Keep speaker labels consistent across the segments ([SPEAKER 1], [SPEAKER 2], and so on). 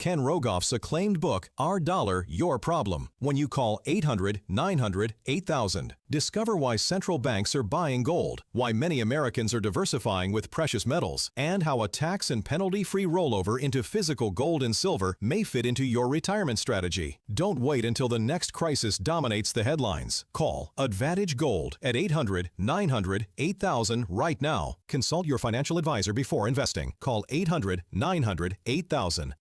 [SPEAKER 1] Ken Rogoff's acclaimed book, Our Dollar, Your Problem, when you call 800-900-8000. Discover why central banks are buying gold, why many Americans are diversifying with precious metals, and how a tax and penalty-free rollover into physical gold and silver may fit into your retirement strategy. Don't wait until the next crisis dominates the headlines. Call Advantage Gold at 800-900-8000 right now. Consult your financial advisor before investing. Call 800-900-8000.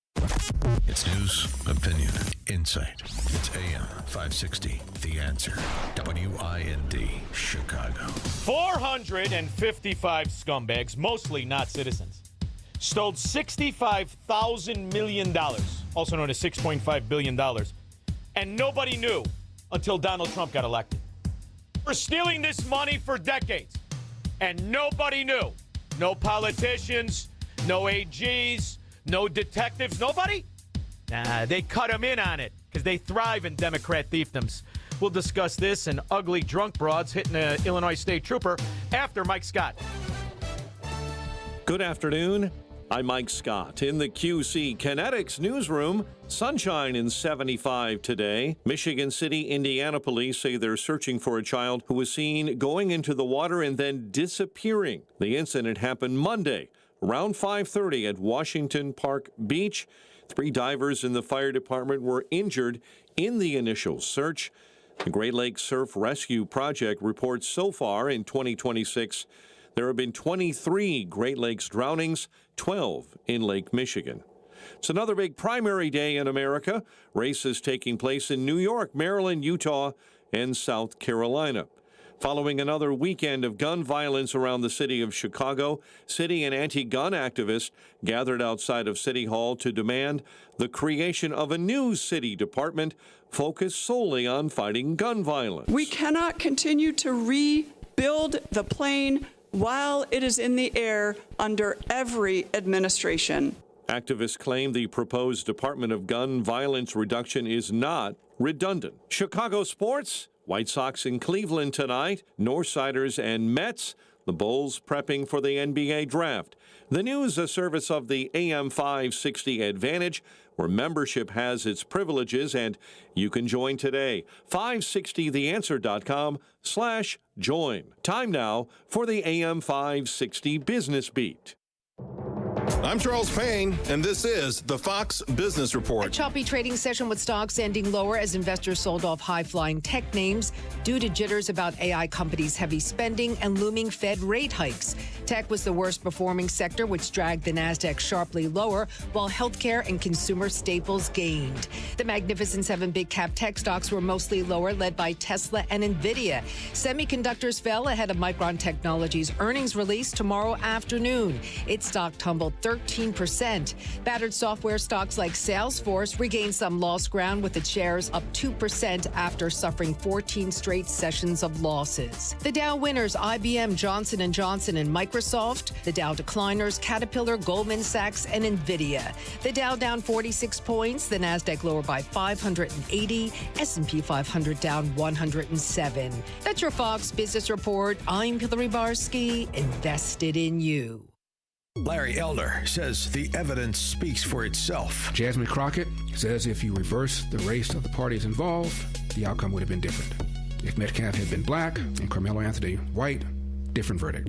[SPEAKER 2] It's news, opinion, insight. It's AM 560, The Answer. WIND, Chicago.
[SPEAKER 3] 455 scumbags, mostly not citizens, stole $65,000 million, also known as $6.5 billion, and nobody knew until Donald Trump got elected. We're stealing this money for decades, and nobody knew. No politicians, no AGs, no detectives, nobody? Nah, they cut them in on it because they thrive in Democrat fiefdoms. We'll discuss this and ugly drunk broads hitting an Illinois state trooper after Mike Scott.
[SPEAKER 4] Good afternoon. I'm Mike Scott in the QC Kinetics newsroom. Sunshine in 75 today. Michigan City, Indiana police say they're searching for a child who was seen going into the water and then disappearing. The incident happened Monday around 5:30 at Washington Park Beach. 3 divers in the fire department were injured in the initial search. The Great Lakes Surf Rescue Project reports so far in 2026, there have been 23 Great Lakes drownings, 12 in Lake Michigan. It's another big primary day in America. Races taking place in New York, Maryland, Utah, and South Carolina. Following another weekend of gun violence around the city of Chicago, city and anti-gun activists gathered outside of City Hall to demand the creation of a new city department focused solely on fighting gun violence.
[SPEAKER 5] We cannot continue to rebuild the plane while it is in the air under every administration.
[SPEAKER 4] Activists claim the proposed Department of Gun Violence Reduction is not redundant. Chicago sports. White Sox in Cleveland tonight, Northsiders and Mets, the Bulls prepping for the NBA draft. The news, a service of the AM 560 Advantage, where membership has its privileges, and you can join today. 560theanswer.com/join. Time now for the AM 560 Business Beat.
[SPEAKER 6] I'm Charles Payne, and this is the Fox Business Report.
[SPEAKER 7] A choppy trading session with stocks ending lower as investors sold off high-flying tech names due to jitters about AI companies' heavy spending and looming Fed rate hikes. Tech was the worst-performing sector, which dragged the Nasdaq sharply lower, while healthcare and consumer staples gained. The Magnificent Seven big-cap tech stocks were mostly lower, led by Tesla and NVIDIA. Semiconductors fell ahead of Micron Technology's earnings release tomorrow afternoon. Its stock tumbled 13%. Battered software stocks like Salesforce regained some lost ground, with its shares up 2% after suffering 14 straight sessions of losses. The Dow winners, IBM, Johnson & Johnson, and Microsoft. The Dow decliners, Caterpillar, Goldman Sachs, and NVIDIA. The Dow down 46 points. The Nasdaq lower by 580. S&P 500 down 107. That's your Fox Business Report. I'm Hillary Barsky, invested in you.
[SPEAKER 2] Larry Elder says the evidence speaks for itself.
[SPEAKER 8] Jasmine Crockett says if you reverse the race of the parties involved, the outcome would have been different. If Metcalf had been black and Carmelo Anthony white, different verdict.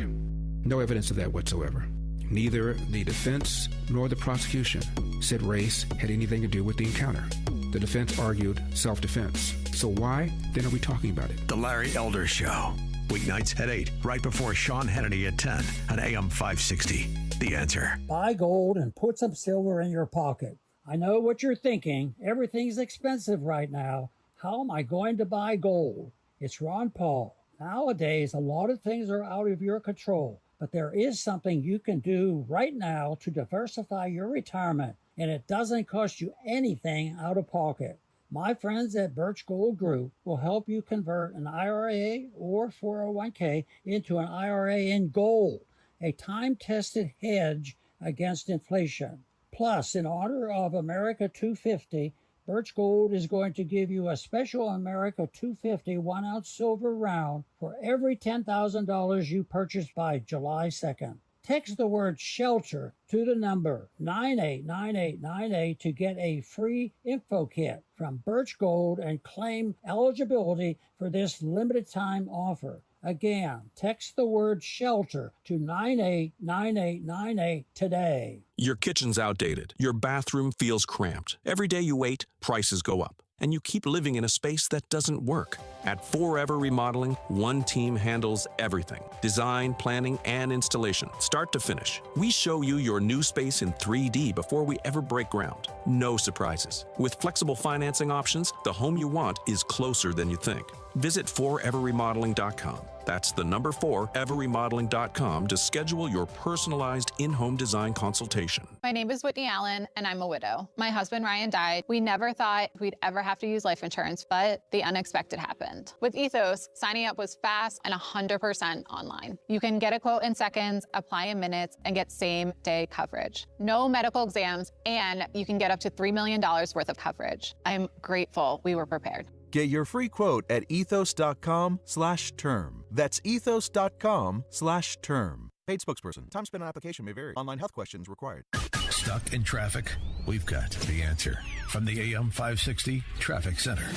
[SPEAKER 8] No evidence of that whatsoever. Neither the defense nor the prosecution said race had anything to do with the encounter. The defense argued self-defense. So why then are we talking about it?
[SPEAKER 2] The Larry Elder Show. Weeknights at 8, right before Sean Hannity at 10 on AM 560. The Answer.
[SPEAKER 9] Buy gold and put some silver in your pocket. I know what you're thinking. Everything's expensive right now. How am I going to buy gold? It's Ron Paul. Nowadays, a lot of things are out of your control, but there is something you can do right now to diversify your retirement, and it doesn't cost you anything out of pocket. My friends at Birch Gold Group will help you convert an IRA or 401k into an IRA in gold, a time-tested hedge against inflation. Plus, in honor of America 250, Birch Gold is going to give you a special America 250 1-ounce silver round for every $10,000 you purchase by July 2nd. Text the word shelter to the number 989898 to get a free info kit from Birch Gold and claim eligibility for this limited time offer. Again, text the word shelter to 989898 today.
[SPEAKER 10] Your kitchen's outdated. Your bathroom feels cramped. Every day you wait, prices go up. And you keep living in a space that doesn't work. At Forever Remodeling, one team handles everything. Design, planning, and installation, start to finish. We show you your new space in 3D before we ever break ground. No surprises. With flexible financing options, the home you want is closer than you think. Visit foreverremodeling.com. That's the number 4everremodeling.com to schedule your personalized in-home design consultation.
[SPEAKER 11] My name is Whitney Allen, and I'm a widow. My husband, Ryan, died. We never thought we'd ever have to use life insurance, but the unexpected happened. With Ethos, signing up was fast and 100% online. You can get a quote in seconds, apply in minutes, and get same-day coverage. No medical exams, and you can get up to $3 million worth of coverage. I'm grateful we were prepared.
[SPEAKER 12] Get your free quote at ethos.com/term. That's ethos.com/term. Paid spokesperson. Time spent on application may vary. Online health questions required.
[SPEAKER 2] Stuck in traffic? We've got the answer. From the AM 560 Traffic Center.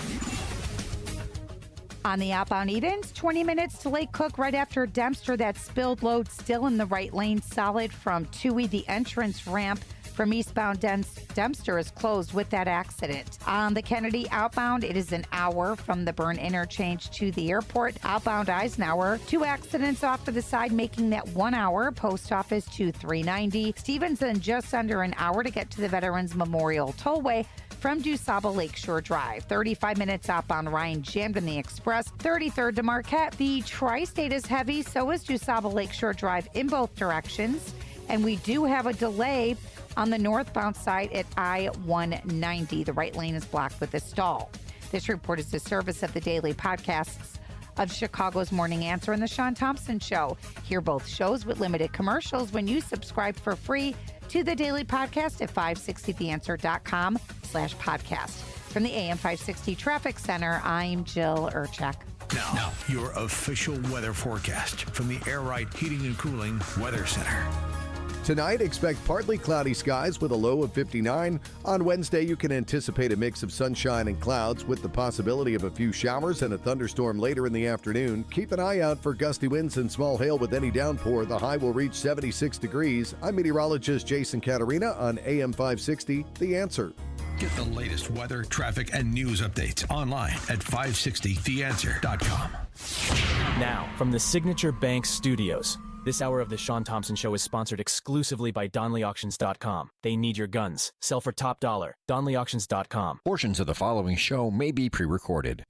[SPEAKER 13] On the outbound Edens, 20 minutes to Lake Cook right after Dempster. That spilled load still in the right lane, solid from Toohey. The entrance ramp from eastbound Dempster is closed with that accident. On the Kennedy outbound, it is an hour from the Byrne interchange to the airport. Outbound Eisenhower, 2 accidents off to the side, making that 1 hour. Post Office to 390. Stevenson, just under an hour to get to the Veterans Memorial Tollway from DuSable Lakeshore Drive. 35 minutes outbound Ryan, jammed in the Express. 33rd to Marquette. The Tri-State is heavy, so is DuSable Lakeshore Drive in both directions. And we do have a delay on the northbound side at I-190. The right lane is blocked with a stall. This report is the service of the daily podcasts of Chicago's Morning Answer and the Shaun Thompson Show. Hear both shows with limited commercials when you subscribe for free to the daily podcast at 560theanswer.com/podcast. From the AM 560 Traffic Center, I'm Jill Urchak.
[SPEAKER 2] Now, your official weather forecast from the Air Right Heating and Cooling Weather Center.
[SPEAKER 14] Tonight, expect partly cloudy skies with a low of 59. On Wednesday, you can anticipate a mix of sunshine and clouds with the possibility of a few showers and a thunderstorm later in the afternoon. Keep an eye out for gusty winds and small hail with any downpour. The high will reach 76 degrees. I'm meteorologist Jason Caterina on AM 560, The Answer.
[SPEAKER 2] Get the latest weather, traffic, and news updates online at 560theanswer.com.
[SPEAKER 15] Now, from the Signature Bank Studios. This hour of the Shaun Thompson Show is sponsored exclusively by DonleyAuctions.com. They need your guns. Sell for top dollar. DonleyAuctions.com.
[SPEAKER 16] Portions of the following show may be pre-recorded.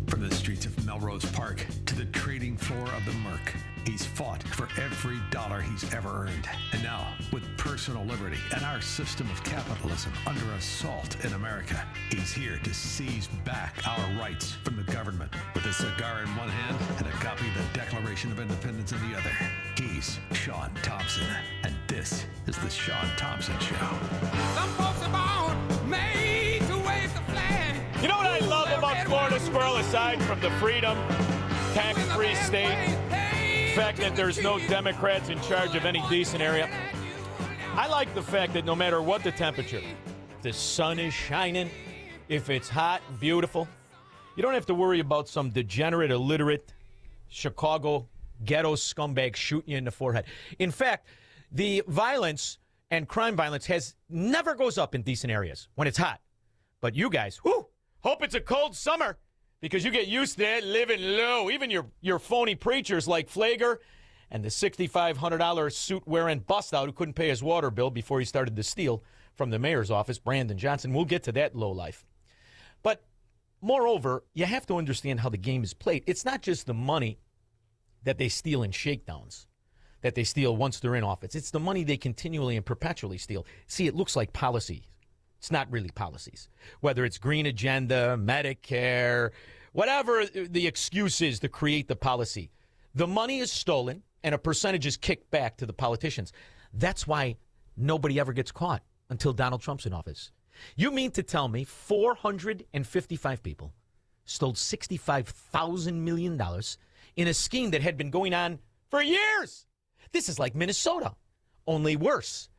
[SPEAKER 2] From the streets of Melrose Park to the trading floor of the Merc, he's fought for every dollar he's ever earned. And now, with personal liberty and our system of capitalism under assault in America, he's here to seize back our rights from the government. With a cigar in one hand and a copy of the Declaration of Independence in the other, he's Shaun Thompson. And this is the Shaun Thompson Show.
[SPEAKER 17] Some folks are born made to wave the flag.
[SPEAKER 3] You know what I love about Florida Squirrel, aside from the freedom, tax-free state, the fact that there's no Democrats in charge of any decent area? I like the fact that no matter what the temperature, if the sun is shining, if it's hot and beautiful, you don't have to worry about some degenerate, illiterate Chicago ghetto scumbag shooting you in the forehead. In fact, the violence and crime violence never goes up in decent areas when it's hot. But you guys, hope it's a cold summer, because you get used to that living low. Even your phony preachers like Flager and the $6,500 suit-wearing bust-out who couldn't pay his water bill before he started to steal from the mayor's office, Brandon Johnson. We'll get to that low life. But moreover, you have to understand how the game is played. It's not just the money that they steal in shakedowns, that they steal once they're in office. It's the money they continually and perpetually steal. See, it looks like policy. It's not really policies. Whether it's green agenda, Medicare, whatever the excuse is to create the policy, the money is stolen and a percentage is kicked back to the politicians. That's why nobody ever gets caught until Donald Trump's in office. You mean to tell me 455 people stole $65,000 million in a scheme that had been going on for years? This is like Minnesota, only worse.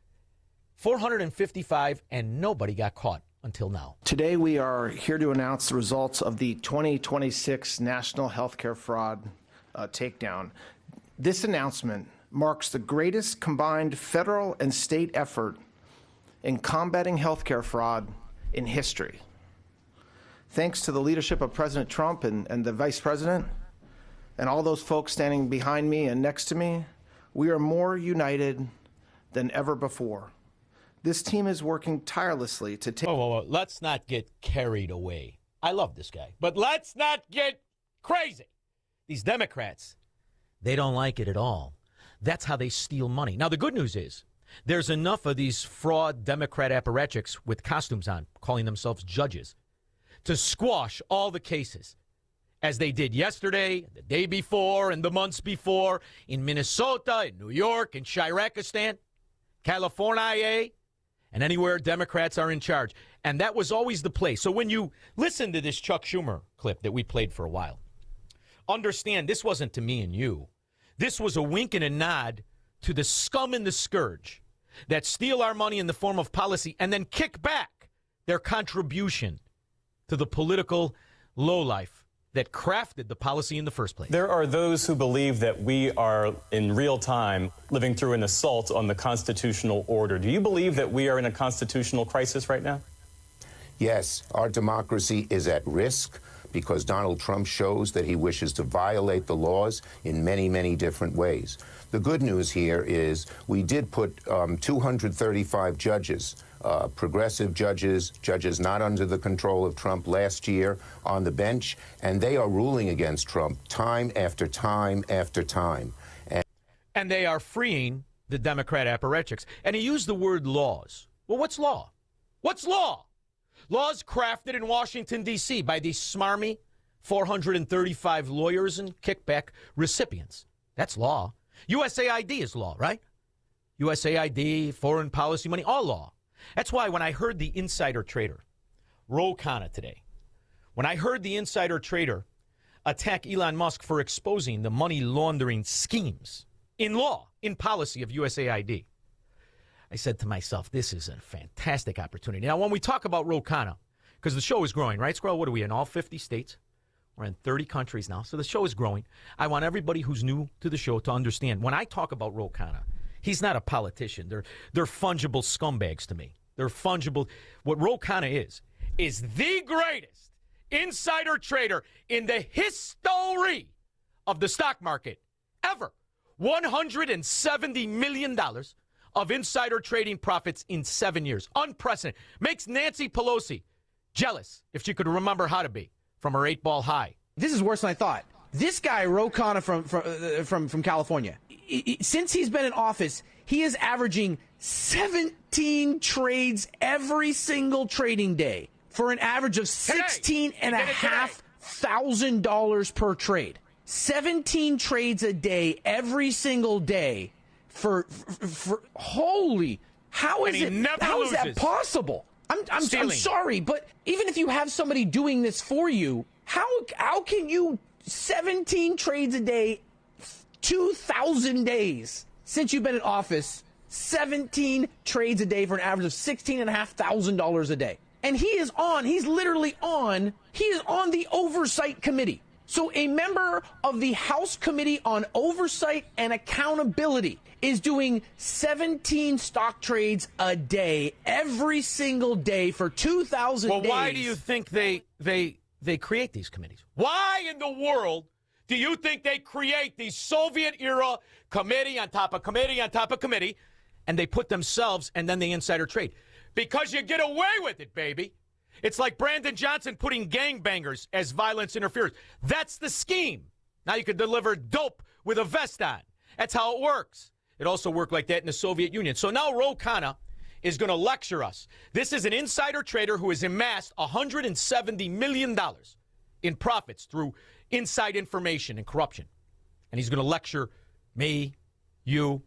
[SPEAKER 3] 455, and nobody got caught until now.
[SPEAKER 18] Today, we are here to announce the results of the 2026 National Healthcare Fraud Takedown. This announcement marks the greatest combined federal and state effort in combating healthcare fraud in history. Thanks to the leadership of President Trump and the Vice President and all those folks standing behind me and next to me, we are more united than ever before. This team is working tirelessly to take...
[SPEAKER 3] Whoa. Let's not get carried away. I love this guy, but let's not get crazy. These Democrats, they don't like it at all. That's how they steal money. Now, the good news is there's enough of these fraud Democrat apparatchiks with costumes on, calling themselves judges, to squash all the cases, as they did yesterday, the day before, and the months before, in Minnesota, in New York, in Shirakistan, California, and anywhere Democrats are in charge. And that was always the play. So when you listen to this Chuck Schumer clip that we played for a while, understand this wasn't to me and you. This was a wink and a nod to the scum and the scourge that steal our money in the form of policy and then kick back their contribution to the political lowlife that crafted the policy in the first place.
[SPEAKER 19] There are those who believe that we are in real time living through an assault on the constitutional order. Do you believe that we are in a constitutional crisis right now?
[SPEAKER 20] Yes, our democracy is at risk because Donald Trump shows that he wishes to violate the laws in many, many different ways. The good news here is we did put 235 judges, progressive judges, judges not under the control of Trump last year on the bench, and they are ruling against Trump time after time after time.
[SPEAKER 3] And they are freeing the Democrat apparatchiks. And he used the word laws. Well, what's law? What's law? Laws crafted in Washington, D.C. by these smarmy 435 lawyers and kickback recipients. That's law. USAID is law, right? USAID, foreign policy money, all law. That's why when I heard the insider trader, Ro Khanna today, when I heard the insider trader attack Elon Musk for exposing the money laundering schemes in law, in policy of USAID, I said to myself, this is a fantastic opportunity. Now, when we talk about Ro Khanna, because the show is growing, right, Squirrel? What are we in, all 50 states? We're in 30 countries now, so the show is growing. I want everybody who's new to the show to understand, when I talk about Ro Khanna, he's not a politician. They're fungible scumbags to me. They're fungible. What Ro Khanna is the greatest insider trader in the history of the stock market ever. $170 million of insider trading profits in 7 years. Unprecedented. Makes Nancy Pelosi jealous if she could remember how to be from her 8-ball high.
[SPEAKER 21] This is worse than I thought. This guy, Ro Khanna from California, since he's been in office, he is averaging 17 trades every single trading day for an average of $16,500 per trade. 17 trades a day every single day for holy, how is that possible? I'm sorry, but even if you have somebody doing this for you, how can you 17 trades a day, 2,000 days since you've been in office, 17 trades a day for an average of $16,500 a day. And he's literally on the Oversight Committee. So a member of the House Committee on Oversight and Accountability is doing 17 stock trades a day, every single day for 2,000 days.
[SPEAKER 3] Well, why do you think they create these committees? Why in the world do you think they create these Soviet-era committee on top of committee on top of committee, and they put themselves and then they insider trade? Because you get away with it, baby. It's like Brandon Johnson putting gangbangers as violence interferers. That's the scheme. Now you can deliver dope with a vest on. That's how it works. It also worked like that in the Soviet Union. So now Ro Khanna is going to lecture us. This is an insider trader who has amassed $170 million in profits through inside information and corruption. And he's going to lecture me, you.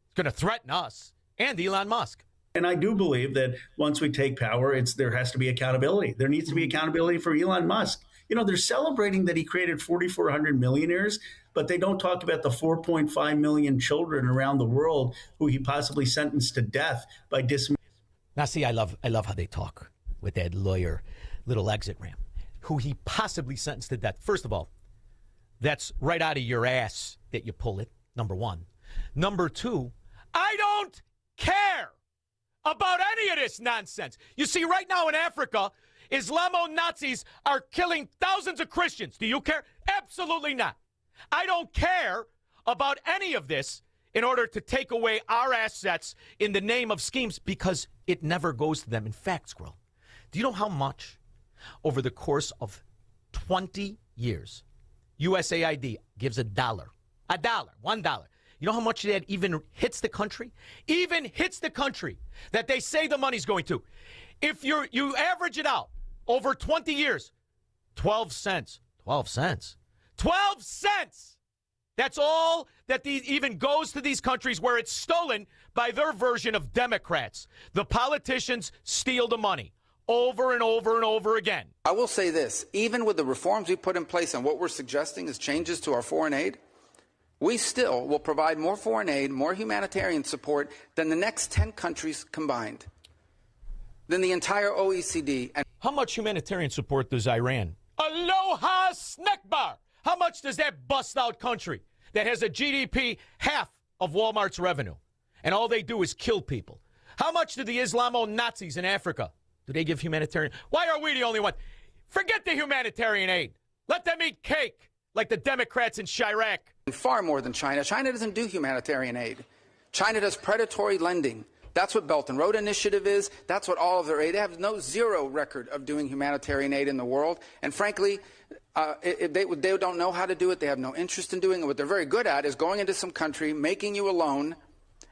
[SPEAKER 3] He's going to threaten us and Elon Musk.
[SPEAKER 22] And I do believe that once we take power, there has to be accountability. There needs to be accountability for Elon Musk.
[SPEAKER 1] they're celebrating that he created 4,400 millionaires, but they don't talk about the 4.5 million children around the world who he possibly sentenced to death by dismissing.
[SPEAKER 3] Now, see, I love how they talk with that lawyer, little exit ramp, who he possibly sentenced to death. First of all, that's right out of your ass that you pull it, number one. Number two, I don't care about any of this nonsense. You see, right now in Africa, Islamo-Nazis are killing thousands of Christians. Do you care? Absolutely not. I don't care about any of this in order to take away our assets in the name of schemes because it never goes to them. In fact, Squirrel, do you know how much over the course of 20 years USAID gives $1? $1. You know how much that even hits the country? Even hits the country that they say the money's going to. If you average it out over 20 years, 12 cents. 12 cents. 12 cents! That's all that even goes to these countries where it's stolen by their version of Democrats. The politicians steal the money over and over and over again.
[SPEAKER 22] I will say this, even with the reforms we put in place and what we're suggesting is changes to our foreign aid, we still will provide more foreign aid, more humanitarian support than the next 10 countries combined, than the entire OECD. And
[SPEAKER 3] how much humanitarian support does Iran? Aloha Snackbar! How much does that bust-out country that has a GDP half of Walmart's revenue, and all they do is kill people? How much do the Islamo-Nazis in Africa, do they give humanitarian? Why are we the only one? Forget the humanitarian aid. Let them eat cake like the Democrats in Chirac.
[SPEAKER 22] Far more than China. China doesn't do humanitarian aid. China does predatory lending. That's what Belt and Road Initiative is. That's what all of their aid. They have zero record of doing humanitarian aid in the world. And frankly, they don't know how to do it. They have no interest in doing it. What they're very good at is going into some country, making you a loan,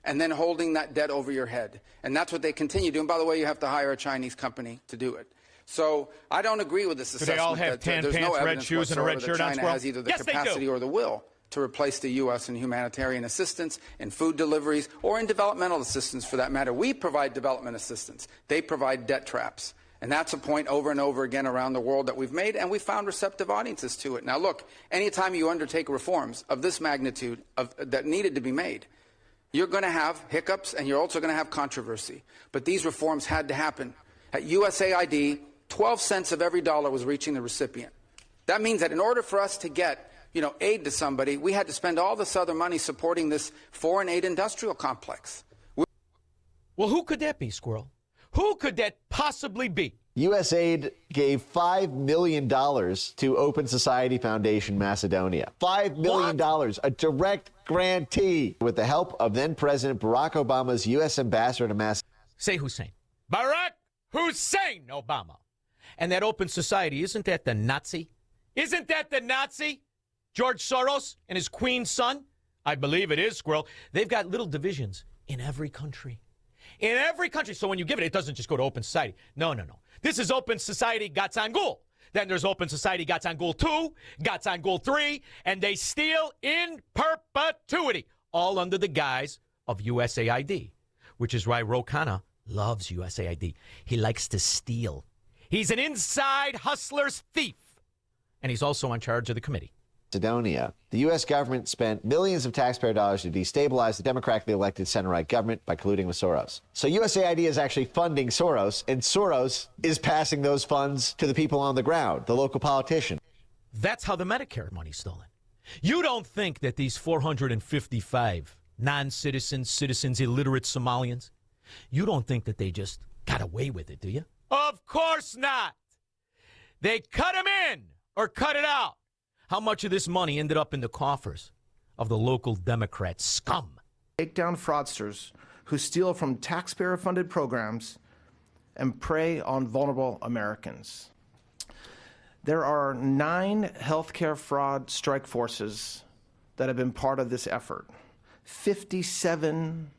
[SPEAKER 22] and then holding that debt over your head. And that's what they continue doing. By the way, you have to hire a Chinese company to do it. So I don't agree with this assessment.
[SPEAKER 3] Do they all have tan
[SPEAKER 22] there's
[SPEAKER 3] pants,
[SPEAKER 22] no
[SPEAKER 3] red shoes, and a red shirt on?
[SPEAKER 22] China has either the capacity or the will to replace the U.S. in humanitarian assistance, in food deliveries, or in developmental assistance for that matter. We provide development assistance. They provide debt traps. And that's a point over and over again around the world that we've made, and we found receptive audiences to it. Now, look, anytime you undertake reforms of this magnitude that needed to be made, you're going to have hiccups, and you're also going to have controversy. But these reforms had to happen. At USAID, 12 cents of every dollar was reaching the recipient. That means that in order for us to get aid to somebody, we had to spend all this other money supporting this foreign aid industrial complex.
[SPEAKER 3] Well, who could that be, Squirrel? Who could that possibly be?
[SPEAKER 23] USAID gave $5 million to Open Society Foundation Macedonia. $5 million, a direct grantee, with the help of then-President Barack Obama's U.S. ambassador to Macedonia.
[SPEAKER 3] Say Hussein. Barack Hussein Obama. And that Open Society, isn't that the Nazi? Isn't that the Nazi? George Soros and his queen's son? I believe it is, Squirrel. They've got little divisions in every country. In every country. So when you give it, it doesn't just go to Open Society. No. This is Open Society Gatsangul. Then there's Open Society Gatsangul 2, Gatsangul 3, and they steal in perpetuity, all under the guise of USAID, which is why Ro Khanna loves USAID. He likes to steal. He's an inside hustler's thief. And he's also in charge of the committee.
[SPEAKER 23] Macedonia. The U.S. government spent millions of taxpayer dollars to destabilize the democratically elected center-right government by colluding with Soros. So USAID is actually funding Soros, and Soros is passing those funds to the people on the ground, the local politician.
[SPEAKER 3] That's how the Medicare money's stolen. You don't think that these 455 non-citizens, citizens, illiterate Somalians, you don't think that they just got away with it, do you? Of course not. They cut them in or cut it out. How much of this money ended up in the coffers of the local Democrat scum?
[SPEAKER 18] Take down fraudsters who steal from taxpayer-funded programs and prey on vulnerable Americans. There are 9 healthcare fraud strike forces that have been part of this effort. 57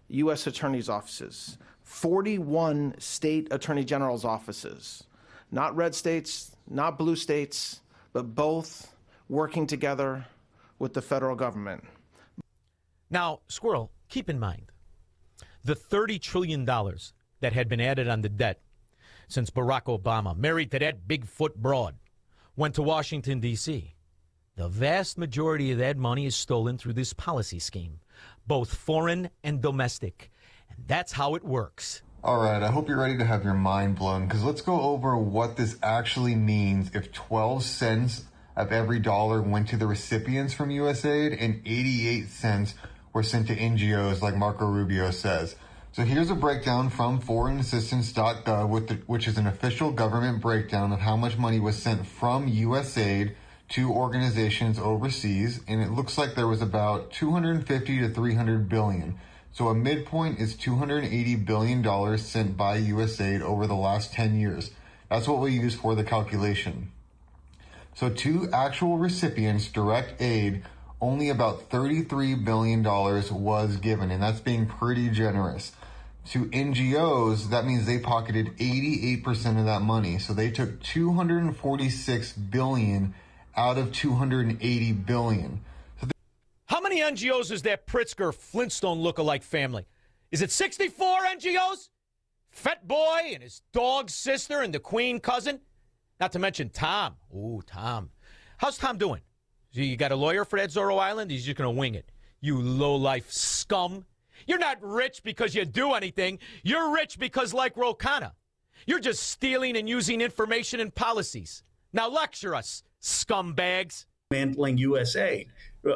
[SPEAKER 18] U.S. attorneys' offices, 41 state attorney general's offices, not red states, not blue states, but both working together with the federal government.
[SPEAKER 3] Now, Squirrel, keep in mind, the $30 trillion that had been added on the debt since Barack Obama married to that Bigfoot broad went to Washington, D.C. The vast majority of that money is stolen through this policy scheme, both foreign and domestic. And that's how it works.
[SPEAKER 4] All right, I hope you're ready to have your mind blown, because let's go over what this actually means if 12 cents of every dollar went to the recipients from USAID and 88 cents were sent to NGOs like Marco Rubio says. So here's a breakdown from foreignassistance.gov, which is an official government breakdown of how much money was sent from USAID to organizations overseas, and it looks like there was about 250 to 300 billion. So a midpoint is $280 billion sent by USAID over the last 10 years. That's what we use for the calculation. So to actual recipients, direct aid, only about $33 billion was given, and that's being pretty generous. To NGOs, that means they pocketed 88% of that money. So they took $246 billion out of $280 billion.
[SPEAKER 3] How many NGOs is that Pritzker Flintstone lookalike family? Is it 64 NGOs? Fat Boy and his dog sister and the Queen cousin? Not to mention Tom. Ooh, Tom. How's Tom doing? You got a lawyer for that Zorro Island? He's just going to wing it. You low-life scum. You're not rich because you do anything. You're rich because, like Ro Khanna, you're just stealing and using information and policies. Now lecture us, scumbags.
[SPEAKER 1] Mantling USAID.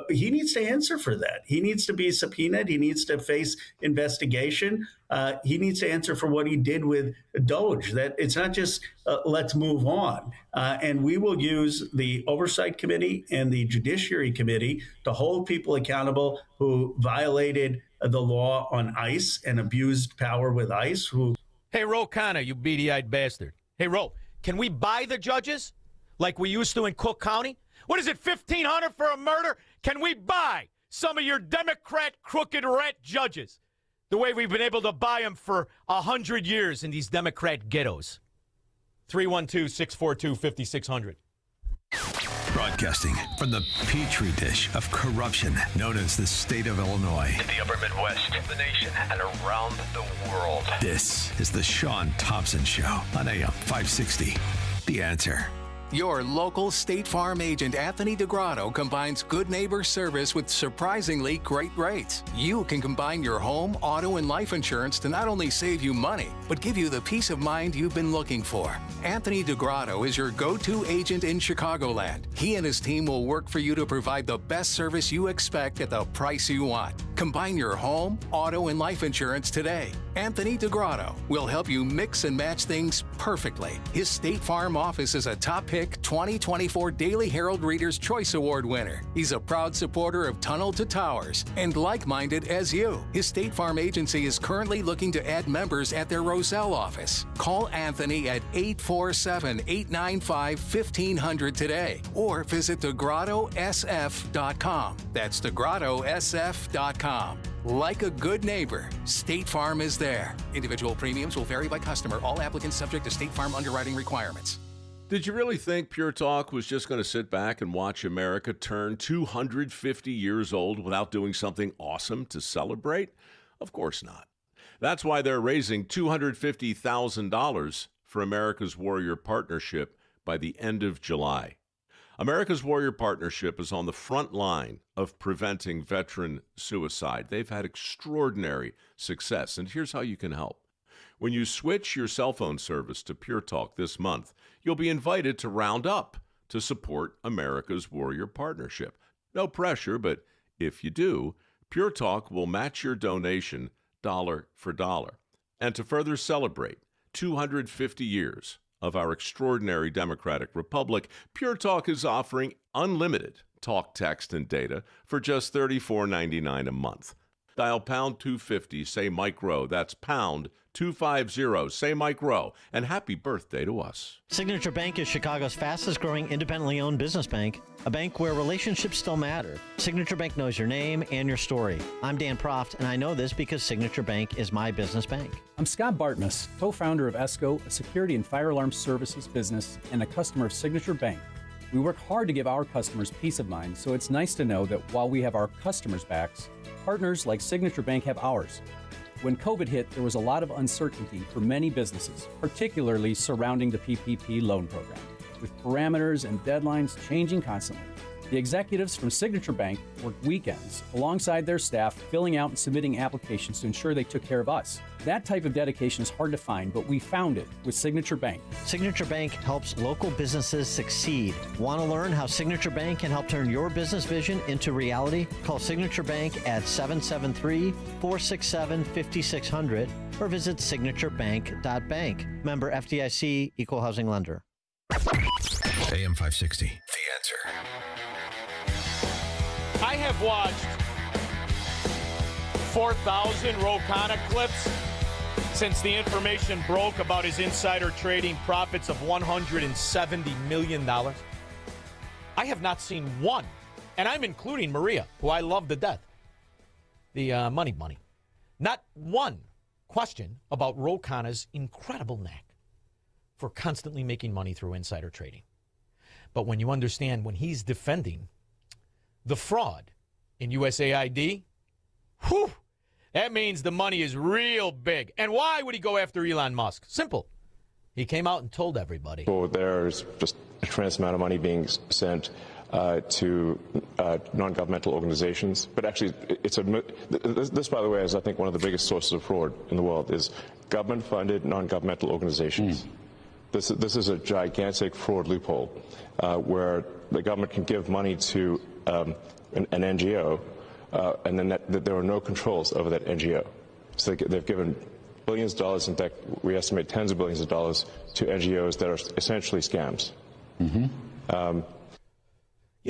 [SPEAKER 1] He needs to answer for that. He needs to be subpoenaed. He needs to face investigation. He needs to answer for what he did with Doge. That it's not just let's move on. And we will use the Oversight Committee and the Judiciary Committee to hold people accountable who violated the law on ICE and abused power with ICE.
[SPEAKER 3] Hey, Ro Khanna, you beady-eyed bastard. Hey, Ro, can we buy the judges like we used to in Cook County? What is it, $1,500 for a murder? Can we buy some of your Democrat crooked rat judges the way we've been able to buy them for 100 years in these Democrat ghettos? 312-642-5600.
[SPEAKER 2] Broadcasting from the petri dish of corruption known as the state of Illinois.
[SPEAKER 5] In the upper Midwest, the nation, and around the world.
[SPEAKER 2] This is the Shaun Thompson Show on AM 560. The Answer.
[SPEAKER 6] Your local State Farm agent, Anthony DeGrotto, combines good neighbor service with surprisingly great rates. You can combine your home, auto, and life insurance to not only save you money, but give you the peace of mind you've been looking for. Anthony DeGrotto is your go-to agent in Chicagoland. He and his team will work for you to provide the best service you expect at the price you want. Combine your home, auto, and life insurance today. Anthony DeGrotto will help you mix and match things perfectly. His State Farm office is a top pick 2024 Daily Herald Reader's Choice Award winner. He's a proud supporter of Tunnel to Towers and like-minded as you. His State Farm agency is currently looking to add members at their Roselle office. Call Anthony at 847-895-1500 today or visit DeGrottoSF.com. That's DeGrottoSF.com. Like a good neighbor, State Farm is there. Individual premiums will vary by customer. All applicants subject to State Farm underwriting requirements.
[SPEAKER 24] Did you really think Pure Talk was just going to sit back and watch America turn 250 years old without doing something awesome to celebrate? Of course not. That's why they're raising $250,000 for America's Warrior Partnership by the end of July. America's Warrior Partnership is on the front line of preventing veteran suicide. They've had extraordinary success, and here's how you can help. When you switch your cell phone service to Pure Talk this month, you'll be invited to round up to support America's Warrior Partnership. No pressure, but if you do, Pure Talk will match your donation dollar for dollar. And to further celebrate 250 years of our extraordinary democratic republic, Pure Talk is offering unlimited talk, text, and data for just $34.99 a month. Dial pound 250, say Mike Rowe. That's pound 250, say Mike Rowe. And happy birthday to us.
[SPEAKER 25] Signature Bank is Chicago's fastest growing independently owned business bank, a bank where relationships still matter. Signature Bank knows your name and your story. I'm Dan Proft, and I know this because Signature Bank is my business bank.
[SPEAKER 26] I'm Scott Bartmus, co-founder of ESCO, a security and fire alarm services business and a customer of Signature Bank. We work hard to give our customers peace of mind, so it's nice to know that while we have our customers' backs, partners like Signature Bank have ours. When COVID hit, there was a lot of uncertainty for many businesses, particularly surrounding the PPP loan program. with parameters and deadlines changing constantly. The executives from Signature Bank worked weekends alongside their staff, filling out and submitting applications to ensure they took care of us. That type of dedication is hard to find, but we found it with Signature Bank.
[SPEAKER 25] Signature Bank helps local businesses succeed. Want to learn how Signature Bank can help turn your business vision into reality? Call Signature Bank at 773-467-5600 or visit signaturebank.bank. Member FDIC, Equal Housing Lender.
[SPEAKER 16] AM 560, The Answer.
[SPEAKER 3] I have watched 4,000 Ro Khanna clips since the information broke about his insider trading profits of $170 million. I have not seen one, and I'm including Maria, who I love to death, the money. Not one question about Ro Khanna's incredible knack for constantly making money through insider trading. But when you understand when he's defending the fraud in USAID, whew, that means the money is real big. And why would he go after Elon Musk? Simple. He came out and told everybody.
[SPEAKER 7] So there's just a tremendous amount of money being sent to non-governmental organizations. But actually, this, by the way, is, I think, one of the biggest sources of fraud in the world, is government-funded non-governmental organizations. This is a gigantic fraud loophole where the government can give money to an NGO, and then there are no controls over that NGO. So they've given billions of dollars, in fact, we estimate tens of billions of dollars, to NGOs that are essentially scams.
[SPEAKER 3] You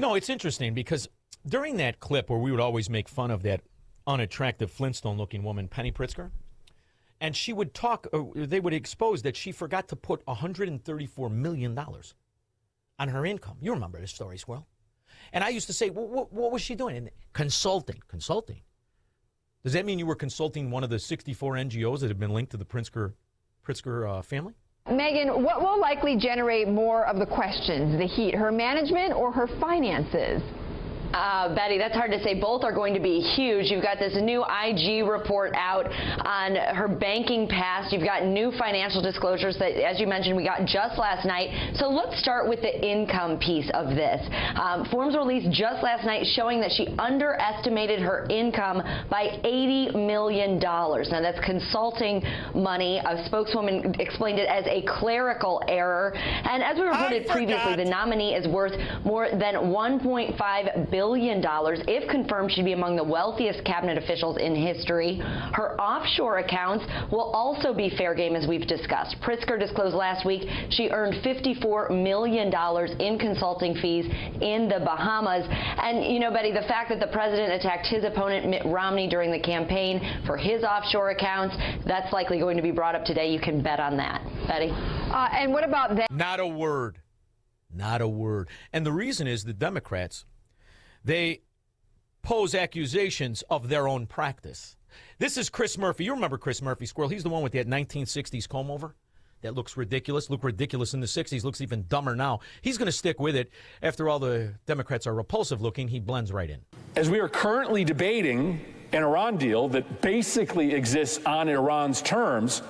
[SPEAKER 3] know, it's interesting because during that clip where we would always make fun of that unattractive Flintstone-looking woman, Penny Pritzker, and she would talk, they would expose that she forgot to put $134 million on her income. You remember this story, Squirrel. And I used to say, well, what was she doing? And consulting. Does that mean you were consulting one of the 64 NGOs that have been linked to the Pritzker family?
[SPEAKER 8] Megan, what will likely generate more of the questions, the heat, her management or her finances?
[SPEAKER 9] Betty, that's hard to say. Both are going to be huge. You've got this new IG report out on her banking past. You've got new financial disclosures that, as you mentioned, we got just last night. So let's start with the income piece of this. Forms released just last night showing that she underestimated her income by $80 million. Now, that's consulting money. A spokeswoman explained it as a clerical error. And as we reported previously, the nominee is worth more than $1.5 billion. If confirmed, she'd be among the wealthiest cabinet officials in history. Her offshore accounts will also be fair game, as we've discussed. Pritzker disclosed last week she earned $54 million in consulting fees in the Bahamas. And, you know, Betty, the fact that the president attacked his opponent, Mitt Romney, during the campaign for his offshore accounts, that's likely going to be brought up today. You can bet on that. Betty?
[SPEAKER 8] And what about that?
[SPEAKER 3] Not a word. Not a word. And the reason is the Democrats, they pose accusations of their own practice. This is Chris Murphy. You remember Chris Murphy, Squirrel. He's the one with that 1960s comb over that looks ridiculous. Looked ridiculous in the 60s. Looks even dumber now. He's going to stick with it. After all the Democrats are repulsive looking, he blends right in.
[SPEAKER 10] As we are currently debating an Iran deal that basically exists on Iran's terms,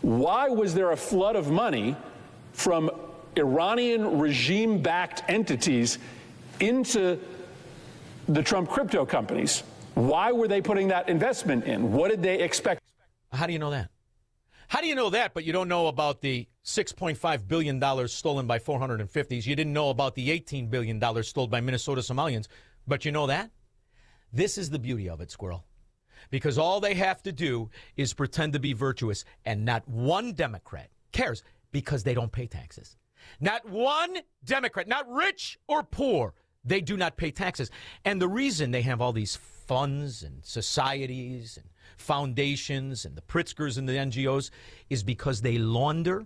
[SPEAKER 10] why was there a flood of money from Iranian regime-backed entities into the Trump crypto companies? Why were they putting that investment in? What did they expect?
[SPEAKER 3] How do you know that? How do you know that, but you don't know about the $6.5 billion stolen by 450s? You didn't know about the $18 billion stolen by Minnesota Somalians, but you know that? This is the beauty of it, Squirrel. Because all they have to do is pretend to be virtuous, and not one Democrat cares because they don't pay taxes. Not one Democrat, not rich or poor, they do not pay taxes. And the reason they have all these funds and societies and foundations and the Pritzkers and the NGOs is because they launder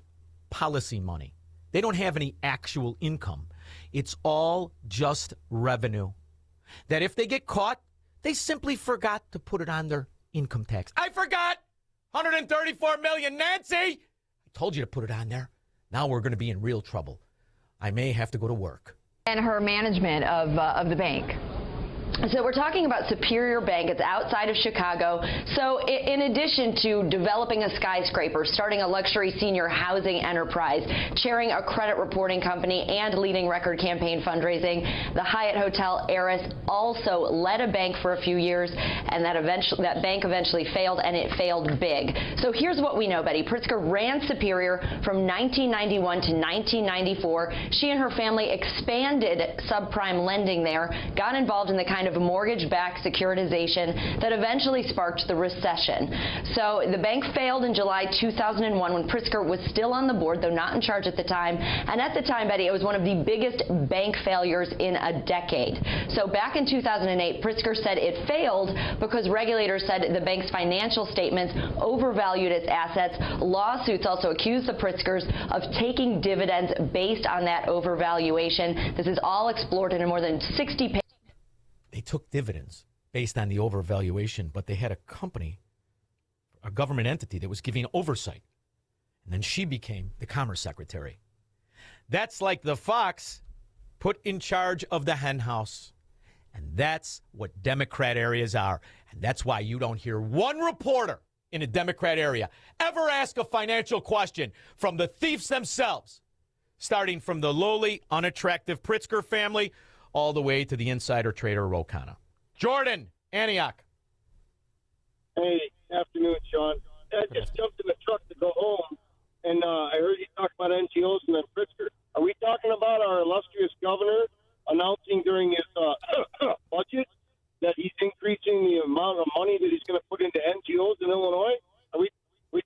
[SPEAKER 3] policy money. They don't have any actual income. It's all just revenue. That if they get caught, they simply forgot to put it on their income tax. I forgot! $134 million, Nancy! I told you to put it on there. Now we're going to be in real trouble. I may have to go to work.
[SPEAKER 8] And her management of the bank.
[SPEAKER 9] So we're talking about Superior Bank. It's outside of Chicago. So in addition to developing a skyscraper, starting a luxury senior housing enterprise, chairing a credit reporting company, and leading record campaign fundraising, the Hyatt Hotel heiress also led a bank for a few years, and that bank eventually failed, and it failed big. So here's what we know, Betty. Pritzker ran Superior from 1991 to 1994. She and her family expanded subprime lending there, got involved in the kind of mortgage-backed securitization that eventually sparked the recession. So the bank failed in July 2001 when Pritzker was still on the board, though not in charge at the time. And at the time, Betty, it was one of the biggest bank failures in a decade. So back in 2008, Pritzker said it failed because regulators said the bank's financial statements overvalued its assets. Lawsuits also accused the Pritzkers of taking dividends based on that overvaluation. This is all explored in a more than 60 pages.
[SPEAKER 3] They took dividends based on the overvaluation, but they had a company, a government entity that was giving oversight. And then she became the Commerce Secretary. That's like the fox put in charge of the hen house. And that's what Democrat areas are. And that's why you don't hear one reporter in a Democrat area ever ask a financial question from the thieves themselves, starting from the lowly, unattractive Pritzker family all the way to the insider trader Ro Khanna. Jordan, Antioch.
[SPEAKER 11] Hey, afternoon, Shaun. I just jumped in the truck to go home, and I heard you talk about NGOs and then Pritzker. Are we talking about our illustrious governor announcing during his budget that he's increasing the amount of money that he's going to put into NGOs in Illinois? Are we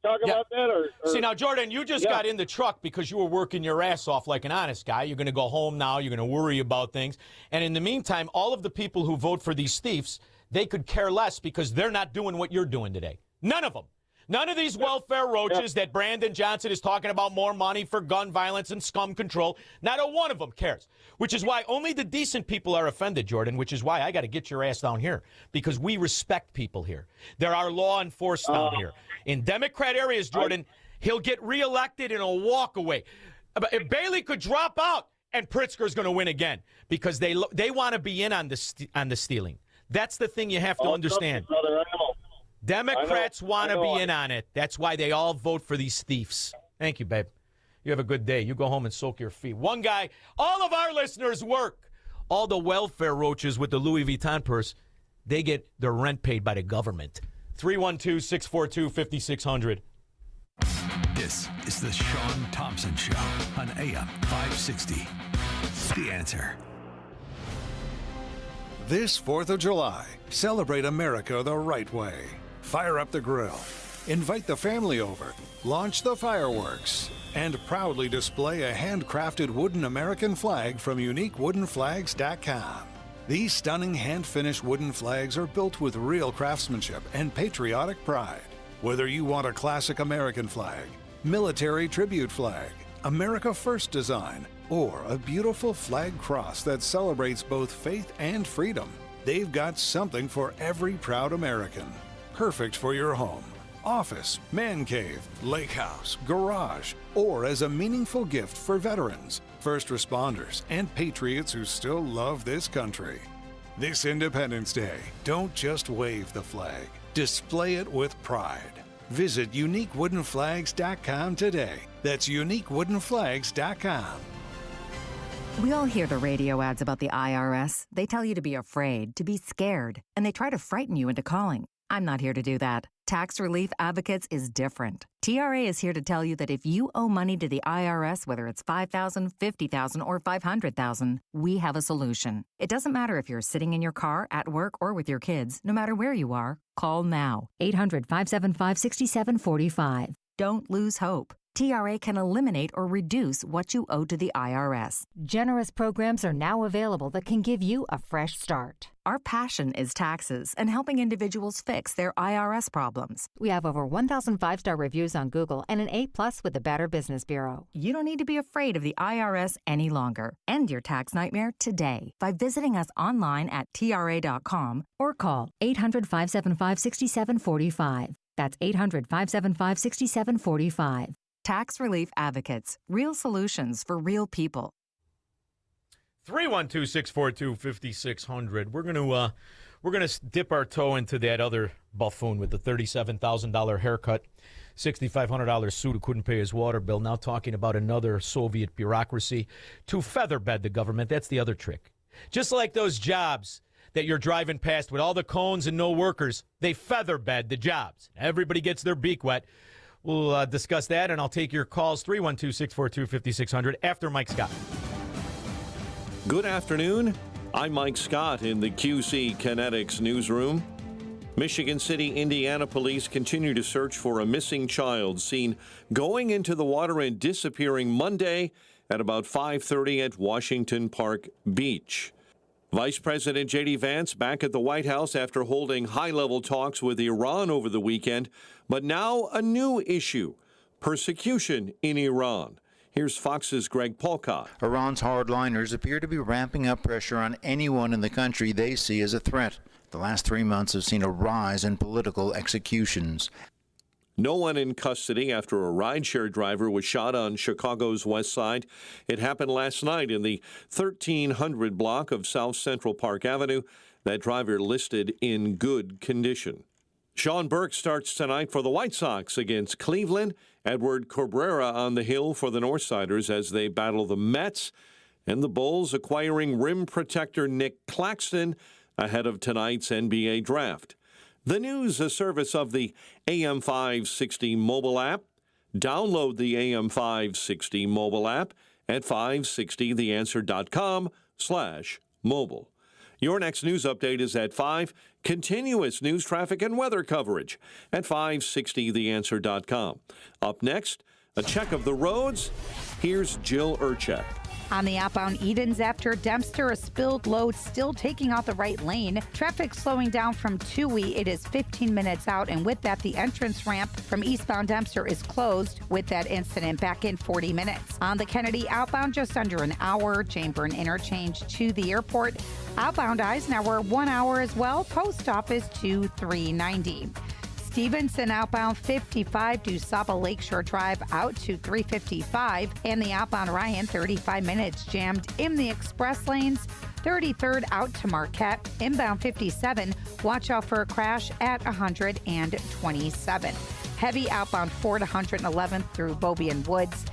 [SPEAKER 11] talking about that? Or
[SPEAKER 3] See, now, Jordan, you just got in the truck because you were working your ass off like an honest guy. You're going to go home now. You're going to worry about things. And in the meantime, all of the people who vote for these thieves, they could care less because they're not doing what you're doing today. None of them. None of these welfare roaches that Brandon Johnson is talking about more money for gun violence and scum control. Not a one of them cares, which is why only the decent people are offended, Jordan, which is why I got to get your ass down here because we respect people here. There are law enforced down here. In Democrat areas, Jordan, he'll get reelected and he'll walk away. Bailey could drop out and Pritzker's going to win again because they want to be in on the stealing. That's the thing you have to understand.
[SPEAKER 11] Brother, I know.
[SPEAKER 3] Democrats want to be in on it. That's why they all vote for these thieves. Thank you, babe. You have a good day. You go home and soak your feet. One guy, all of our listeners work. All the welfare roaches with the Louis Vuitton purse, they get their rent paid by the government. 312-642-5600.
[SPEAKER 2] This is the Shaun Thompson Show on AM 560. The Answer.
[SPEAKER 12] This 4th of July, celebrate America the right way. Fire up the grill, invite the family over, launch the fireworks, and proudly display a handcrafted wooden American flag from uniquewoodenflags.com. These stunning hand-finished wooden flags are built with real craftsmanship and patriotic pride. Whether you want a classic American flag, military tribute flag, America First design, or a beautiful flag cross that celebrates both faith and freedom, they've got something for every proud American. Perfect for your home, office, man cave, lake house, garage, or as a meaningful gift for veterans, first responders, and patriots who still love this country. This Independence Day, don't just wave the flag. Display it with pride. Visit uniquewoodenflags.com today. That's uniquewoodenflags.com.
[SPEAKER 13] We all hear the radio ads about the IRS. They tell you to be afraid, to be scared, and they try to frighten you into calling. I'm not here to do that. Tax Relief Advocates is different. TRA is here to tell you that if you owe money to the IRS, whether it's $5,000, $50,000, or $500,000, we have a solution. It doesn't matter if you're sitting in your car, at work, or with your kids. No matter where you are, call now. 800-575-6745. Don't lose hope. TRA can eliminate or reduce what you owe to the IRS.
[SPEAKER 14] Generous programs are now available that can give you a fresh start.
[SPEAKER 13] Our passion is taxes and helping individuals fix their IRS problems.
[SPEAKER 14] We have over 1,000 5-star reviews on Google and an A+ with the Better Business Bureau.
[SPEAKER 13] You don't need to be afraid of the IRS any longer. End your tax nightmare today by visiting us online at TRA.com
[SPEAKER 14] or call 800-575-6745. That's 800-575-6745.
[SPEAKER 13] Tax Relief Advocates. Real solutions for real people.
[SPEAKER 3] 312-642-5600. We're gonna dip our toe into that other buffoon with the $37,000 haircut, $6,500 suit who couldn't pay his water bill. Now talking about another Soviet bureaucracy to featherbed the government. That's the other trick. Just like those jobs that you're driving past with all the cones and no workers, they featherbed the jobs. Everybody gets their beak wet. We'll discuss that, and I'll take your calls, 312-642-5600, after Mike Scott.
[SPEAKER 15] Good afternoon. I'm Mike Scott in the QC Kinetics newsroom. Michigan City, Indiana police continue to search for a missing child seen going into the water and disappearing Monday at about 5:30 at Washington Park Beach. Vice President J.D. Vance back at the White House after holding high-level talks with Iran over the weekend, but now a new issue, persecution in Iran. Here's Fox's Greg Polka.
[SPEAKER 17] Iran's hardliners appear to be ramping up pressure on anyone in the country they see as a threat. The last 3 months have seen a rise in political executions.
[SPEAKER 15] No one in custody after a rideshare driver was shot on Chicago's West Side. It happened last night in the 1300 block of South Central Park Avenue. That driver listed in good condition. Shaun Burke starts tonight for the White Sox against Cleveland. Edward Cabrera on the hill for the Northsiders as they battle the Mets. And the Bulls acquiring rim protector Nick Claxton ahead of tonight's NBA draft. The news, a service of the AM 560 mobile app. Download the AM 560 mobile app at 560theanswer.com/mobile. Your next news update is at 5. Continuous news, traffic, and weather coverage at 560theanswer.com. Up next, a check of the roads. Here's Jill Urchek.
[SPEAKER 19] On the outbound Edens after Dempster, a spilled load still taking out the right lane. Traffic slowing down from Toohey. It is 15 minutes out, and with that, the entrance ramp from eastbound Dempster is closed with that incident back in 40 minutes. On the Kennedy outbound, just under an hour. Janeburn interchange to the airport. Outbound Eisenhower, 1 hour as well. Post office to 390. Stevenson outbound 55 to Saba Lakeshore Drive out to 355, and the outbound Ryan 35 minutes jammed in the express lanes. 33rd out to Marquette, inbound 57. Watch out for a crash at 127. Heavy outbound 4 to 111 through Beaubien Woods.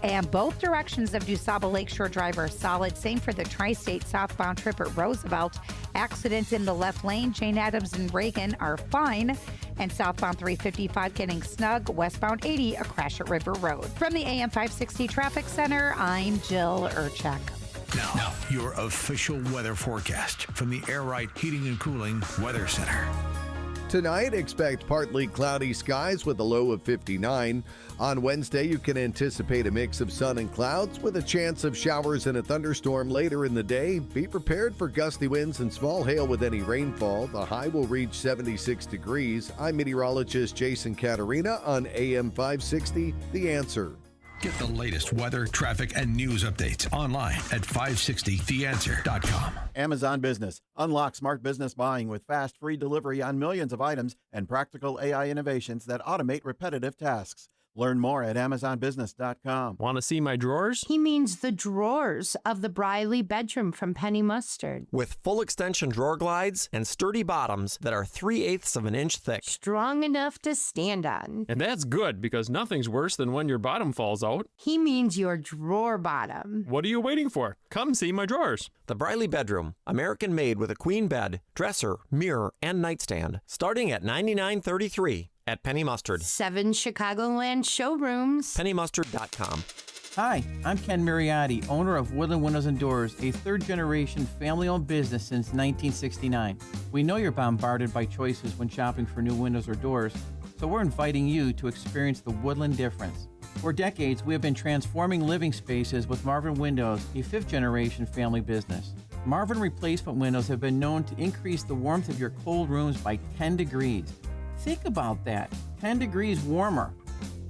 [SPEAKER 19] And both directions of DuSable Lakeshore Drive are solid. Same for the Tri-State southbound trip at Roosevelt. Accidents in the left lane. Jane Addams and Reagan are fine. And southbound 355 getting snug. Westbound 80, a crash at River Road. From the AM 560 Traffic Center, I'm Jill Urchek.
[SPEAKER 16] Now, your official weather forecast from the Air Right Heating and Cooling Weather Center.
[SPEAKER 20] Tonight, expect partly cloudy skies with a low of 59. On Wednesday, you can anticipate a mix of sun and clouds with a chance of showers and a thunderstorm later in the day. Be prepared for gusty winds and small hail with any rainfall. The high will reach 76 degrees. I'm meteorologist Jason Caterina on AM 560, The Answer.
[SPEAKER 16] Get the latest weather, traffic, and news updates online at 560theanswer.com.
[SPEAKER 21] Amazon Business. Unlock smart business buying with fast, free delivery on millions of items and practical AI innovations that automate repetitive tasks. Learn more at AmazonBusiness.com.
[SPEAKER 22] Want to see my drawers?
[SPEAKER 27] He means the drawers of the Briley bedroom from Penny Mustard.
[SPEAKER 22] With full extension drawer glides and sturdy bottoms that are 3/8 of an inch thick.
[SPEAKER 27] Strong enough to stand on.
[SPEAKER 22] And that's good because nothing's worse than when your bottom falls out.
[SPEAKER 27] He means your drawer bottom.
[SPEAKER 22] What are you waiting for? Come see my drawers. The Briley bedroom, American made with a queen bed, dresser, mirror, and nightstand, starting at $99.33. At Penny Mustard.
[SPEAKER 27] 7 Chicagoland showrooms.
[SPEAKER 22] PennyMustard.com.
[SPEAKER 28] Hi, I'm Ken Mariotti, owner of Woodland Windows and Doors, a third-generation family-owned business since 1969. We know you're bombarded by choices when shopping for new windows or doors, so we're inviting you to experience the Woodland difference. For decades, we have been transforming living spaces with Marvin Windows, a fifth-generation family business. Marvin replacement windows have been known to increase the warmth of your cold rooms by 10 degrees. Think about that, 10 degrees warmer.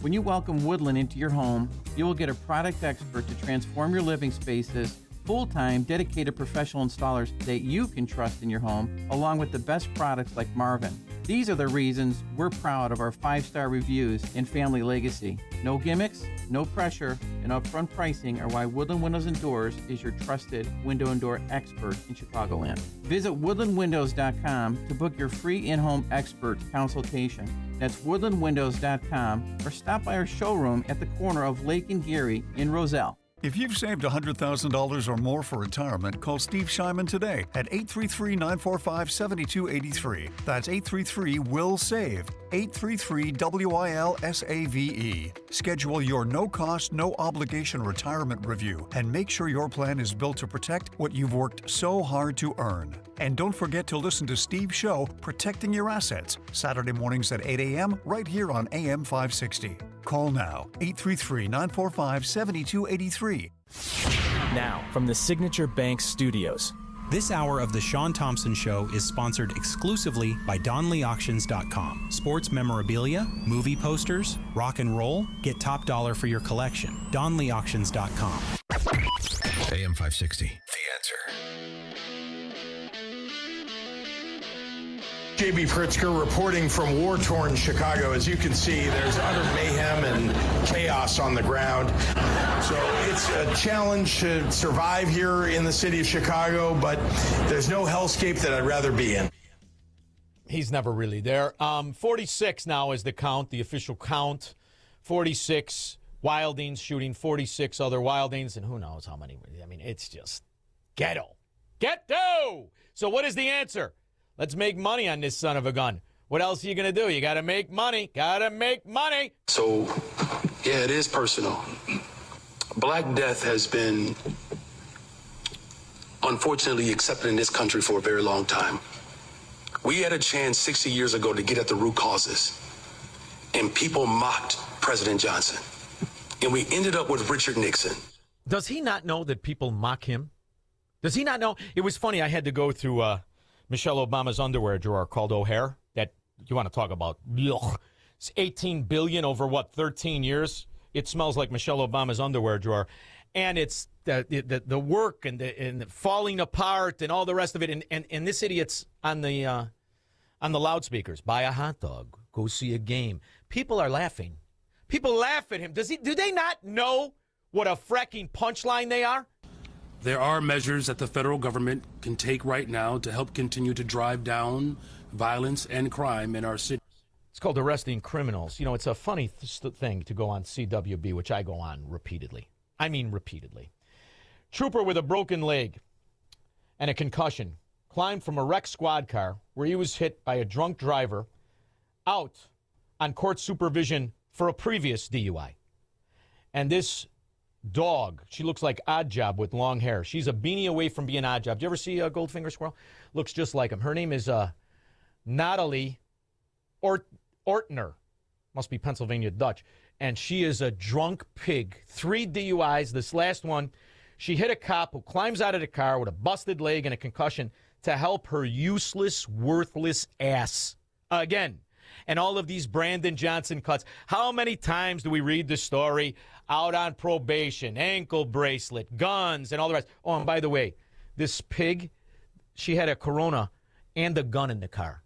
[SPEAKER 28] When you welcome Woodland into your home, you will get a product expert to transform your living spaces, full-time, dedicated professional installers that you can trust in your home, along with the best products like Marvin. These are the reasons we're proud of our 5-star reviews and family legacy. No gimmicks, no pressure, and upfront pricing are why Woodland Windows and Doors is your trusted window and door expert in Chicagoland. Visit woodlandwindows.com to book your free in-home expert consultation. That's woodlandwindows.com, or stop by our showroom at the corner of Lake and Geary in Roselle.
[SPEAKER 1] If you've saved $100,000 or more for retirement, call Steve Scheinman today at 833-945-7283. That's 833-WILL-SAVE, 833-WILL-SAVE. Schedule your no-cost, no-obligation retirement review and make sure your plan is built to protect what you've worked so hard to earn. And don't forget to listen to Steve's show, Protecting Your Assets, Saturday mornings at 8 a.m. right here on AM 560. Call now, 833-945-7283.
[SPEAKER 4] Now, from the Signature Bank Studios. This hour of The Shaun Thompson Show is sponsored exclusively by DonleyAuctions.com. Sports memorabilia, movie posters, rock and roll, get top dollar for your collection. DonleyAuctions.com.
[SPEAKER 16] AM 560, The Answer.
[SPEAKER 5] J.B. Pritzker reporting from war-torn Chicago. As you can see, there's utter mayhem and chaos on the ground. So it's a challenge to survive here in the city of Chicago, but there's no hellscape that I'd rather be in.
[SPEAKER 3] He's never really there. 46 now is the count, the official count. 46 Wildings shooting 46 other Wildings, and who knows how many. I mean, it's just ghetto. Ghetto! So what is the answer? Let's make money on this son of a gun. What else are you going to do? You got to make money. Got to make money.
[SPEAKER 6] So, yeah, it is personal. Black death has been, unfortunately, accepted in this country for a very long time. We had a chance 60 years ago to get at the root causes, and people mocked President Johnson. And we ended up with Richard Nixon.
[SPEAKER 3] Does he not know that people mock him? Does he not know? It was funny. I had to go through Michelle Obama's underwear drawer called O'Hare. That you want to talk about? Ugh. It's $18 billion over what, 13 years? It smells like Michelle Obama's underwear drawer, and it's the work and the falling apart and all the rest of it. And this idiot's on the loudspeakers. Buy a hot dog. Go see a game. People are laughing. People laugh at him. Do they not know what a fracking punchline they are?
[SPEAKER 18] There are measures that the federal government can take right now to help continue to drive down violence and crime in our city.
[SPEAKER 3] It's called arresting criminals. You know, it's a funny thing to go on CWB, which I go on repeatedly. I mean repeatedly. Trooper with a broken leg and a concussion climbed from a wrecked squad car where he was hit by a drunk driver out on court supervision for a previous DUI. And this dog, she looks like Oddjob with long hair. She's a beanie away from being Oddjob. Do you ever see a Goldfinger squirrel? Looks just like him. Her name is Natalie Ortner. Must be Pennsylvania Dutch. And she is a drunk pig. 3 DUIs. This last one, she hit a cop who climbs out of the car with a busted leg and a concussion to help her useless, worthless ass again. And all of these Brandon Johnson cuts. How many times do we read the story? Out on probation, ankle bracelet, guns, and all the rest. Oh, and by the way, this pig, she had a Corona and a gun in the car.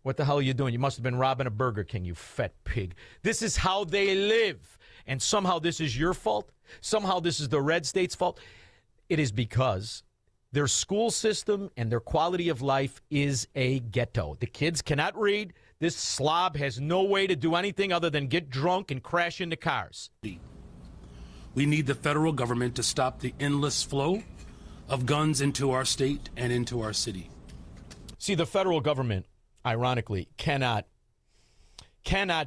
[SPEAKER 3] What the hell are you doing? You must have been robbing a Burger King, you fat pig. This is how they live. And somehow this is your fault. Somehow this is the red state's fault. It is because their school system and their quality of life is a ghetto. The kids cannot read. This slob has no way to do anything other than get drunk and crash into cars.
[SPEAKER 18] We need the federal government to stop the endless flow of guns into our state and into our city.
[SPEAKER 3] See, the federal government, ironically, cannot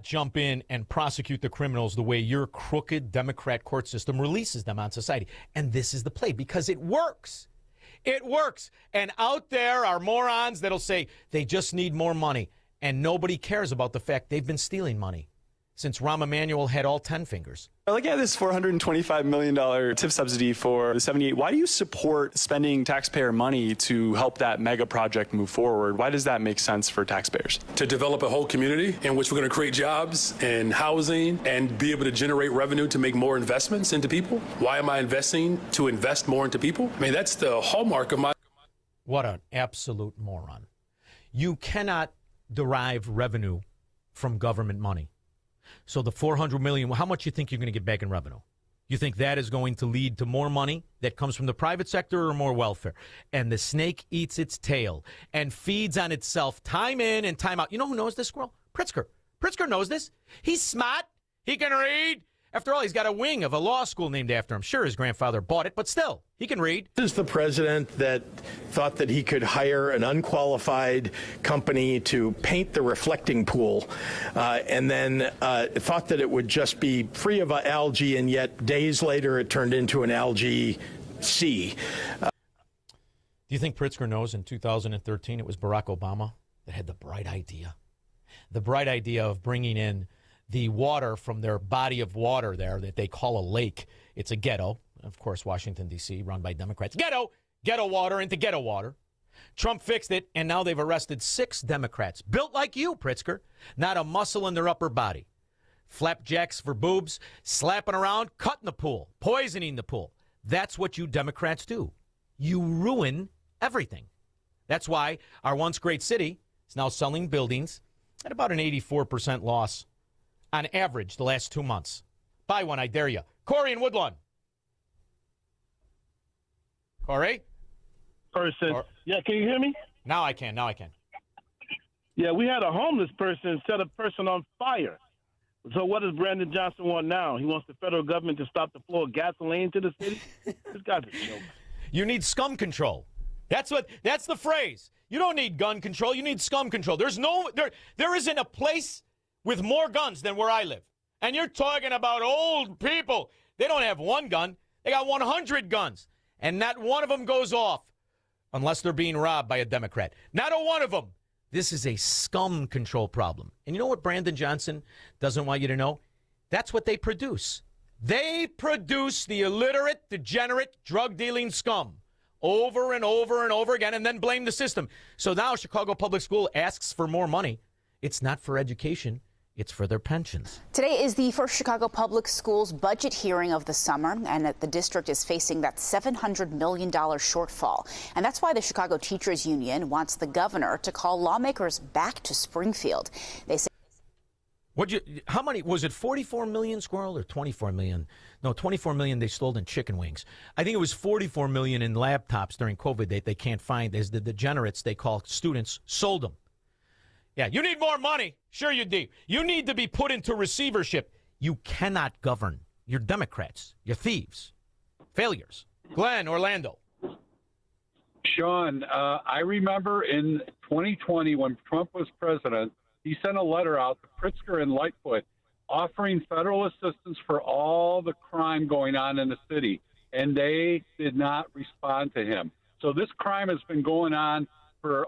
[SPEAKER 3] jump in and prosecute the criminals the way your crooked Democrat court system releases them on society. And this is the play, because it works. It works. And out there are morons that'll say they just need more money. And nobody cares about the fact they've been stealing money since Rahm Emanuel had all 10 fingers.
[SPEAKER 23] Looking at this $425 million tip subsidy for the 78, why do you support spending taxpayer money to help that mega project move forward? Why does that make sense for taxpayers?
[SPEAKER 6] To develop a whole community in which we're going to create jobs and housing and be able to generate revenue to make more investments into people. Why am I investing? To invest more into people? I mean, that's the hallmark of my...
[SPEAKER 3] What an absolute moron. You cannot derive revenue from government money. So the $400 million, how much you think you're going to get back in revenue? You think that is going to lead to more money that comes from the private sector or more welfare? And the snake eats its tail and feeds on itself time in and time out. You know who knows this, Squirrel? Pritzker. Pritzker knows this. He's smart. He can read. After all, he's got a wing of a law school named after him. Sure, his grandfather bought it, but still, he can read.
[SPEAKER 5] This is the president that thought that he could hire an unqualified company to paint the reflecting pool, and then thought that it would just be free of algae, and yet days later it turned into an algae sea.
[SPEAKER 3] Do you think Pritzker knows in 2013 it was Barack Obama that had the bright idea? The bright idea of bringing in the water from their body of water there that they call a lake. It's a ghetto. Of course, Washington, D.C., run by Democrats. Ghetto water into ghetto water. Trump fixed it, and now they've arrested 6 Democrats. Built like you, Pritzker. Not a muscle in their upper body. Flapjacks for boobs, slapping around, cutting the pool, poisoning the pool. That's what you Democrats do. You ruin everything. That's why our once great city is now selling buildings at about an 84% loss on average the last 2 months. Buy one, I dare you. Corey in Woodlawn. Corey?
[SPEAKER 7] Person. Yeah, can you hear me?
[SPEAKER 3] Now I can.
[SPEAKER 7] Yeah, we had a homeless person set a person on fire. So what does Brandon Johnson want now? He wants the federal government to stop the flow of gasoline to the city? This guy's a joke.
[SPEAKER 3] You need scum control. That's the phrase. You don't need gun control. You need scum control. There isn't a place with more guns than where I live. And you're talking about old people. They don't have one gun. They got 100 guns. And not one of them goes off unless they're being robbed by a Democrat. Not a one of them. This is a scum control problem. And you know what Brandon Johnson doesn't want you to know? That's what they produce. They produce the illiterate, degenerate, drug-dealing scum over and over and over again and then blame the system. So now Chicago Public School asks for more money. It's not for education. It's for their pensions.
[SPEAKER 8] Today is the first Chicago Public Schools budget hearing of the summer, and the district is facing that $700 million shortfall. And that's why the Chicago Teachers Union wants the governor to call lawmakers back to Springfield. They say.
[SPEAKER 3] How many, was it 44 million, Squirrel, or 24 million? No, 24 million they stole in chicken wings. I think it was 44 million in laptops during COVID they can't find. As the degenerates they call students sold them. Yeah, you need more money. Sure you do. You need to be put into receivership. You cannot govern. You're Democrats. You're thieves. Failures. Glenn, Orlando.
[SPEAKER 9] Shaun, I remember in 2020 when Trump was president, he sent a letter out to Pritzker and Lightfoot offering federal assistance for all the crime going on in the city, and they did not respond to him. So this crime has been going on for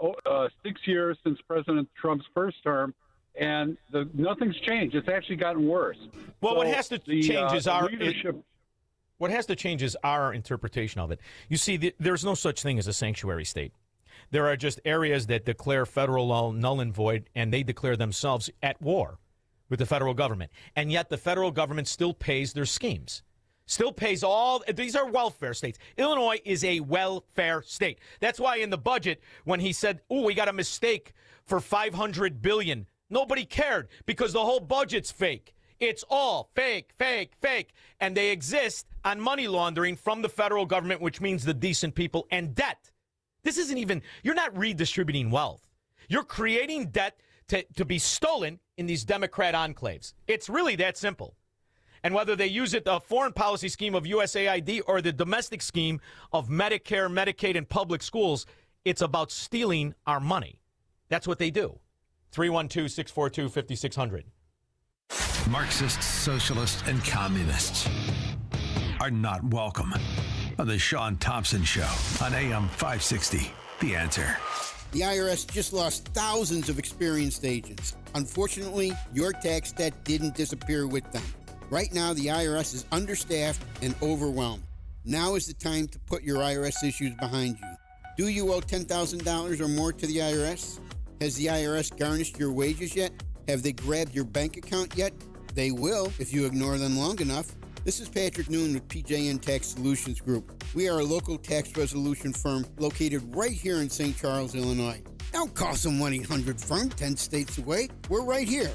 [SPEAKER 9] 6 years since President Trump's first term, and nothing's changed. It's actually gotten worse.
[SPEAKER 3] Well,
[SPEAKER 9] so
[SPEAKER 3] what has to change is our
[SPEAKER 9] leadership.
[SPEAKER 3] What has to change is our interpretation of it. You see, there's no such thing as a sanctuary state. There are just areas that declare federal law null and void, and they declare themselves at war with the federal government. And yet the federal government still pays their schemes. Still pays all. These are welfare states. Illinois is a welfare state. That's why in the budget, when he said, we got a mistake for $500 billion, nobody cared because the whole budget's fake. It's all fake. And they exist on money laundering from the federal government, which means the decent people, and debt. This isn't even, you're not redistributing wealth. You're creating debt to be stolen in these Democrat enclaves. It's really that simple. And whether they use it, the foreign policy scheme of USAID or the domestic scheme of Medicare, Medicaid, and public schools, it's about stealing our money. That's what they do. 312-642-5600.
[SPEAKER 16] Marxists, socialists, and communists are not welcome on the Shaun Thompson Show on AM 560. The Answer.
[SPEAKER 10] The IRS just lost thousands of experienced agents. Unfortunately, your tax debt didn't disappear with them. Right now, the IRS is understaffed and overwhelmed. Now is the time to put your IRS issues behind you. Do you owe $10,000 or more to the IRS? Has the IRS garnished your wages yet? Have they grabbed your bank account yet? They will if you ignore them long enough. This is Patrick Noon with PJN Tax Solutions Group. We are a local tax resolution firm located right here in St. Charles, Illinois. Don't call some 1-800-FIRM 10 states away. We're right here.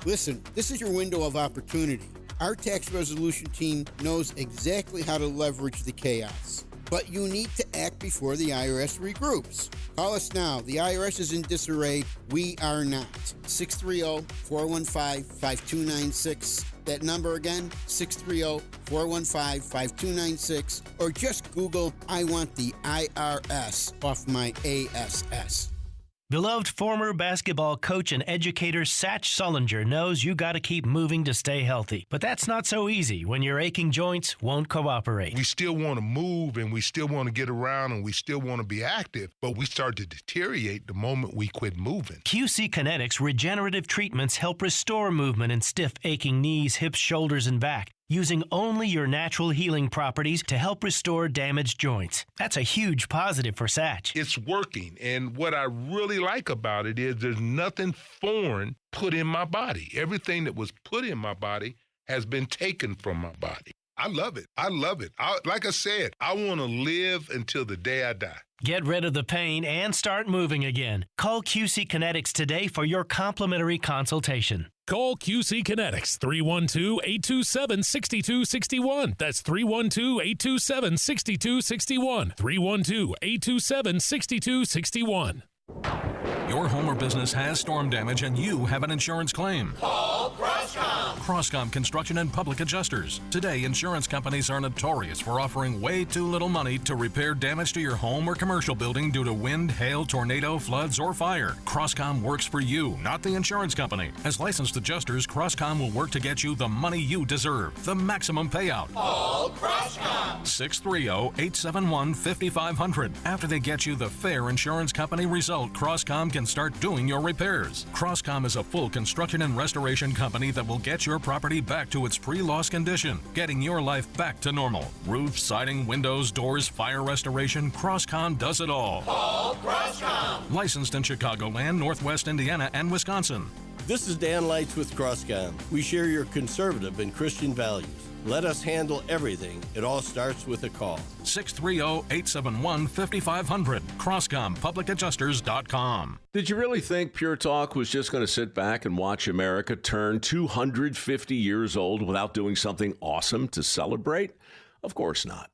[SPEAKER 10] Listen, this is your window of opportunity. Our tax resolution team knows exactly how to leverage the chaos. But you need to act before the IRS regroups. Call us now. The IRS is in disarray. We are not. 630-415-5296. That number again, 630-415-5296. Or just Google, I want the IRS off my ASS.
[SPEAKER 2] Beloved former basketball coach and educator Satch Sullinger knows you got to keep moving to stay healthy. But that's not so easy when your aching joints won't cooperate.
[SPEAKER 11] We still want to move and we still want to get around and we still want to be active, but we start to deteriorate the moment we quit moving.
[SPEAKER 2] QC Kinetics regenerative treatments help restore movement in stiff, aching knees, hips, shoulders, and back, using only your natural healing properties to help restore damaged joints. That's a huge positive for Satch.
[SPEAKER 11] It's working, and what I really like about it is there's nothing foreign put in my body. Everything that was put in my body has been taken from my body. I love it. I love it. Like I said, I want to live until the day I die.
[SPEAKER 2] Get rid of the pain and start moving again. Call QC Kinetics today for your complimentary consultation.
[SPEAKER 12] Call QC Kinetics, 312-827-6261. That's 312-827-6261. 312-827-6261.
[SPEAKER 13] Your home or business has storm damage and you have an insurance claim.
[SPEAKER 14] Call Crosscom.
[SPEAKER 13] Crosscom Construction and Public Adjusters. Today, insurance companies are notorious for offering way too little money to repair damage to your home or commercial building due to wind, hail, tornado, floods, or fire. Crosscom works for you, not the insurance company. As licensed adjusters, Crosscom will work to get you the money you deserve, the maximum payout.
[SPEAKER 14] Call Crosscom.
[SPEAKER 13] 630-871-5500. After they get you the fair insurance company result, Crosscom can start doing your repairs. Crosscom is a full construction and restoration company that will get your property back to its pre-loss condition, getting your life back to normal. Roof, siding, windows, doors, fire restoration, Crosscom does it all.
[SPEAKER 14] Call Crosscom.
[SPEAKER 13] Licensed in Chicagoland, Northwest Indiana, and Wisconsin.
[SPEAKER 24] This is Dan Lights with Crosscom. We share your conservative and Christian values. Let us handle everything. It all starts with a call.
[SPEAKER 13] 630-871-5500. CrosscomPublicAdjusters.com.
[SPEAKER 15] Did you really think Pure Talk was just going to sit back and watch America turn 250 years old without doing something awesome to celebrate? Of course not.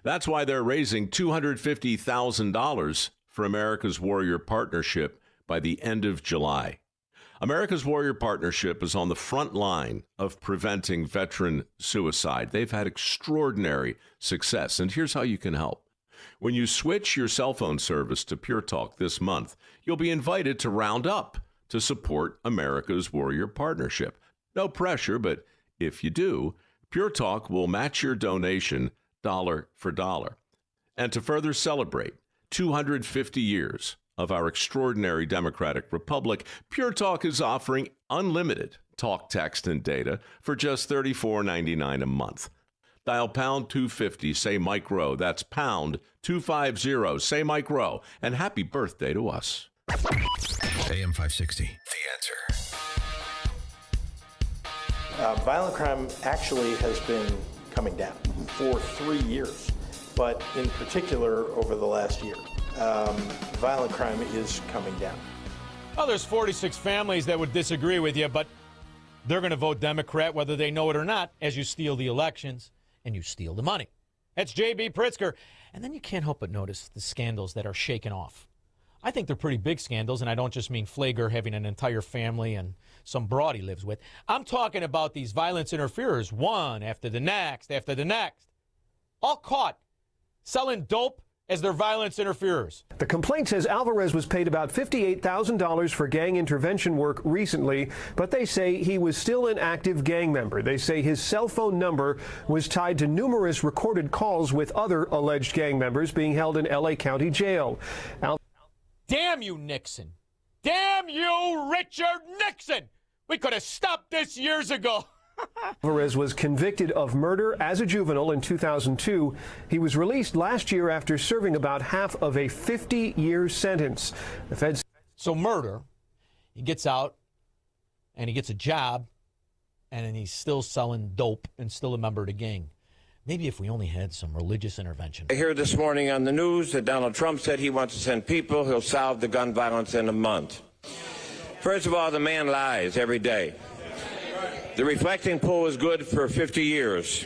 [SPEAKER 15] That's why they're raising $250,000 for America's Warrior Partnership by the end of July. America's Warrior Partnership is on the front line of preventing veteran suicide. They've had extraordinary success, and here's how you can help. When you switch your cell phone service to Pure Talk this month, you'll be invited to round up to support America's Warrior Partnership. No pressure, but if you do, Pure Talk will match your donation dollar for dollar. And to further celebrate 250 years of our extraordinary democratic republic, Pure Talk is offering unlimited talk, text, and data for just $34.99 a month. Dial pound 250, say Mike Rowe. That's pound 250, say Mike Rowe. And happy birthday to us.
[SPEAKER 16] AM 560, The Answer.
[SPEAKER 25] Violent crime actually has been coming down for 3 years, but in particular over the last year. Violent crime is coming down.
[SPEAKER 3] Well, there's 46 families that would disagree with you, but they're going to vote Democrat whether they know it or not as you steal the elections and you steal the money. That's J.B. Pritzker. And then you can't help but notice the scandals that are shaken off. I think they're pretty big scandals, and I don't just mean Flager having an entire family and some broad he lives with. I'm talking about these violence interferers, one after the next, all caught selling dope as their violence interferers.
[SPEAKER 26] The complaint says Alvarez was paid about $58,000 for gang intervention work recently, but they say he was still an active gang member. They say his cell phone number was tied to numerous recorded calls with other alleged gang members being held in L.A. County Jail.
[SPEAKER 3] Damn you, Nixon. Damn you, Richard Nixon. We could have stopped this years ago.
[SPEAKER 26] Alvarez was convicted of murder as a juvenile in 2002. He was released last year after serving about half of a 50-year sentence. The feds.
[SPEAKER 3] So murder, he gets out and he gets a job and then he's still selling dope and still a member of the gang. Maybe if we only had some religious intervention.
[SPEAKER 1] I hear this morning on the news that Donald Trump said he wants to send people who'll solve the gun violence in a month. First of all, the man lies every day. The reflecting pool is good for 50 years.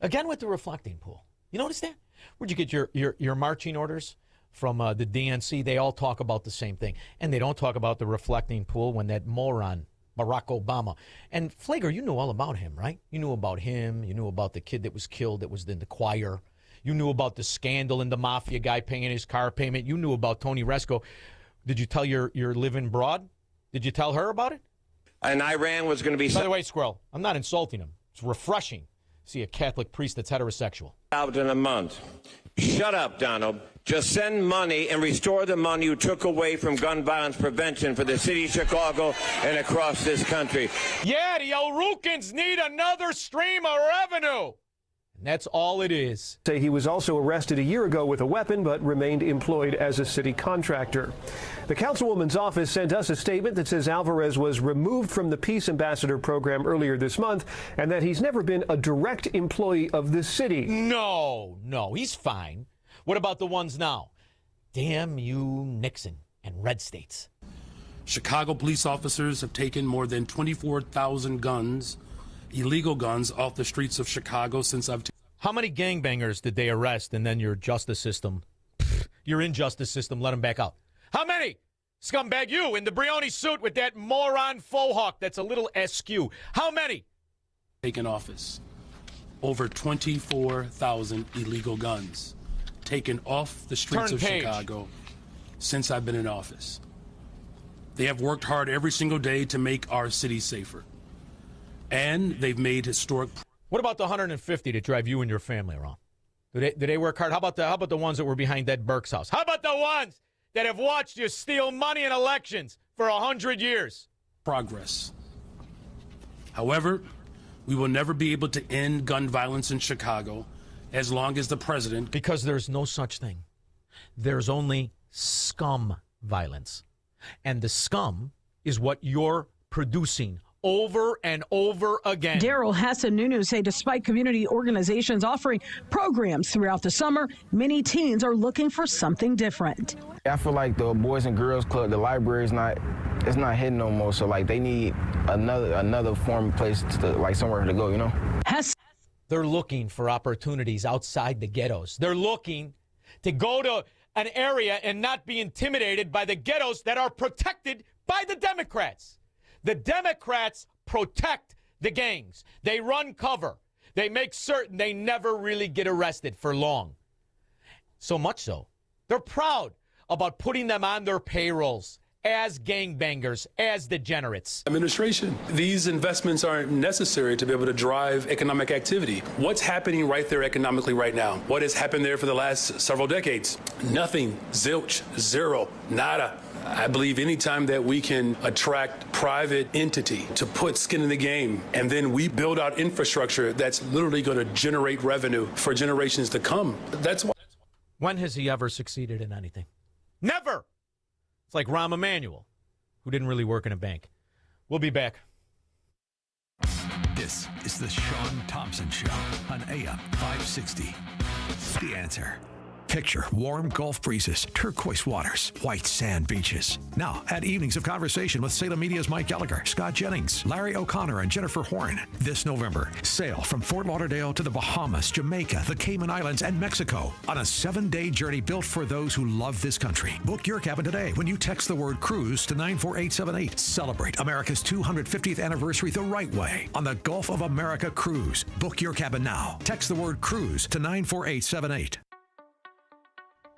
[SPEAKER 3] Again with the reflecting pool. You notice that? Where'd you get your marching orders? From the DNC? They all talk about the same thing. And they don't talk about the reflecting pool when that moron, Barack Obama. And Flager, you knew all about him, right? You knew about him. You knew about the kid that was killed that was in the choir. You knew about the scandal in the mafia guy paying his car payment. You knew about Tony Resco. Did you tell your living broad? Did you tell her about it?
[SPEAKER 1] And Iran was going to be...
[SPEAKER 3] By the way, Squirrel, I'm not insulting him. It's refreshing to see a Catholic priest that's heterosexual.
[SPEAKER 1] ...out in a month. Shut up, Donald. Just send money and restore the money you took away from gun violence prevention for the city of Chicago and across this country.
[SPEAKER 3] Yeah, the O'Rourkens need another stream of revenue. And that's all it is.
[SPEAKER 26] Say he was also arrested a year ago with a weapon, but remained employed as a city contractor. The councilwoman's office sent us a statement that says Alvarez was removed from the Peace Ambassador program earlier this month and that he's never been a direct employee of the city.
[SPEAKER 3] No, he's fine. What about the ones now? Damn you, Nixon and red states.
[SPEAKER 18] Chicago police officers have taken more than 24,000 guns, illegal guns, off the streets of Chicago since I've...
[SPEAKER 3] How many gangbangers did they arrest and then your justice system, your injustice system, let them back out? How many? Scumbag, you in the Brioni suit with that moron faux hawk that's a little askew. How many?
[SPEAKER 18] Taken office. Over 24,000 illegal guns taken off the streets of Chicago since I've been in office. They have worked hard every single day to make our city safer. And they've made historic...
[SPEAKER 3] What about the 150 that drive you and your family around? Do they work hard? How about the ones that were behind Ed Burke's house? How about the ones that have watched you steal money in elections for 100 years?
[SPEAKER 18] Progress. However, we will never be able to end gun violence in Chicago as long as the president...
[SPEAKER 3] Because there's no such thing. There's only scum violence. And the scum is what you're producing over and over again.
[SPEAKER 17] Daryl Hess and Nunu say despite community organizations offering programs throughout the summer, many teens are looking for something different.
[SPEAKER 19] I feel like the Boys and Girls Club, the library is not hitting no more. So like they need another form place to like somewhere to go, you know?
[SPEAKER 17] Hess.
[SPEAKER 3] They're looking for opportunities outside the ghettos. They're looking to go to an area and not be intimidated by the ghettos that are protected by the Democrats. The Democrats protect the gangs. They run cover. They make certain they never really get arrested for long. So much so, they're proud about putting them on their payrolls as gangbangers, as degenerates.
[SPEAKER 18] Administration, these investments aren't necessary to be able to drive economic activity. What's happening right there economically right now? What has happened there for the last several decades? Nothing. Zilch. Zero. Nada. I believe anytime that we can attract private entity to put skin in the game, and then we build out infrastructure that's literally going to generate revenue for generations to come. That's why.
[SPEAKER 3] When has he ever succeeded in anything? Never. It's like Rahm Emanuel, who didn't really work in a bank. We'll be back.
[SPEAKER 16] This is the Shaun Thompson Show on AM 560. The Answer. Picture warm Gulf breezes, turquoise waters, white sand beaches. Now, add evenings of conversation with Salem Media's Mike Gallagher, Scott Jennings, Larry O'Connor, and Jennifer Horn. This November, sail from Fort Lauderdale to the Bahamas, Jamaica, the Cayman Islands, and Mexico on a 7-day journey built for those who love this country. Book your cabin today when you text the word cruise to 94878. Celebrate America's 250th anniversary the right way on the Gulf of America Cruise. Book your cabin now. Text the word cruise to 94878.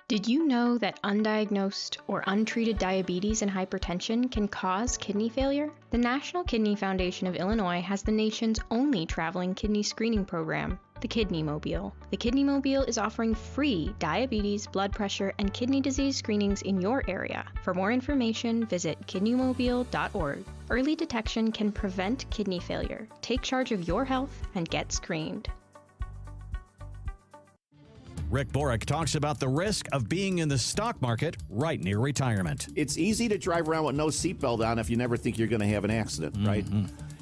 [SPEAKER 20] Did you know that undiagnosed or untreated diabetes and hypertension can cause kidney failure? The National Kidney Foundation of Illinois has the nation's only traveling kidney screening program, the Kidney Mobile. The Kidney Mobile is offering free diabetes, blood pressure, and kidney disease screenings in your area. For more information, visit kidneymobile.org. Early detection can prevent kidney failure. Take charge of your health and get screened.
[SPEAKER 21] Rick Borick talks about the risk of being in the stock market right near retirement.
[SPEAKER 22] It's easy to drive around with no seatbelt on if you never think you're going to have an accident, right?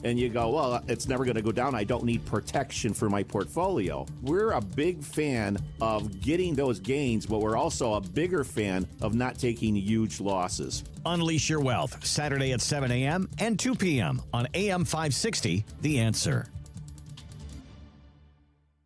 [SPEAKER 4] and you go, well, it's never going to go down. I don't need protection for my portfolio. We're a big fan of getting those gains, but we're also a bigger fan of not taking huge losses.
[SPEAKER 21] Unleash your wealth, Saturday at 7 a.m. and 2 p.m. on AM 560, The Answer.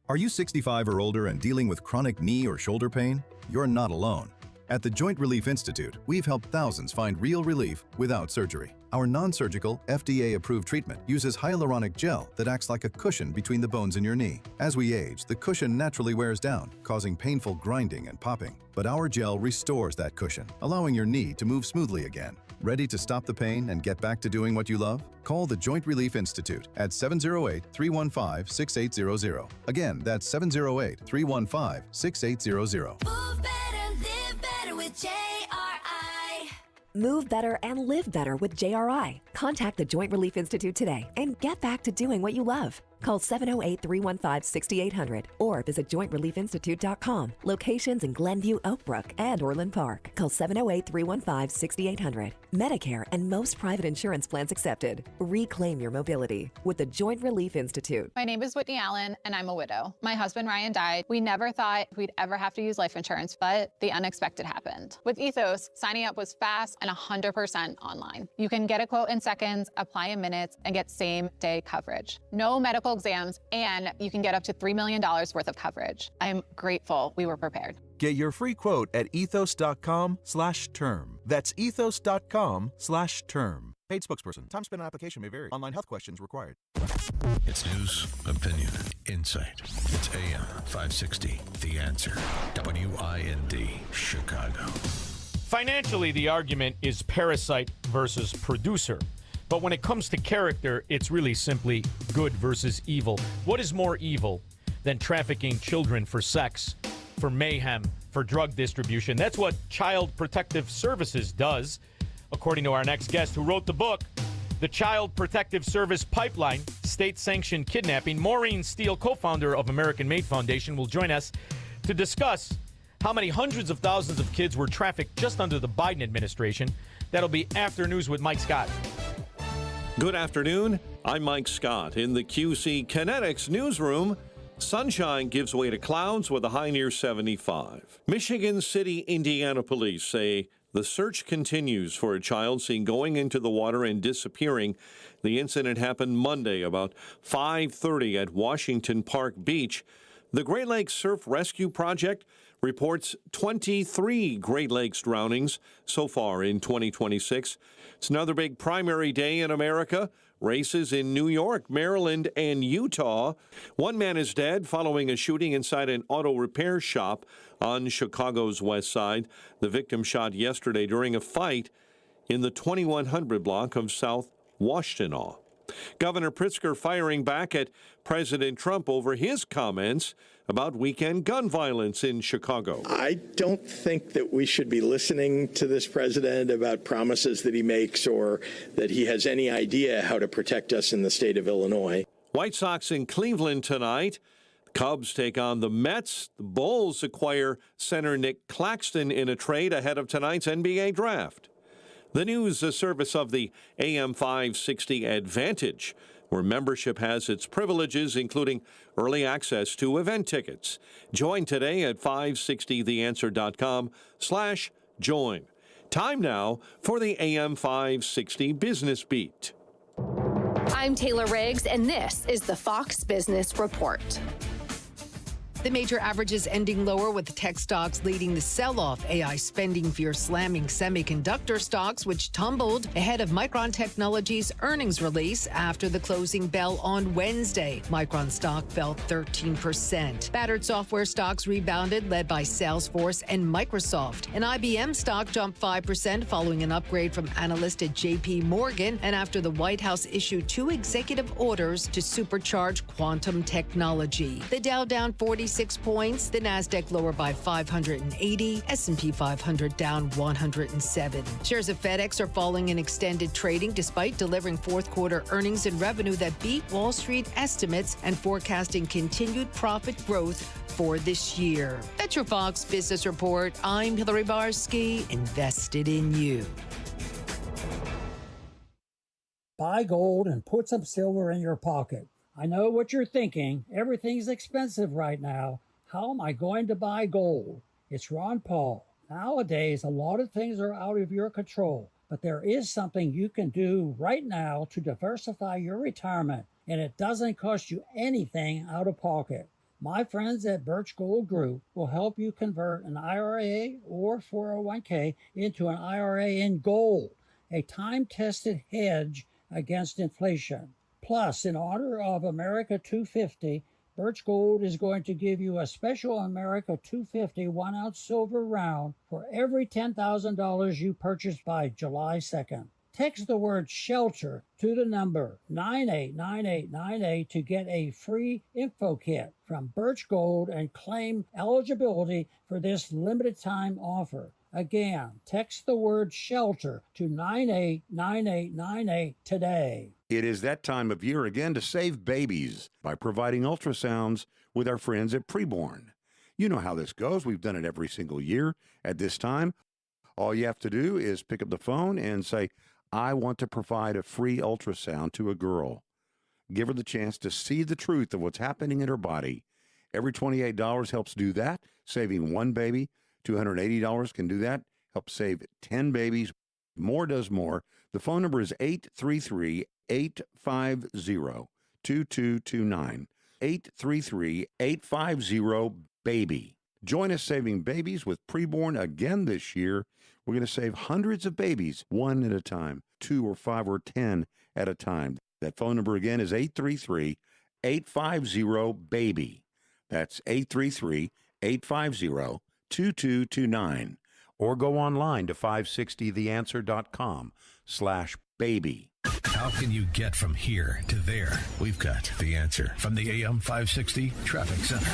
[SPEAKER 5] Are you 65 or older and dealing with chronic knee or shoulder pain? You're not alone. At the Joint Relief Institute, we've helped thousands find real relief without surgery. Our non-surgical, FDA-approved treatment uses hyaluronic gel that acts like a cushion between the bones in your knee. As we age, the cushion naturally wears down, causing painful grinding and popping. But our gel restores that cushion, allowing your knee to move smoothly again. Ready to stop the pain and get back to doing what you love? Call the Joint Relief Institute at 708-315-6800. Again, that's 708-315-6800.
[SPEAKER 6] Move better, live better with JRI.
[SPEAKER 7] Move better and live better with JRI. Contact the Joint Relief Institute today and get back to doing what you love. Call 708-315-6800 or visit jointreliefinstitute.com. Locations in Glenview, Oakbrook, and Orland Park. Call 708-315-6800. Medicare and most private insurance plans accepted. Reclaim your mobility with the Joint Relief Institute.
[SPEAKER 22] My name is Whitney Allen, and I'm a widow. My husband, Ryan, died. We never thought we'd ever have to use life insurance, but the unexpected happened. With Ethos, signing up was fast and 100% online. You can get a quote in seconds, apply in minutes, and get same-day coverage. No medical exams, and you can get up to $3 million worth of coverage. I'm grateful we were prepared.
[SPEAKER 23] Get your free quote at ethos.com/term. That's ethos.com/term. Paid spokesperson. Time spent on application may vary. Online health questions required.
[SPEAKER 16] It's news, opinion, insight. It's AM 560, The Answer. WIND, Chicago.
[SPEAKER 3] Financially, the argument is parasite versus producer. But when it comes to character, it's really simply good versus evil. What is more evil than trafficking children for sex, for mayhem, for drug distribution? That's what Child Protective Services does, according to our next guest who wrote the book, The Child Protective Service Pipeline, State-Sanctioned Kidnapping. Maureen Steele, co-founder of American Made Foundation, will join us to discuss how many hundreds of thousands of kids were trafficked just under the Biden administration. That'll be after news with Mike Scott.
[SPEAKER 15] Good afternoon. I'm Mike Scott. In the QC Kinetics newsroom, sunshine gives way to clouds with a high near 75. Michigan City, Indiana police say the search continues for a child seen going into the water and disappearing. The incident happened Monday about 5:30 at Washington Park Beach. The Great Lakes Surf Rescue Project reports 23 Great Lakes drownings so far in 2026. It's another big primary day in America. Races in New York, Maryland, and Utah. One man is dead following a shooting inside an auto repair shop on Chicago's west side. The victim shot yesterday during a fight in the 2100 block of South Washtenaw. Governor Pritzker firing back at President Trump over his comments about weekend gun violence in Chicago.
[SPEAKER 27] I don't think that we should be listening to this president about promises that he makes or that he has any idea how to protect us in the state of Illinois.
[SPEAKER 15] White Sox in Cleveland tonight. Cubs take on the Mets. The Bulls acquire center Nick Claxton in a trade ahead of tonight's NBA draft. The news, a service of the AM 560 Advantage, where membership has its privileges, including early access to event tickets. Join today at 560theanswer.com/join. Time now for the AM 560 Business Beat.
[SPEAKER 28] I'm Taylor Riggs, and this is the Fox Business Report.
[SPEAKER 29] The major averages ending lower, with tech stocks leading the sell-off. AI spending fear slamming semiconductor stocks, which tumbled ahead of Micron Technology's earnings release after the closing bell on Wednesday. Micron stock fell 13%. Battered software stocks rebounded, led by Salesforce and Microsoft. An IBM stock jumped 5% following an upgrade from analyst at JP Morgan and after the White House issued 2 executive orders to supercharge quantum technology. The Dow down 46 points, the Nasdaq lower by 580, S&P 500 down 107. Shares of FedEx are falling in extended trading despite delivering fourth quarter earnings and revenue that beat Wall Street estimates and forecasting continued profit growth for this year. That's your Fox Business Report. I'm Hillary Barsky, invested in you.
[SPEAKER 2] Buy gold and put some silver in your pocket. I know what you're thinking. Everything's expensive right now. How am I going to buy gold? It's Ron Paul. Nowadays, a lot of things are out of your control, but there is something you can do right now to diversify your retirement, and it doesn't cost you anything out of pocket. My friends at Birch Gold Group will help you convert an IRA or 401k into an IRA in gold, a time-tested hedge against inflation. Plus, in honor of America 250, Birch Gold is going to give you a special America 250 1-ounce silver round for every $10,000 you purchase by July 2nd. Text the word SHELTER to the number 989898 to get a free info kit from Birch Gold and claim eligibility for this limited time offer. Again, text the word SHELTER to 989898 today.
[SPEAKER 8] It is that time of year again to save babies by providing ultrasounds with our friends at Preborn. You know how this goes. We've done it every single year at this time. All you have to do is pick up the phone and say, I want to provide a free ultrasound to a girl. Give her the chance to see the truth of what's happening in her body. Every $28 helps do that, saving one baby. $280 can do that, help save 10 babies. More does more. The phone number is 833-850-2229. 833-850-BABY. Join us saving babies with Preborn again this year. We're going to save hundreds of babies, one at a time, 2 or 5 or 10 at a time. That phone number again is 833-850-BABY. That's 833-850-2229. Or go online to 560theanswer.com/baby.
[SPEAKER 16] How can you get from here to there? We've got the answer from the AM 560 Traffic Center.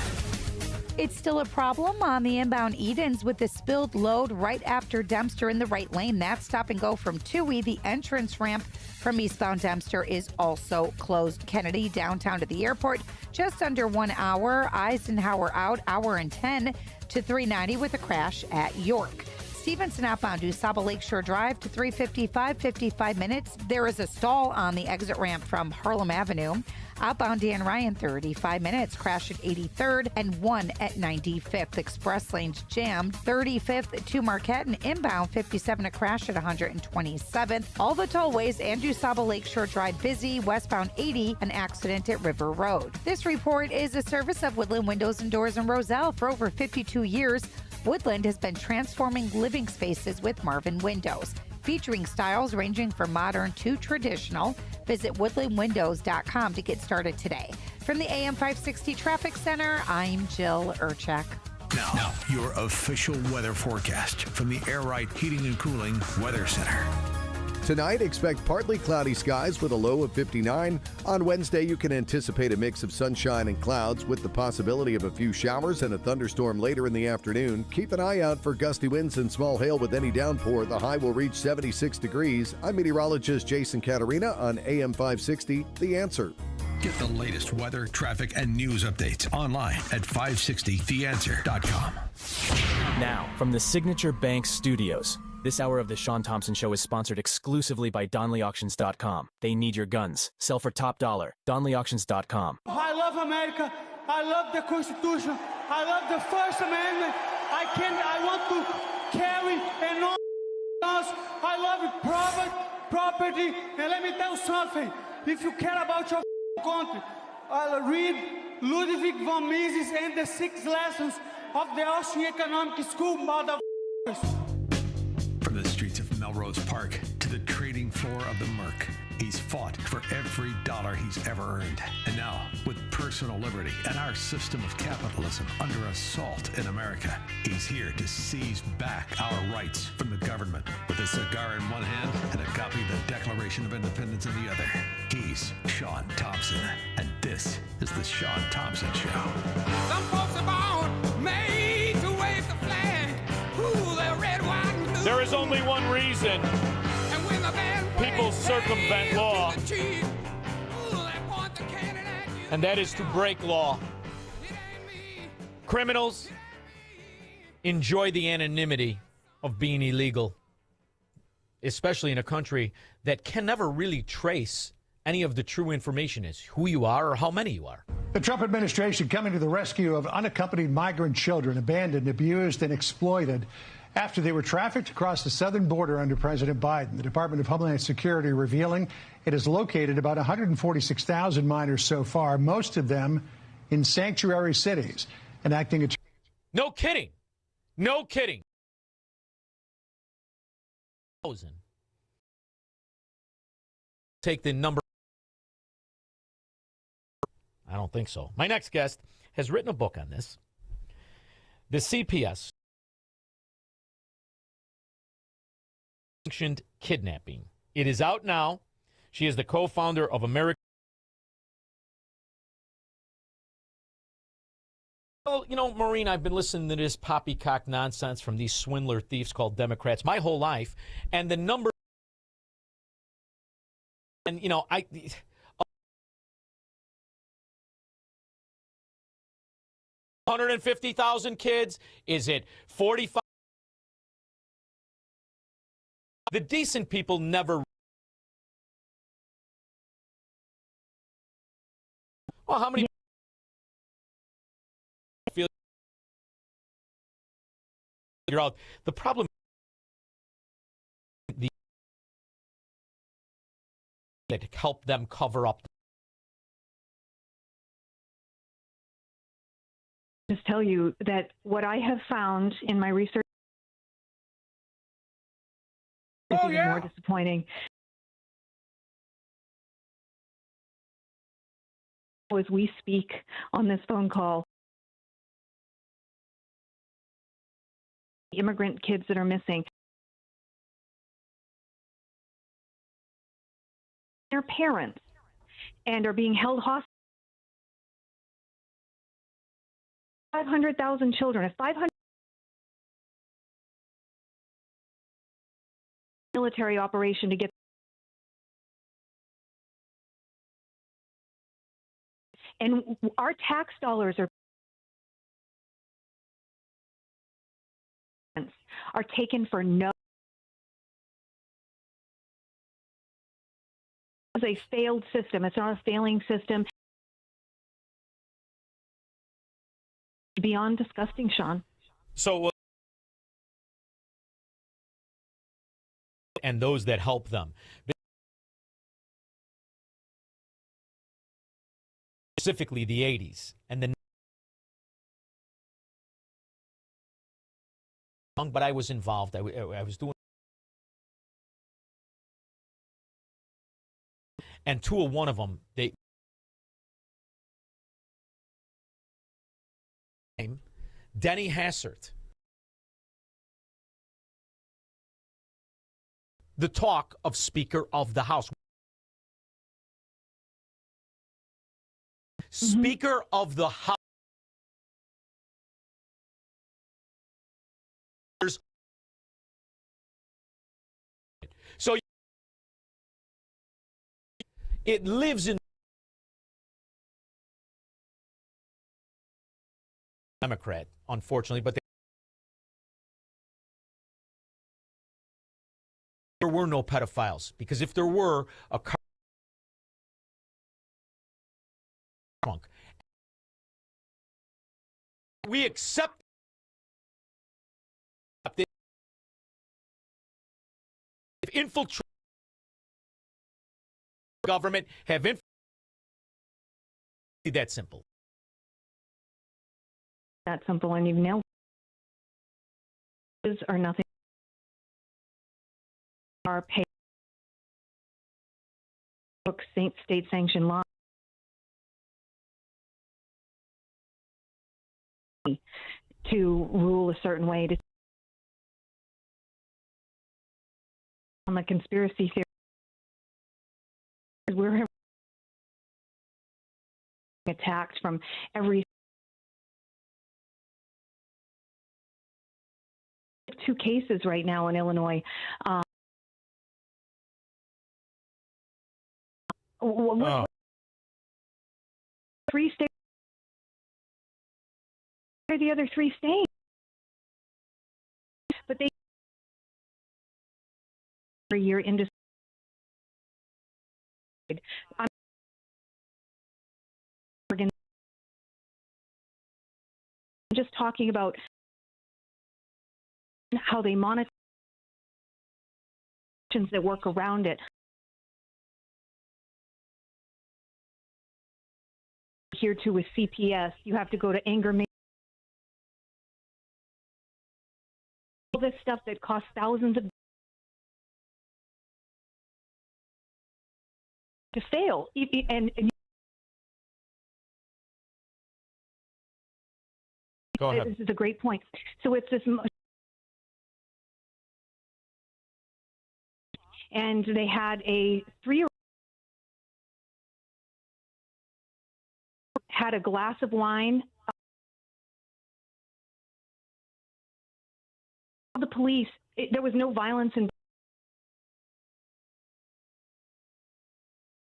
[SPEAKER 9] It's still a problem on the inbound Edens with the spilled load right after Dempster in the right lane. That's stop and go from Toohey. The entrance ramp from eastbound Dempster is also closed. Kennedy downtown to the airport, just under 1 hour. Eisenhower out, hour and 10 to 390 with a crash at York. Stevenson outbound to Saba Lakeshore Drive to 355, 55 minutes. There is a stall on the exit ramp from Harlem Avenue. Outbound Dan Ryan, 35 minutes. Crash at 83rd and 1 at 95th. Express lanes jammed. 35th to Marquette and inbound 57, a crash at 127th. All the tollways and Saba Lakeshore Drive busy. Westbound 80, an accident at River Road. This report is a service of Woodland Windows and Doors in Roselle. For over 52 years, Woodland has been transforming living spaces with Marvin Windows, featuring styles ranging from modern to traditional. Visit woodlandwindows.com to get started today. From the AM 560 Traffic Center, I'm Jill Urchak.
[SPEAKER 16] Now, your official weather forecast from the Air Right Heating and Cooling Weather Center.
[SPEAKER 10] Tonight, expect partly cloudy skies with a low of 59. On Wednesday, you can anticipate a mix of sunshine and clouds with the possibility of a few showers and a thunderstorm later in the afternoon. Keep an eye out for gusty winds and small hail with any downpour. The high will reach 76 degrees. I'm meteorologist Jason Caterina on AM 560, The Answer.
[SPEAKER 16] Get the latest weather, traffic, and news updates online at 560theanswer.com.
[SPEAKER 11] Now, from the Signature Bank Studios. This hour of the Shaun Thompson Show is sponsored exclusively by DonleyAuctions.com. They need your guns. Sell for top dollar. DonleyAuctions.com.
[SPEAKER 12] I love America. I love the Constitution. I love the First Amendment. I want to carry and all else. I love property. And let me tell you something. If you care about your country, read Ludwig von Mises and the 6 lessons of the Austrian Economic School, motherfuckers.
[SPEAKER 16] From the streets of Melrose Park to the trading floor of the Merc, he's fought for every dollar he's ever earned. And now, with personal liberty and our system of capitalism under assault in America, he's here to seize back our rights from the government. With a cigar in one hand and a copy of the Declaration of Independence in the other, he's Shaun Thompson. And this is the Shaun Thompson Show.
[SPEAKER 12] Some folks are born made to wave the flag. Ooh, they're red, white, and blue.
[SPEAKER 3] There is only one reason people circumvent law, and that is to break law. Criminals enjoy the anonymity of being illegal. especially in a country that can never really trace any of the true information is who you are or how many you are.
[SPEAKER 1] The Trump administration coming to the rescue of unaccompanied migrant children abandoned, abused, and exploited after they were trafficked across the southern border under President Biden. The Department of Homeland Security revealing it has located about 146,000 minors so far, most of them in sanctuary cities, enacting a...
[SPEAKER 3] No kidding. No kidding. Take the number. I don't think so. My next guest has written a book on this. The CPS, sanctioned kidnapping. It is out now. She is the co-founder of American. Well, you know, Maureen, I've been listening to this poppycock nonsense from these swindler thieves called Democrats my whole life, and the number. And you know, 150,000 kids? Is it 45? The decent people never. Well, how many feel figure out the problem? That help them cover up.
[SPEAKER 13] Just tell you that what I have found in my research is even more disappointing. As we speak on this phone call, immigrant kids that are missing, their parents, and are being held hostage. 500,000 children, a 500 military operation to get, and our tax dollars are taken for no. It's a failed system. It's not a failing system. Beyond disgusting, Shaun.
[SPEAKER 3] So, and those that help them. Specifically the 80s and the. But I was involved. I was doing. And one of them, they. Denny Hassert. The talk of Speaker of the House. Speaker of the House. So it lives in Democrat, unfortunately, but there were no pedophiles, because if there were a trunk, we accept if infiltrate government have that simple.
[SPEAKER 13] That simple, and you've nailed it. Are nothing. Are paid. State sanctioned law to rule a certain way to on the conspiracy theory. We're attacked from every. Two cases right now in Illinois. Three states. What are the other three states? But they year industry. I'm just talking about how they monitor that work around it. Here too with CPS, you have to go to anger management. All this stuff that costs thousands of to fail, and
[SPEAKER 3] Go ahead.
[SPEAKER 13] This is a great point. So it's this, and they had a 3-year-old had a glass of wine. The police, there was no violence in.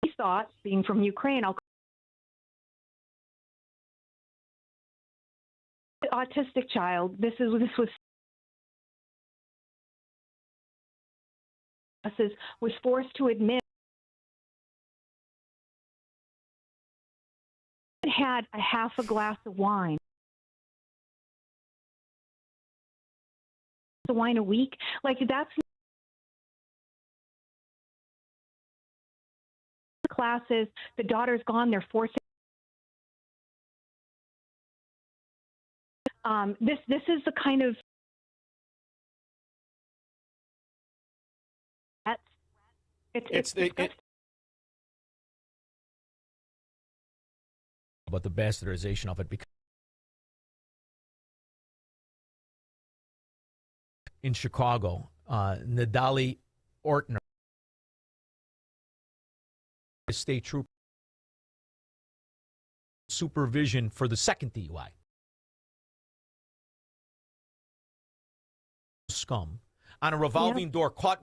[SPEAKER 13] He thought, being from Ukraine, autistic child. This was forced to admit it had a half a glass of wine. The wine a week, like that's classes. The daughter's gone. They're forcing. This is the kind of it's
[SPEAKER 3] about the bastardization of it, because in Chicago, Nadali Ortner, state trooper, supervision for the second DUI. Scum on a revolving door, caught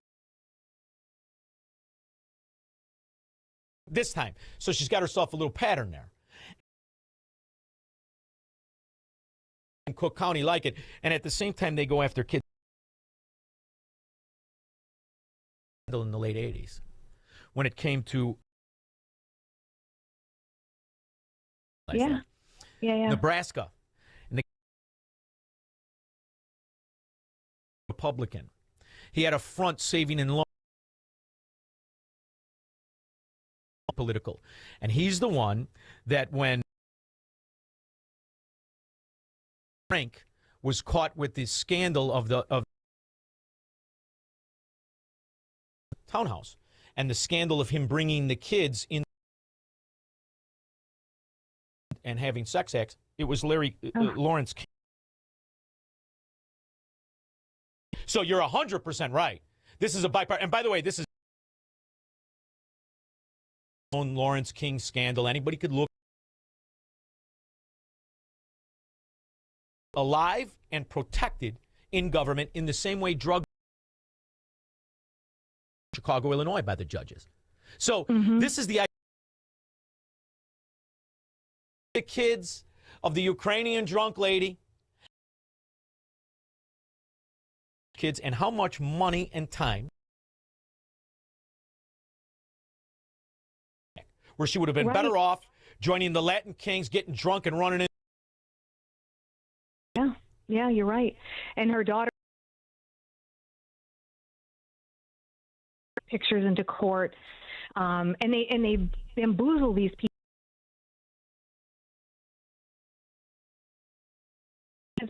[SPEAKER 3] this time. So she's got herself a little pattern there. In Cook County like it, and at the same time they go after kids in the late 80s when it came to Nebraska, and the Republican. He had a front saving and loan political, and he's the one that when Frank was caught with the scandal of the townhouse and the scandal of him bringing the kids in and having sex acts, it was Lawrence King. So you're 100% right. This is a bipartisan. And by the way, this is Lawrence King scandal. Anybody could look alive and protected in government in the same way drug Chicago, Illinois by the judges. So this is the kids of the Ukrainian drunk lady, kids, and how much money and time where she would have been better off joining the Latin Kings, getting drunk and running in.
[SPEAKER 13] Yeah, you're right. And her daughter pictures into court, and they bamboozle these people.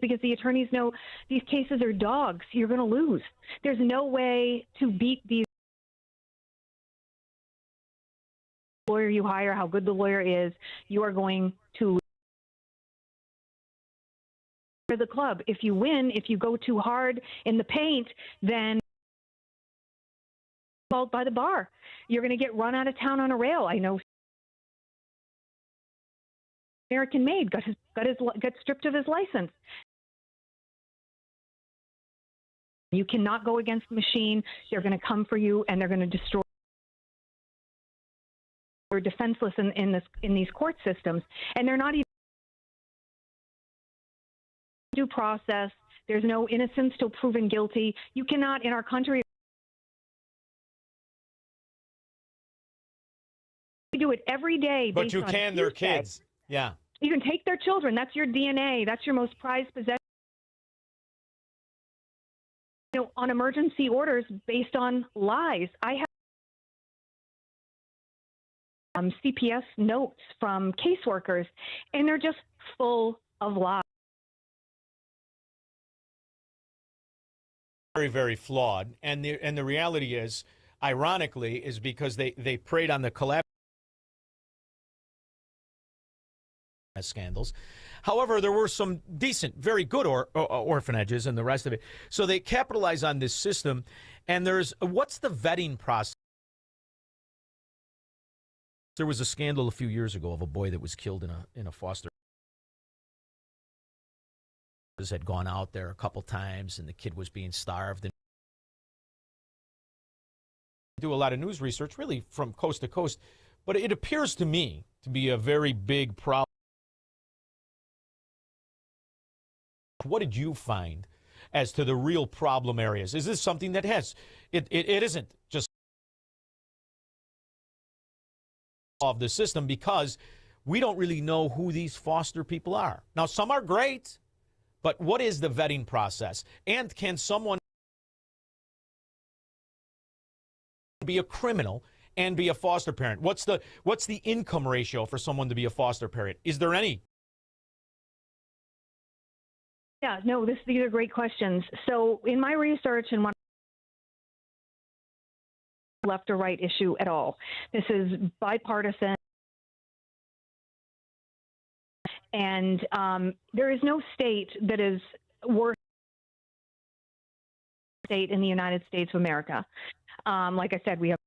[SPEAKER 13] Because the attorneys know these cases are dogs. You're going to lose. There's no way to beat these. Lawyer you hire, how good the lawyer is, you are going to for the club. If you win, if you go too hard in the paint, then called by the bar. You're going to get run out of town on a rail. I know. American made got stripped of his license. You cannot go against the machine. They're going to come for you, and they're going to destroy. You're defenseless in these court systems, and they're not even due process. There's no innocence till proven guilty. You cannot, in our country, do it every day.
[SPEAKER 3] But
[SPEAKER 13] based
[SPEAKER 3] you
[SPEAKER 13] on
[SPEAKER 3] can, they're
[SPEAKER 13] hearsay.
[SPEAKER 3] kids. Yeah.
[SPEAKER 13] You can take their children. That's your DNA. That's your most prized possession. On emergency orders based on lies. I have CPS notes from caseworkers, and they're just full of lies.
[SPEAKER 3] Very, very flawed. And the reality is, ironically, is because they preyed on the collapse scandals. However, there were some decent, very good orphanages and the rest of it. So they capitalize on this system. And what's the vetting process? There was a scandal a few years ago of a boy that was killed in a foster. Had gone out there a couple times, and the kid was being starved. And do a lot of news research, really from coast to coast, but it appears to me to be a very big problem. What did you find as to the real problem areas? Is this something that has it isn't just of the system, because we don't really know who these foster people are. Now, some are great, but what is the vetting process? And can someone be a criminal and be a foster parent? What's the income ratio for someone to be a foster parent? Is there any?
[SPEAKER 13] Yeah, no, these are great questions. So in my research, and what left or right issue at all, this is bipartisan. And there is no state that is worse state in the United States of America. Like I said, we have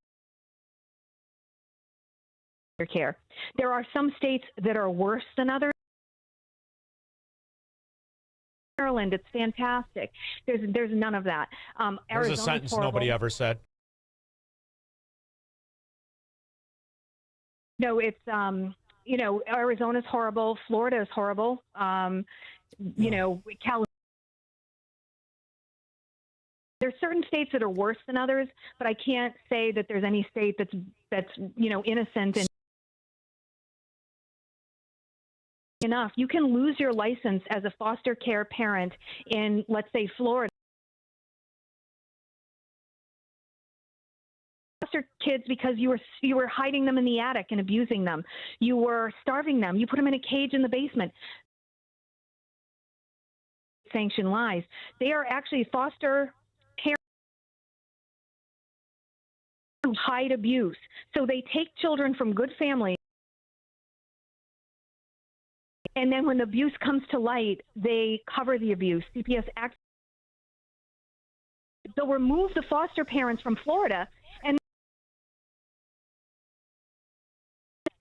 [SPEAKER 13] care. There are some states that are worse than others. Maryland, it's fantastic. There's none of that.
[SPEAKER 3] There's a sentence nobody ever said.
[SPEAKER 13] No, it's Arizona's horrible. Florida is horrible. California. There's certain states that are worse than others, but I can't say that there's any state that's innocent and enough. You can lose your license as a foster care parent in, let's say, Florida. Foster kids because you were hiding them in the attic and abusing them. You were starving them. You put them in a cage in the basement. Sanction lies. They are actually foster parents who hide abuse. So they take children from good families, and then when the abuse comes to light, they cover the abuse. CPS acts. They'll remove the foster parents from Florida, and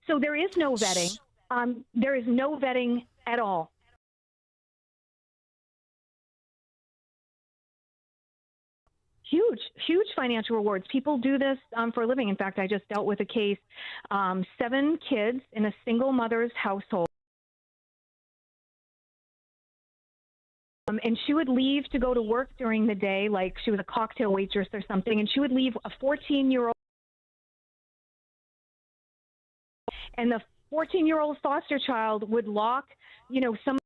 [SPEAKER 13] so there is no vetting. There is no vetting at all. Huge financial rewards. People do this for a living. In fact, I just dealt with a case, 7 kids in a single mother's household. And she would leave to go to work during the day, like she was a cocktail waitress or something, and she would leave a 14-year-old. And the 14-year-old foster child would lock, some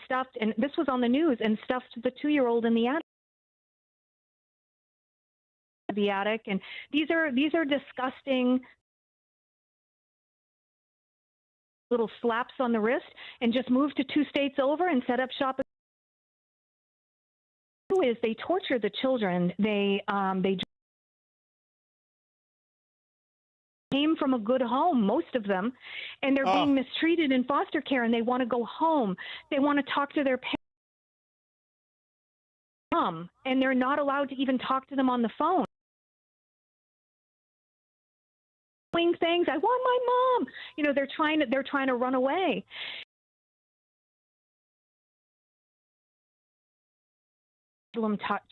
[SPEAKER 13] stuffed, and this was on the news, and stuffed the 2-year-old in the attic. And these are disgusting little slaps on the wrist, and just move to 2 states over and set up shop. Is they torture the children. They came from a good home, most of them, and they're being mistreated in foster care, and they want to go home. They want to talk to their parents, and they're not allowed to even talk to them on the phone. Things, I want my mom. They're trying to run away.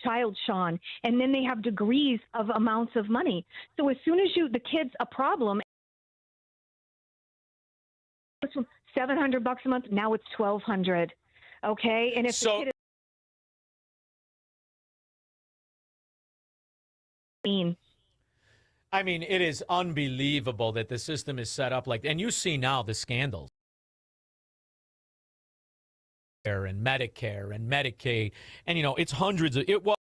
[SPEAKER 13] Child, Shaun, and then they have degrees of amounts of money. So as soon as the kid's a problem, it's $700 a month. Now it's $1,200. Okay, and if the kid is
[SPEAKER 3] I mean, it is unbelievable that the system is set up like, and you see now the scandals. And Medicare and Medicaid, and it's hundreds of it was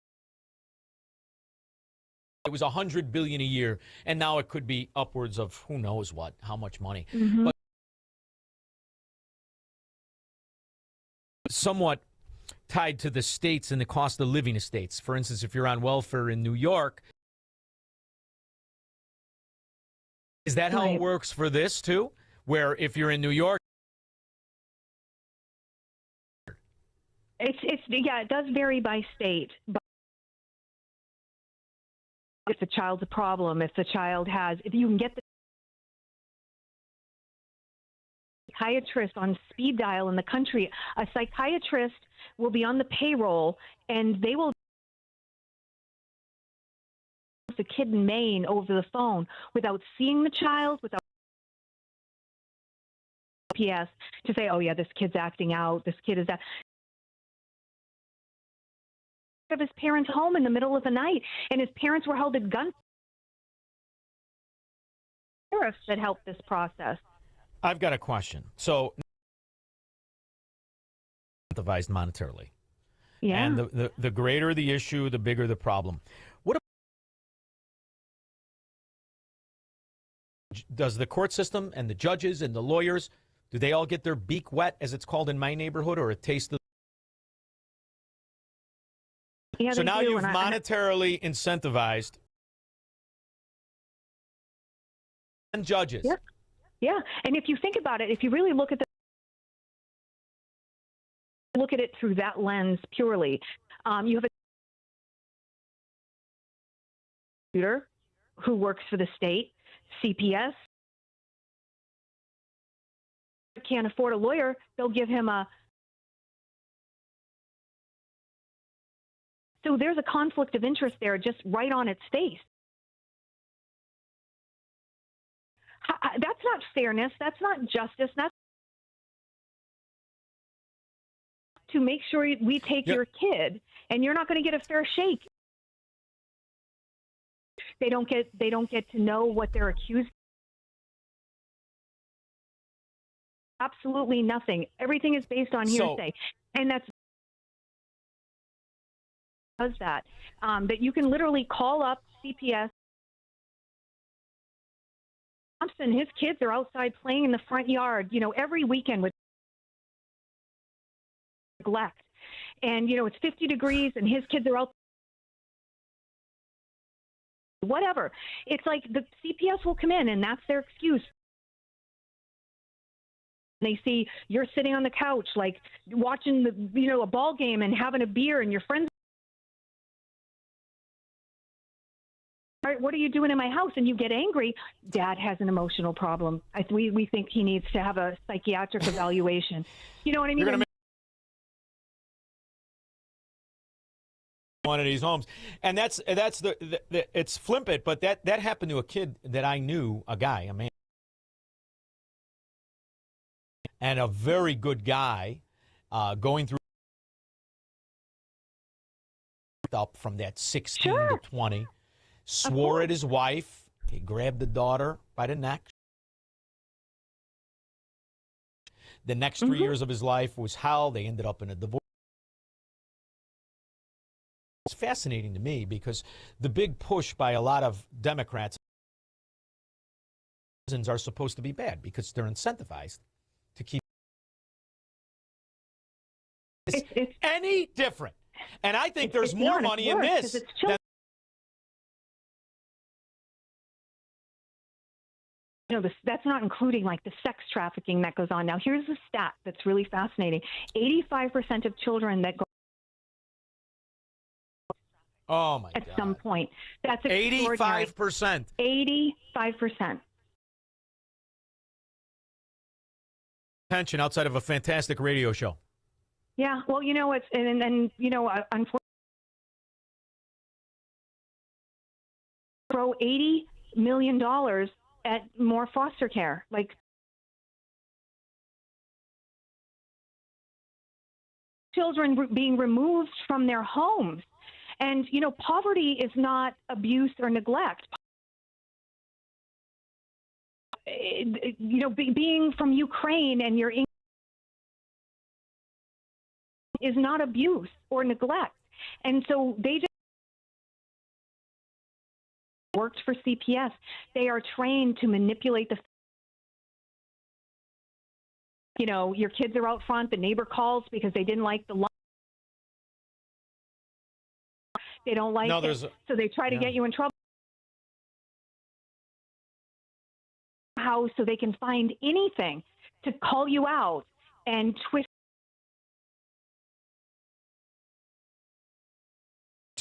[SPEAKER 3] $100 billion a year, and now it could be upwards of who knows what, how much money. But somewhat tied to the states and the cost of living of states. For instance, if you're on welfare in New York, is that how it works for this too? Where if you're in New York,
[SPEAKER 13] it does vary by state. But if the child's a problem, if you can get the psychiatrist on speed dial in the country, a psychiatrist will be on the payroll and they will the kid in Maine over the phone without seeing the child, without PS to say, oh yeah, this kid's acting out, this kid is that. Of his parents' home in the middle of the night, and his parents were held at gunpoint. Sheriffs that helped this process.
[SPEAKER 3] I've got a question. So, incentivized monetarily, and the greater the issue, the bigger the problem. What does the court system and the judges and the lawyers, do they all get their beak wet, as it's called in my neighborhood, or a taste of?
[SPEAKER 13] Yeah,
[SPEAKER 3] so now you've monetarily incentivized and judges.
[SPEAKER 13] Yeah, and if you think about it, if you really look at it through that lens purely, you have a prosecutor who works for the state, CPS. Can't afford a lawyer, they'll give him a. So there's a conflict of interest there just right on its face. That's not fairness. That's not justice. That's to make sure we take your kid, and you're not going to get a fair shake. They don't get to know what they're accused of. Absolutely nothing. Everything is based on hearsay, and that's. Does that you can literally call up CPS. Thompson, his kids are outside playing in the front yard, every weekend with neglect, and it's 50 degrees, and his kids are out. Whatever, it's like the CPS will come in, and that's their excuse. They see you're sitting on the couch, like watching a ball game and having a beer, and your friends. All right, what are you doing in my house? And you get angry. Dad has an emotional problem. We think he needs to have a psychiatric evaluation. You know what I mean?
[SPEAKER 3] You're gonna one of these homes, and that's it's flippant, but that happened to a kid that I knew, a man, and a very good guy, going through up from that 16 to 20. Swore at his wife. He grabbed the daughter by the neck. The next 3 years of his life was hell. They ended up in a divorce. It's fascinating to me because the big push by a lot of Democrats are supposed to be bad because they're incentivized to keep it's any different. And I think there's more money in this than
[SPEAKER 13] that's not including like the sex trafficking that goes on. Now, here's a stat that's really fascinating. 85% of children that go at some point. That's
[SPEAKER 3] 85%.
[SPEAKER 13] 85%.
[SPEAKER 3] Pension outside of a fantastic radio show.
[SPEAKER 13] Yeah, well, it's and unfortunately, throw $80 million at more foster care, like children being removed from their homes. And, poverty is not abuse or neglect. being from Ukraine and your English is not abuse or neglect. And so they just worked for CPS. They are trained to manipulate the, your kids are out front, the neighbor calls because they didn't like the line. They don't like it, so they try to get you in trouble. House so they can find anything to call you out and twist.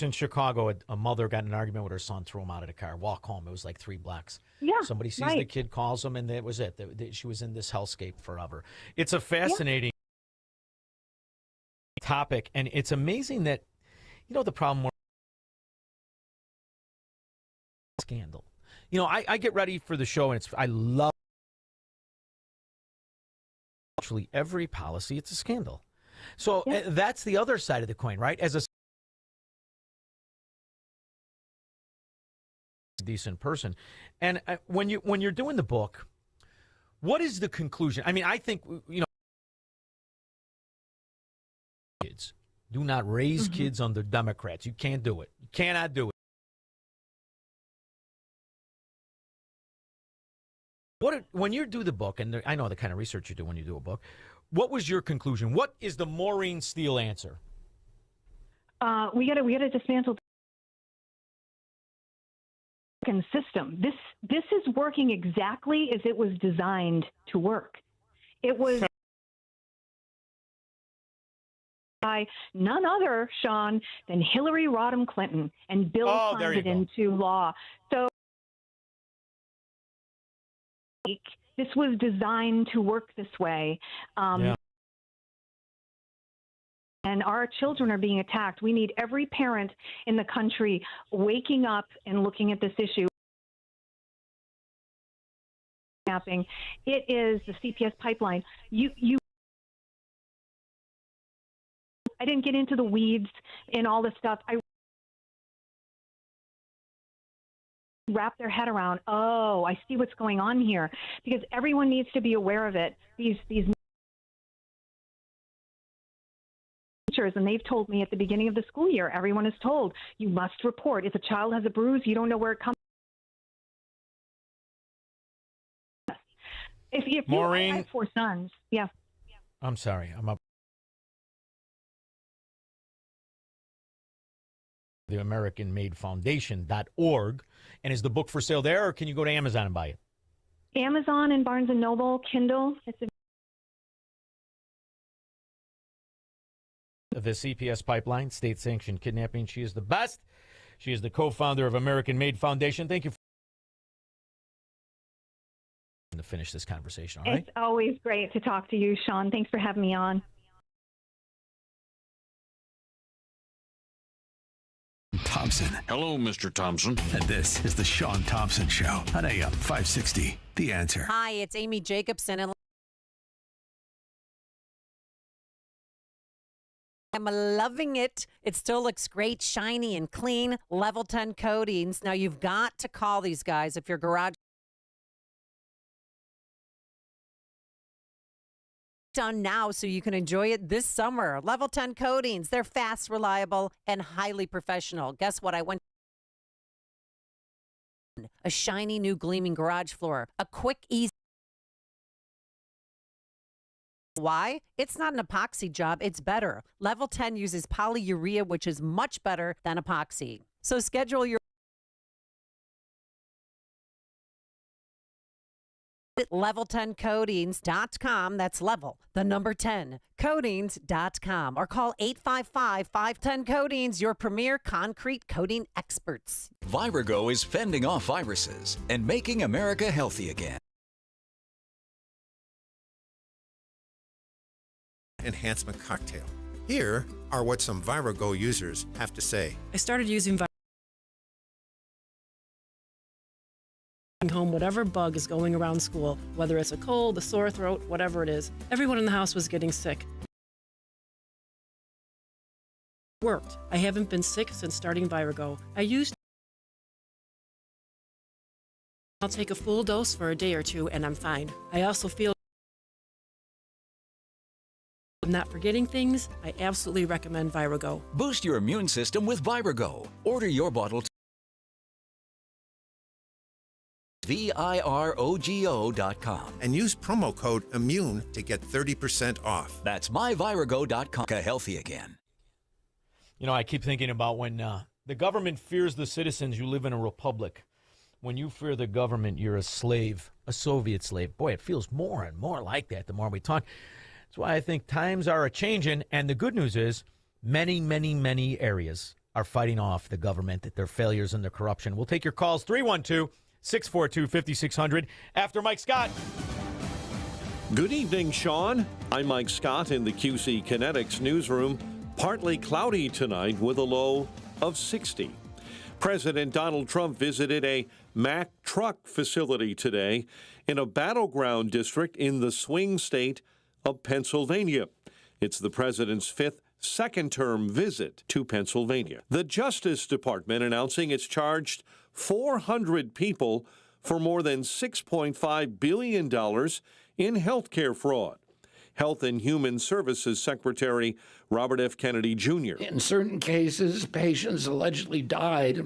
[SPEAKER 3] In Chicago, a mother got in an argument with her son, threw him out of the car, walk home. It was like 3 blocks.
[SPEAKER 13] Yeah,
[SPEAKER 3] somebody sees the kid, calls him, and that was it. She was in this hellscape forever. It's a fascinating topic, and it's amazing that, the problem was scandal. I get ready for the show, and I love actually every policy. It's a scandal. So that's the other side of the coin, right? As a decent person, and when you're doing the book, what is the conclusion? I mean, I think kids do not raise kids under Democrats. You can't do it. You cannot do it. When you do the book, and I know the kind of research you do when you do a book, what was your conclusion? What is the Maureen Steele answer?
[SPEAKER 13] We gotta dismantle the system. This is working exactly as it was designed to work. It was by none other, Shaun, than Hillary Rodham Clinton, and Bill signed it into law. So this was designed to work this way. And our children are being attacked. We need every parent in the country waking up and looking at this issue. It is the CPS pipeline. I didn't get into the weeds and all this stuff. I wrap their head around, I see what's going on here, because everyone needs to be aware of it. These teachers, and they've told me at the beginning of the school year, everyone is told, you must report. If a child has a bruise, you don't know where it comes from. If
[SPEAKER 3] Maureen,
[SPEAKER 13] I have 4 sons. Yeah.
[SPEAKER 3] I'm sorry. I'm up. The American-Made Foundation.org. And is the book for sale there, or can you go to Amazon and buy it?
[SPEAKER 13] Amazon and Barnes & Noble, Kindle.
[SPEAKER 3] The CPS pipeline, state-sanctioned kidnapping. She is the best. She is the co-founder of American-Made Foundation. Thank you for to finish this conversation, all right?
[SPEAKER 13] It's always great to talk to you, Shaun. Thanks for having me on.
[SPEAKER 16] Thompson.
[SPEAKER 4] Hello, Mr. Thompson.
[SPEAKER 16] And this is the Shaun Thompson Show on AM 560. The Answer.
[SPEAKER 14] Hi, it's Amy Jacobson, and I'm loving it. It still looks great, shiny and clean. Level 10 coatings. Now, you've got to call these guys if your garage done now so you can enjoy it this summer. Level 10 coatings. They're fast, reliable, and highly professional. Guess what? I went a shiny new gleaming garage floor. A quick, easy. Why? It's not an epoxy job. It's better. Level 10 uses polyurea, which is much better than epoxy. So schedule your level10coatings.com. That's level, the number 10, coatings.com. Or call 855-510-COATINGS, your premier concrete coating experts.
[SPEAKER 17] Virago is fending off viruses and making America healthy again.
[SPEAKER 18] Enhancement cocktail. Here are what some Virago users have to say.
[SPEAKER 19] I started using home whatever bug is going around school, whether it's a cold, a sore throat, whatever it is. Everyone in the house was getting sick. It worked. I haven't been sick since starting Virago. I used I'll take a full dose for a day or two and I'm fine. I also feel I'm not forgetting things. I absolutely recommend Virago.
[SPEAKER 17] Boost your immune system with Virago. Order your bottle VIROGO.com.
[SPEAKER 18] And use promo code IMMUNE to get 30% off.
[SPEAKER 17] That's myvirago.com. Healthy again.
[SPEAKER 3] You know, I keep thinking about when the government fears the citizens, you live in a republic. When you fear the government, you're a slave, a Soviet slave. Boy, it feels more and more like that the more we talk. That's why I think times are a-changing, and the good news is many, many, many areas are fighting off the government, their failures and their corruption. We'll take your calls, 312-642-5600, after Mike Scott.
[SPEAKER 15] Good evening, Shaun. I'm Mike Scott in the QC Kinetics newsroom. Partly cloudy tonight with a low of 60. President Donald Trump visited a Mack truck facility today in a battleground district in the swing state of Pennsylvania. It's the president's fifth second-term visit to Pennsylvania. The Justice Department announcing it's charged 400 people for more than $6.5 billion in health care fraud. Health and Human Services Secretary Robert F. Kennedy Jr.
[SPEAKER 4] In certain cases, patients allegedly died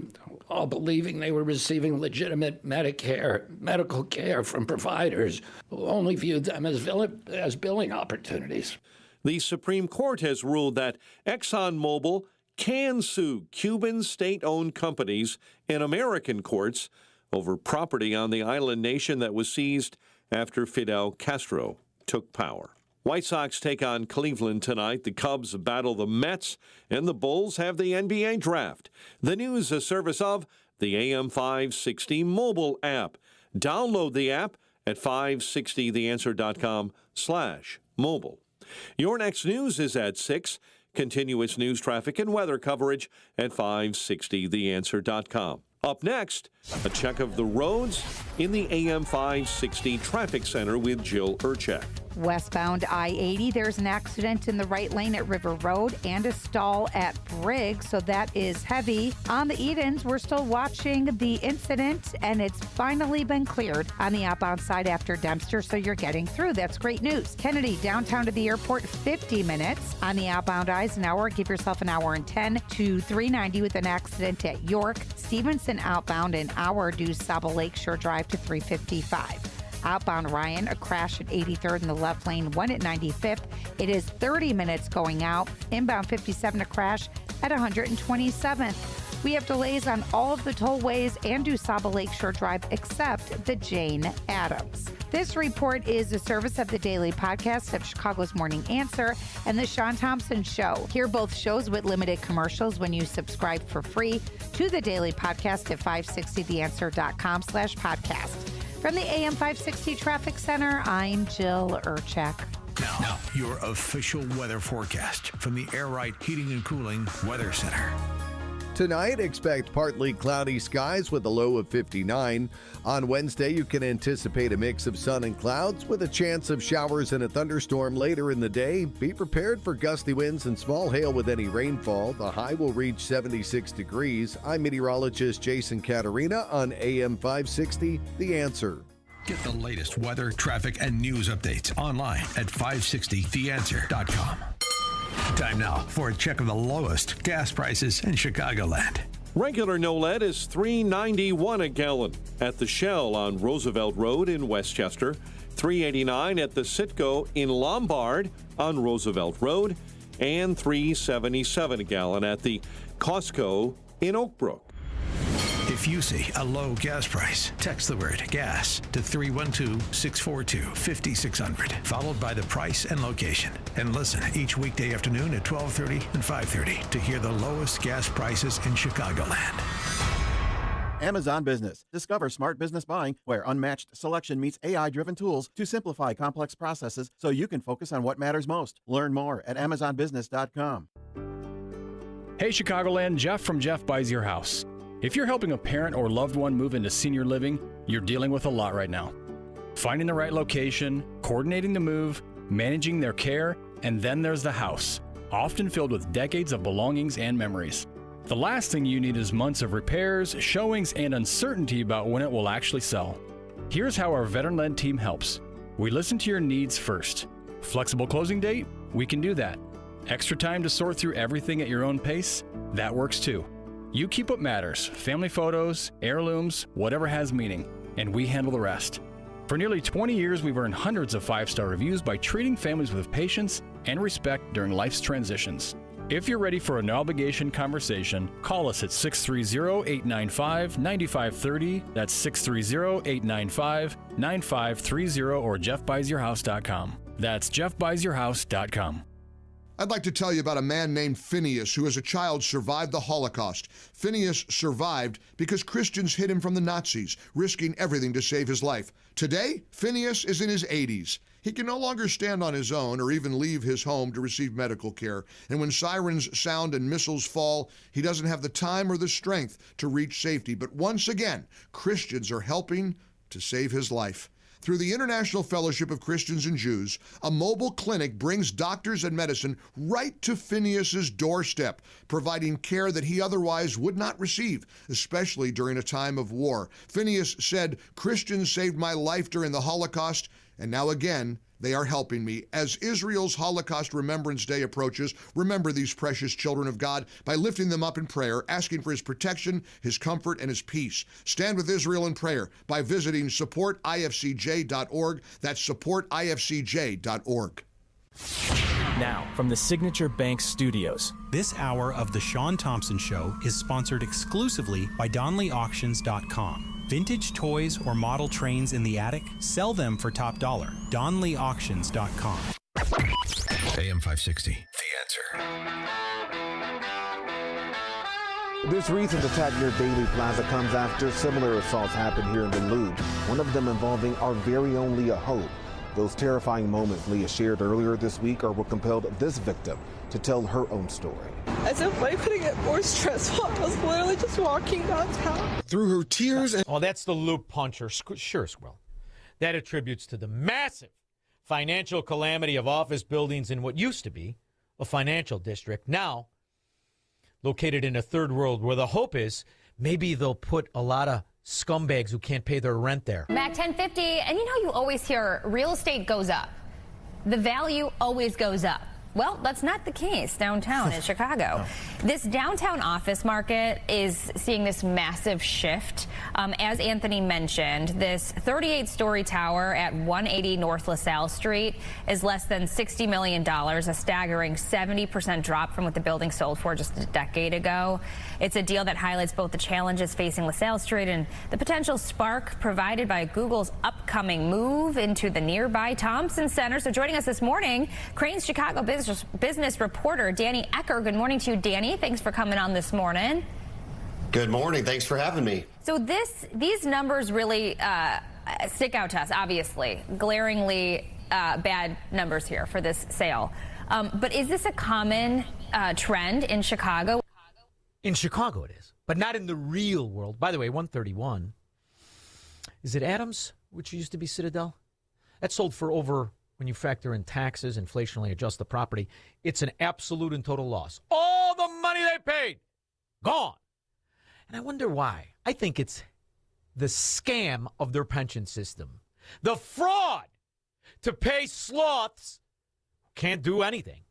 [SPEAKER 4] while believing they were receiving legitimate medical care from providers who only viewed them as billing opportunities.
[SPEAKER 15] The Supreme Court has ruled that ExxonMobil can sue Cuban state-owned companies in American courts over property on the island nation that was seized after Fidel Castro took power. White Sox take on Cleveland tonight. The Cubs battle the Mets, and the Bulls have the NBA draft. The news a service of the AM 560 mobile app. Download the app at 560theanswer.com/mobile. Your next news is at 6. Continuous news, traffic, and weather coverage at 560theanswer.com. Up next, a check of the roads in the AM 560 Traffic Center with Jill Urchak.
[SPEAKER 9] Westbound I-80, there's an accident in the right lane at River Road and a stall at Briggs, so that is heavy. On the Edens, we're still watching the incident, and it's finally been cleared on the outbound side after Dempster, so you're getting through. That's great news. Kennedy, downtown to the airport, 50 minutes. On the outbound Eisenhower, give yourself an hour and 10 to 390 with an accident at York. Stevenson outbound an hour due Saba Lakeshore Drive to 355. Outbound Ryan, a crash at 83rd in the left lane, 1 at 95th. It is 30 minutes going out. Inbound 57, a crash at 127th. We have delays on all of the tollways and DuSable Lakeshore Drive except the Jane Addams. This report is a service of the daily podcast of Chicago's Morning Answer and the Shaun Thompson Show. Hear both shows with limited commercials when you subscribe for free to the daily podcast at 560theanswer.com/podcast. From the AM 560 Traffic Center, I'm Jill Urchak.
[SPEAKER 16] Now, your official weather forecast from the Air Right Heating and Cooling Weather Center.
[SPEAKER 10] Tonight, expect partly cloudy skies with a low of 59. On Wednesday, you can anticipate a mix of sun and clouds with a chance of showers and a thunderstorm later in the day. Be prepared for gusty winds and small hail with any rainfall. The high will reach 76 degrees. I'm meteorologist Jason Caterina on AM 560, The Answer.
[SPEAKER 16] Get the latest weather, traffic, and news updates online at 560theanswer.com. Time now for a check of the lowest gas prices in Chicagoland.
[SPEAKER 15] Regular no lead is $3.91 a gallon at the Shell on Roosevelt Road in Westchester, $3.89 at the Citgo in Lombard on Roosevelt Road, and $3.77 a gallon at the Costco in Oak Brook.
[SPEAKER 16] If you see a low gas price, text the word gas to 312-642-5600, followed by the price and location. And listen each weekday afternoon at 12:30 and 5:30 to hear the lowest gas prices in Chicagoland.
[SPEAKER 23] Amazon Business. Discover smart business buying where unmatched selection meets AI-driven tools to simplify complex processes so you can focus on what matters most. Learn more at amazonbusiness.com.
[SPEAKER 5] Hey Chicagoland, Jeff from Jeff Buys Your House. If you're helping a parent or loved one move into senior living, you're dealing with a lot right now. Finding the right location, coordinating the move, managing their care, and then there's the house, often filled with decades of belongings and memories. The last thing you need is months of repairs, showings, and uncertainty about when it will actually sell. Here's how our veteran-led team helps. We listen to your needs first. Flexible closing date? We can do that. Extra time to sort through everything at your own pace? That works too. You keep what matters, family photos, heirlooms, whatever has meaning, and we handle the rest. For nearly 20 years, we've earned hundreds of 5-star reviews by treating families with patience and respect during life's transitions. If you're ready for a no-obligation conversation, call us at 630-895-9530. That's 630-895-9530 or jeffbuysyourhouse.com. That's jeffbuysyourhouse.com.
[SPEAKER 6] I'd like to tell you about a man named Phineas who as a child survived the Holocaust. Phineas survived because Christians hid him from the Nazis, risking everything to save his life. Today, Phineas is in his 80s. He can no longer stand on his own or even leave his home to receive medical care. And when sirens sound and missiles fall, he doesn't have the time or the strength to reach safety. But once again, Christians are helping to save his life. Through the International Fellowship of Christians and Jews, a mobile clinic brings doctors and medicine right to Phineas's doorstep, providing care that he otherwise would not receive, especially during a time of war. Phineas said, "Christians saved my life during the Holocaust, and now again, they are helping me." As Israel's Holocaust Remembrance Day approaches, remember these precious children of God by lifting them up in prayer, asking for his protection, his comfort, and his peace. Stand with Israel in prayer by visiting supportifcj.org. That's supportifcj.org.
[SPEAKER 11] Now, from the Signature Bank Studios.
[SPEAKER 7] This hour of The Shaun Thompson Show is sponsored exclusively by DonleyAuctions.com. Vintage toys or model trains in the attic? Sell them for top dollar. DonleyAuctions.com.
[SPEAKER 16] AM 560. The Answer.
[SPEAKER 20] This recent attack near Daily Plaza comes after similar assaults happened here in the Loop, one of them involving our very own Leah Hope. Those terrifying moments Leah shared earlier this week are what compelled this victim to tell her own story.
[SPEAKER 21] As if life couldn't get more stressful, I was literally just walking downtown.
[SPEAKER 22] Through her tears and...
[SPEAKER 3] Oh, that's the Loop puncher. Sure, Squirrel. That attributes to the massive financial calamity of office buildings in what used to be a financial district, now located in a third world where the hope is maybe they'll put a lot of scumbags who can't pay their rent there.
[SPEAKER 24] Mac 1050, and you know you always hear real estate goes up. The value always goes up. Well, that's not the case downtown in Chicago. No. This downtown office market is seeing this massive shift. As Anthony mentioned, this 38-story tower at 180 North LaSalle Street is less than $60 million, a staggering 70% drop from what the building sold for just a decade ago. It's a deal that highlights both the challenges facing LaSalle Street and the potential spark provided by Google's upcoming move into the nearby Thompson Center. So joining us this morning, Crain's Chicago business reporter Danny Ecker. Good morning to you, Danny. Thanks for coming on this morning.
[SPEAKER 25] Good morning. Thanks for having me.
[SPEAKER 24] So these numbers really stick out to us, obviously. Glaringly bad numbers here for this sale. But is this a common trend in Chicago?
[SPEAKER 3] In Chicago it is, but not in the real world. By the way, 131. Is it Adams, which used to be Citadel? That sold for over... When you factor in taxes, inflationally adjust the property, it's an absolute and total loss. All the money they paid, gone. And I wonder why. I think it's the scam of their pension system. The fraud to pay sloths who can't do anything.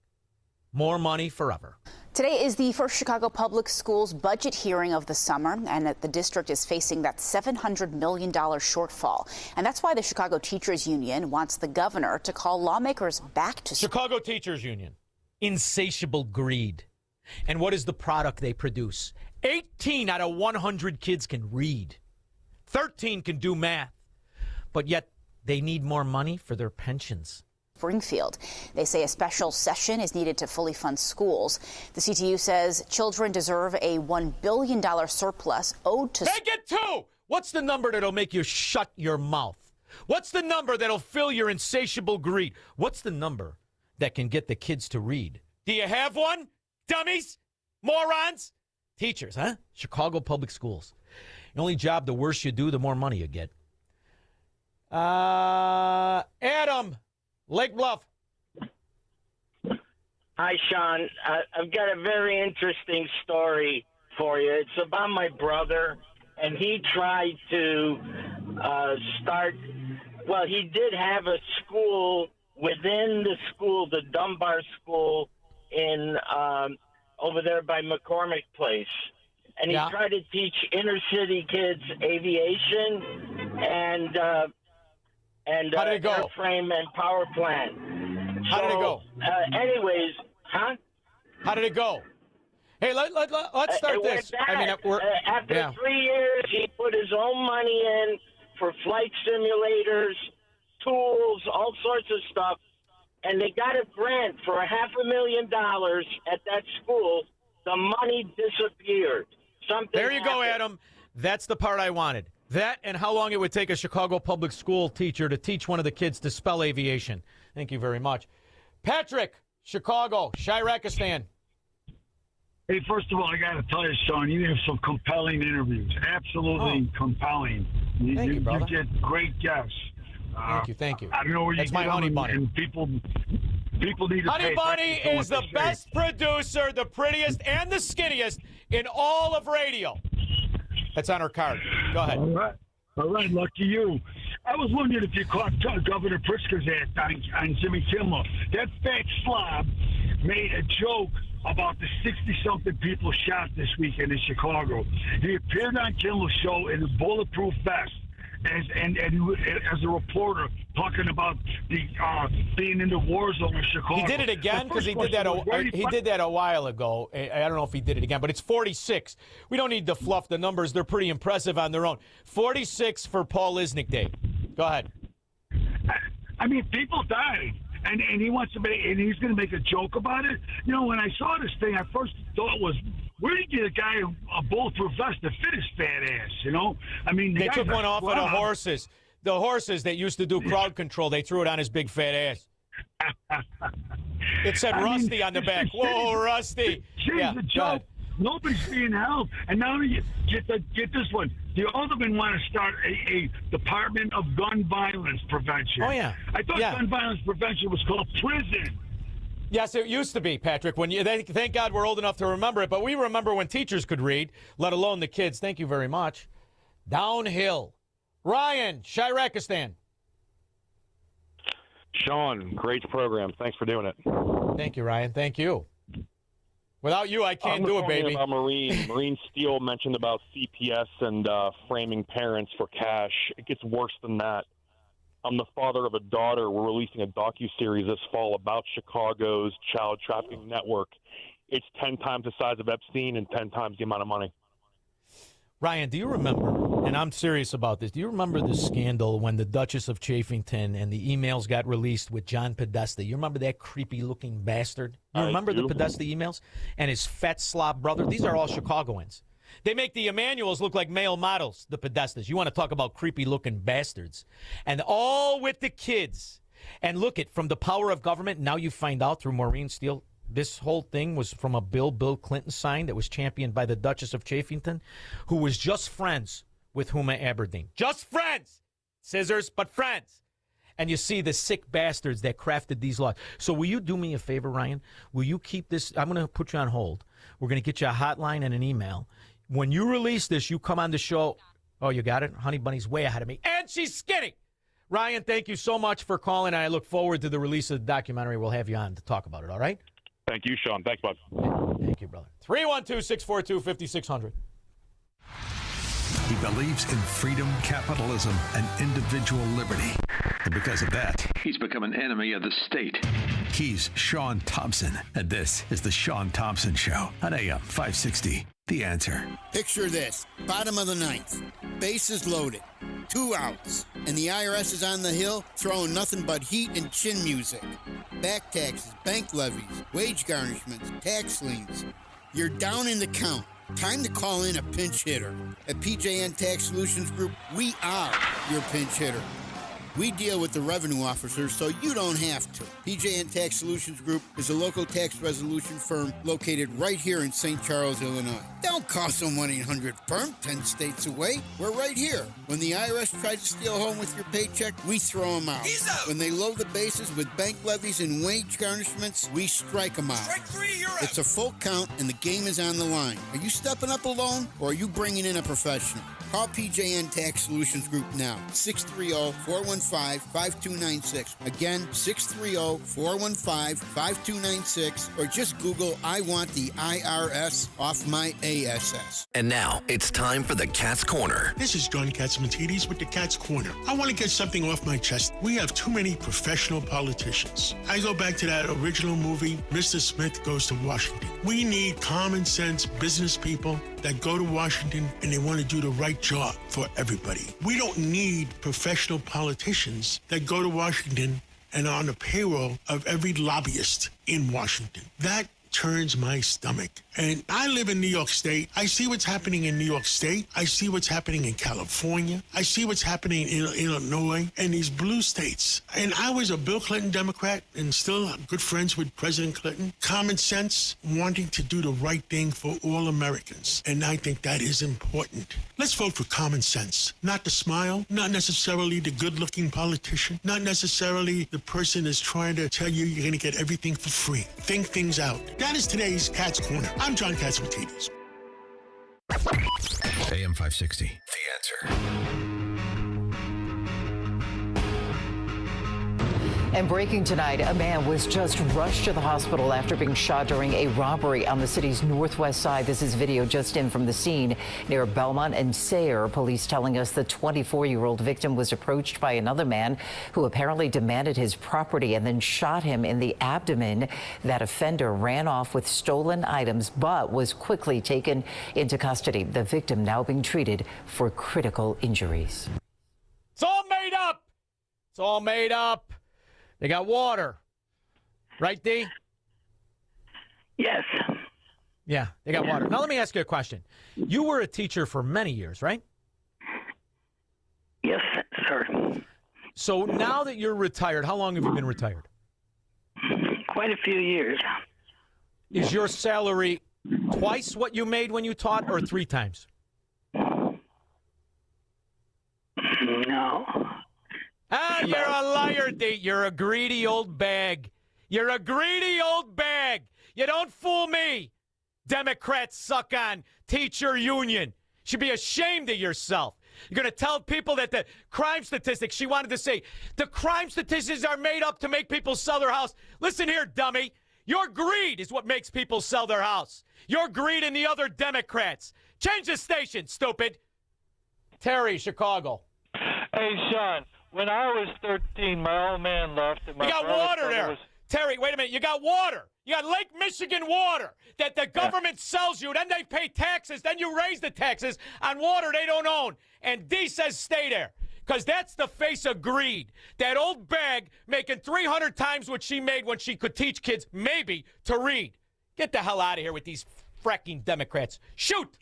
[SPEAKER 3] More money forever.
[SPEAKER 26] Today is the first Chicago Public Schools budget hearing of the summer, and the district is facing that $700 million shortfall. And that's why the Chicago Teachers Union wants the governor to call lawmakers back to
[SPEAKER 3] Chicago Teachers Union. Insatiable greed. And what is the product they produce? 18 out of 100 kids can read. 13 can do math. But yet they need more money for their pensions.
[SPEAKER 26] Springfield. They say a special session is needed to fully fund schools. The CTU says children deserve a $1 billion surplus owed to...
[SPEAKER 3] They get two! What's the number that'll make you shut your mouth? What's the number that'll fill your insatiable greed? What's the number that can get the kids to read? Do you have one? Dummies? Morons? Teachers, huh? Chicago Public Schools. The only job, the worse you do, the more money you get. Adam... Lake Bluff.
[SPEAKER 27] Hi, Shaun. I've got a very interesting story
[SPEAKER 1] for you. It's about my brother, and he tried to start. Well, he did have a school within the school, the Dunbar School in over there by McCormick Place. And he tried to teach inner city kids aviation and
[SPEAKER 3] How did it go?
[SPEAKER 1] airframe and power plant.
[SPEAKER 3] How did it go?
[SPEAKER 1] Anyways, huh?
[SPEAKER 3] How did it go? Hey, let's start
[SPEAKER 1] It
[SPEAKER 3] this.
[SPEAKER 1] went
[SPEAKER 3] I mean,
[SPEAKER 1] bad. After 3 years, he put his own money in for flight simulators, tools, all sorts of stuff, and they got a grant for $500,000 at that school. The money disappeared.
[SPEAKER 3] There you go, Adam. That's the part I wanted. That and how long it would take a Chicago public school teacher to teach one of the kids to spell aviation. Thank you very much. Patrick, Chicago, Shirakistan.
[SPEAKER 2] Hey, first of all, I got to tell you, Shaun, you have some compelling interviews. Absolutely compelling.
[SPEAKER 3] Thank you, brother.
[SPEAKER 2] You get great guests.
[SPEAKER 3] Thank you.
[SPEAKER 2] I don't know where
[SPEAKER 3] That's
[SPEAKER 2] you
[SPEAKER 3] my
[SPEAKER 2] get
[SPEAKER 3] Honey
[SPEAKER 2] them,
[SPEAKER 3] Bunny.
[SPEAKER 2] and people need to
[SPEAKER 3] Honey
[SPEAKER 2] pay
[SPEAKER 3] Bunny
[SPEAKER 2] attention to
[SPEAKER 3] is
[SPEAKER 2] what
[SPEAKER 3] the
[SPEAKER 2] they say.
[SPEAKER 3] best producer, the prettiest, and the skinniest in all of radio. That's on her card. Go ahead.
[SPEAKER 2] All right, lucky you. I was wondering if you caught Governor Pritzker's act on Jimmy Kimmel. That fat slob made a joke about the 60-something people shot this weekend in Chicago. He appeared on Kimmel's show in a bulletproof vest as a reporter talking about the being in the war zone in Chicago.
[SPEAKER 3] He did it again because he did that a while ago. I don't know if he did it again, but it's 46. We don't need to fluff the numbers. They're pretty impressive on their own. 46 for Paul Isnick Day. Go ahead.
[SPEAKER 2] I mean, people died. And he wants to make, and he's going to make a joke about it. You know, when I saw this thing, I first thought was, where did you get a guy a bulletproof vest to fit his fat ass? You know, I mean,
[SPEAKER 3] they took one off of the horses. The horses that used to do crowd control. They threw it on his big fat ass. It said Rusty on the back. Whoa, Rusty!
[SPEAKER 2] She's a joke. Nobody's being held. And now you get this one. The Aldermen want to start a Department of Gun Violence Prevention.
[SPEAKER 3] Oh, yeah.
[SPEAKER 2] I thought gun violence prevention was called prison.
[SPEAKER 3] Yes, it used to be, Patrick. Thank God we're old enough to remember it, but we remember when teachers could read, let alone the kids. Thank you very much. Downhill. Ryan, Shirakistan.
[SPEAKER 8] Shaun, great program. Thanks for doing it.
[SPEAKER 3] Thank you, Ryan. Thank you. Without you, I can't do it, baby.
[SPEAKER 8] About Marine Steel mentioned about CPS and framing parents for cash. It gets worse than that. I'm the father of a daughter. We're releasing a docuseries this fall about Chicago's child trafficking network. It's 10 times the size of Epstein and 10 times the amount of money.
[SPEAKER 3] Ryan, do you remember, and I'm serious about this, do you remember the scandal when the Duchess of Chafington and the emails got released with John Podesta? You remember that creepy-looking bastard? You remember the Podesta emails? And his fat slob brother? These are all Chicagoans. They make the Emanuels look like male models, the Podestas. You want to talk about creepy-looking bastards. And all with the kids. And look, from the power of government, now you find out through Maureen Steele, this whole thing was from a bill Bill Clinton signed that was championed by the Duchess of Chafington, who was just friends with Huma Aberdeen. Just friends! Scissors, but friends. And you see the sick bastards that crafted these laws. So will you do me a favor, Ryan? Will you keep this? I'm going to put you on hold. We're going to get you a hotline and an email. When you release this, you come on the show. Oh, you got it? Honey Bunny's way ahead of me. And she's skinny. Ryan, thank you so much for calling. I look forward to the release of the documentary. We'll have you on to talk about it, all right?
[SPEAKER 8] Thank you, Shaun. Thanks, bud.
[SPEAKER 3] Thank you, brother. 312-642-5600.
[SPEAKER 16] He believes in freedom, capitalism, and individual liberty. And because of that, he's become an enemy of the state. He's Shaun Thompson, and this is The Shaun Thompson Show on AM 560. The Answer.
[SPEAKER 12] Picture this. Bottom of the ninth. Bases loaded. 2 outs. And the IRS is on the hill throwing nothing but heat and chin music. Back taxes, bank levies, wage garnishments, tax liens. You're down in the count. Time to call in a pinch hitter. At PJN Tax Solutions Group, we are your pinch hitter. We deal with the revenue officers so you don't have to. PJN Tax Solutions Group is a local tax resolution firm located right here in St. Charles, Illinois. Don't call some 1-800 firm 10 states away. We're right here. When the IRS tries to steal home with your paycheck, we throw them out. When they load the bases with bank levies and wage garnishments, we strike them out.
[SPEAKER 13] Strike 3, you're out.
[SPEAKER 12] It's a full count and the game is on the line. Are you stepping up alone or are you bringing in a professional? Call PJN Tax Solutions Group now, 630-415-5296. Again, 630-415-5296, or just Google, I want the IRS off my ASS.
[SPEAKER 14] And now, it's time for the Cat's Corner.
[SPEAKER 17] This is John Katsimatidis with the Cat's Corner. I want to get something off my chest. We have too many professional politicians. I go back to that original movie, Mr. Smith Goes to Washington. We need common sense business people that go to Washington and they want to do the right job for everybody. We don't need professional politicians that go to Washington and are on the payroll of every lobbyist in Washington. That turns my stomach. And I live in New York State. I see what's happening in New York State. I see what's happening in California. I see what's happening in Illinois and these blue states. And I was a Bill Clinton Democrat and still good friends with President Clinton. Common sense, wanting to do the right thing for all Americans. And I think that is important. Let's vote for common sense. Not the smile, not necessarily the good-looking politician, not necessarily the person that's trying to tell you you're going to get everything for free. Think things out. That is today's Cat's Corner. I'm John Katsimatidis.
[SPEAKER 16] AM 560, The Answer.
[SPEAKER 18] And breaking tonight, a man was just rushed to the hospital after being shot during a robbery on the city's northwest side. This is video just in from the scene near Belmont and Sayre. Police telling us the 24-year-old victim was approached by another man who apparently demanded his property and then shot him in the abdomen. That offender ran off with stolen items but was quickly taken into custody. The victim now being treated for critical injuries.
[SPEAKER 3] It's all made up. It's all made up. They got water. Right, D?
[SPEAKER 1] Yes.
[SPEAKER 3] Yeah, they got water. Now, let me ask you a question. You were a teacher for many years, right?
[SPEAKER 1] Yes, sir.
[SPEAKER 3] So now that you're retired, how long have you been retired?
[SPEAKER 1] Quite a few years.
[SPEAKER 3] Is your salary twice what you made when you taught or 3 times?
[SPEAKER 1] No.
[SPEAKER 3] Ah, you're a liar, D. You're a greedy old bag. You're a greedy old bag. You don't fool me. Democrats suck on teacher union. Should be ashamed of yourself. You're going to tell people that the crime statistics, she wanted to say, the crime statistics are made up to make people sell their house. Listen here, dummy. Your greed is what makes people sell their house. Your greed and the other Democrats. Change the station, stupid. Terry, Chicago.
[SPEAKER 19] Hey, Shaun. When I was 13, my old man left. And my
[SPEAKER 3] you got water there. Terry, wait a minute. You got water. You got Lake Michigan water that the government sells you. Then they pay taxes. Then you raise the taxes on water they don't own. And D says stay there because that's the face of greed. That old bag making 300 times what she made when she could teach kids maybe to read. Get the hell out of here with these fracking Democrats. Shoot.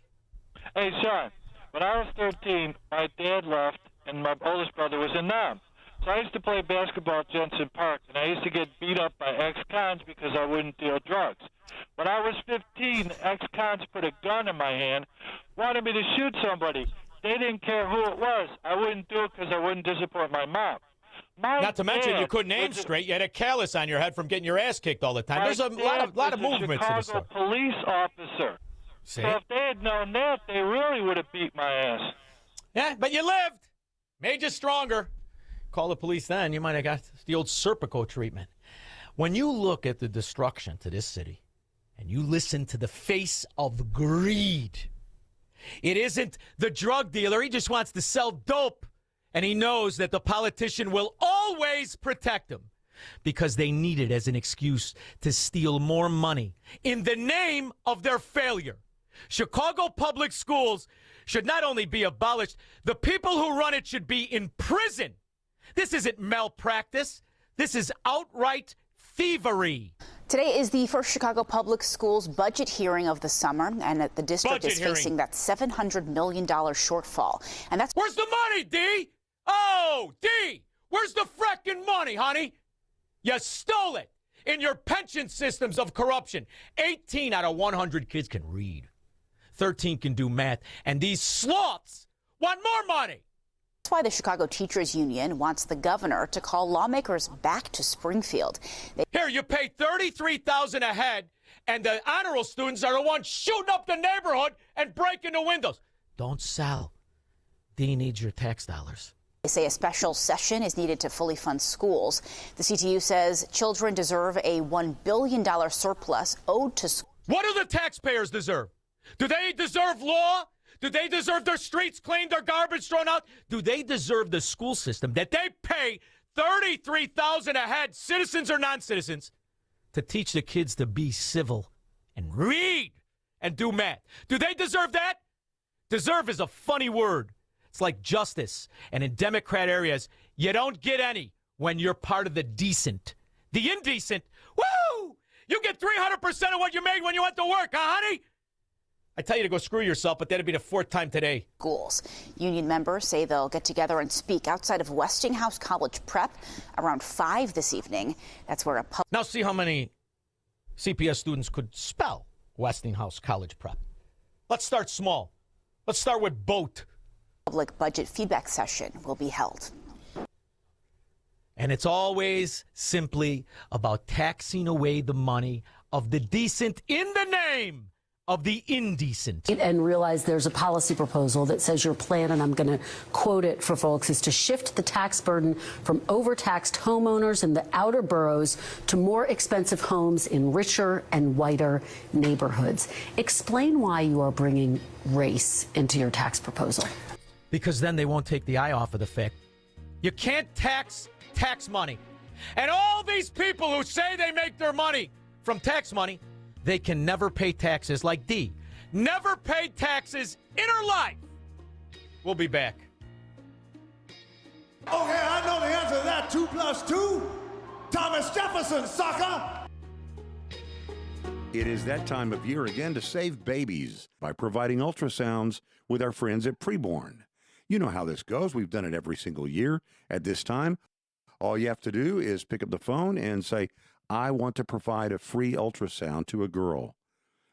[SPEAKER 19] Hey, Shaun. When I was 13, my dad left. And my oldest brother was in Nam. So I used to play basketball at Jensen Park, and I used to get beat up by ex-cons because I wouldn't deal drugs. When I was 15, ex-cons put a gun in my hand, wanted me to shoot somebody. They didn't care who it was. I wouldn't do it because I wouldn't disappoint my mom.
[SPEAKER 3] Not to mention you couldn't aim straight. You had a callus on your head from getting your ass kicked all the time. There's a lot of movements in this stuff.
[SPEAKER 19] Police officer.
[SPEAKER 3] See?
[SPEAKER 19] So if they had known that, they really would have beat my ass.
[SPEAKER 3] Yeah, but you lived. Made you stronger. Call the police then. You might have got the old Serpico treatment. When you look at the destruction to this city and you listen to the face of greed, it isn't the drug dealer. He just wants to sell dope. And he knows that the politician will always protect him because they need it as an excuse to steal more money in the name of their failure. Chicago public schools should not only be abolished, the people who run it should be in prison. This isn't malpractice. This is outright thievery.
[SPEAKER 26] Today is the first Chicago Public Schools budget hearing of the summer, and the district is facing that $700 million shortfall. And that's...
[SPEAKER 3] Where's the money, D? Oh, D! Where's the frickin' money, honey? You stole it in your pension systems of corruption. 18 out of 100 kids can read. 13 can do math. And these sloths want more money.
[SPEAKER 26] That's why the Chicago Teachers Union wants the governor to call lawmakers back to Springfield.
[SPEAKER 3] Here, you pay $33,000 a head, and the honor roll students are the ones shooting up the neighborhood and breaking the windows. Don't sell. D needs your tax dollars.
[SPEAKER 26] They say a special session is needed to fully fund schools. The CTU says children deserve a $1 billion surplus owed to schools.
[SPEAKER 3] What do the taxpayers deserve? Do they deserve law? Do they deserve their streets cleaned, their garbage thrown out? Do they deserve the school system that they pay $33,000 a head, citizens or non-citizens, to teach the kids to be civil and read and do math? Do they deserve that? Deserve is a funny word. It's like justice. And in Democrat areas, you don't get any when you're part of the decent. The indecent, woo! You get 300% of what you made when you went to work, huh, honey? I tell you to go screw yourself, but that'd be the fourth time today.
[SPEAKER 26] Schools. Union members say they'll get together and speak outside of Westinghouse College Prep around 5 this evening. That's where a
[SPEAKER 3] Now see how many CPS students could spell Westinghouse College Prep. Let's start small. Let's start with boat.
[SPEAKER 26] Public budget feedback session will be held.
[SPEAKER 3] And it's always simply about taxing away the money of the decent in the name of the indecent.
[SPEAKER 4] And realize there's a policy proposal that says your plan, and I'm going to quote it for folks, is to shift the tax burden from overtaxed homeowners in the outer boroughs to more expensive homes in richer and whiter neighborhoods. Explain why you are bringing race into your tax proposal.
[SPEAKER 3] Because then they won't take the eye off of the fact you can't tax money. And all these people who say they make their money from tax money, they can never pay taxes like Dee. Never paid taxes in her life. We'll be back.
[SPEAKER 9] Okay, I know the answer to that. 2 + 2. Thomas Jefferson, sucker.
[SPEAKER 10] It is that time of year again to save babies by providing ultrasounds with our friends at Preborn. You know how this goes. We've done it every single year at this time. All you have to do is pick up the phone and say, I want to provide a free ultrasound to a girl.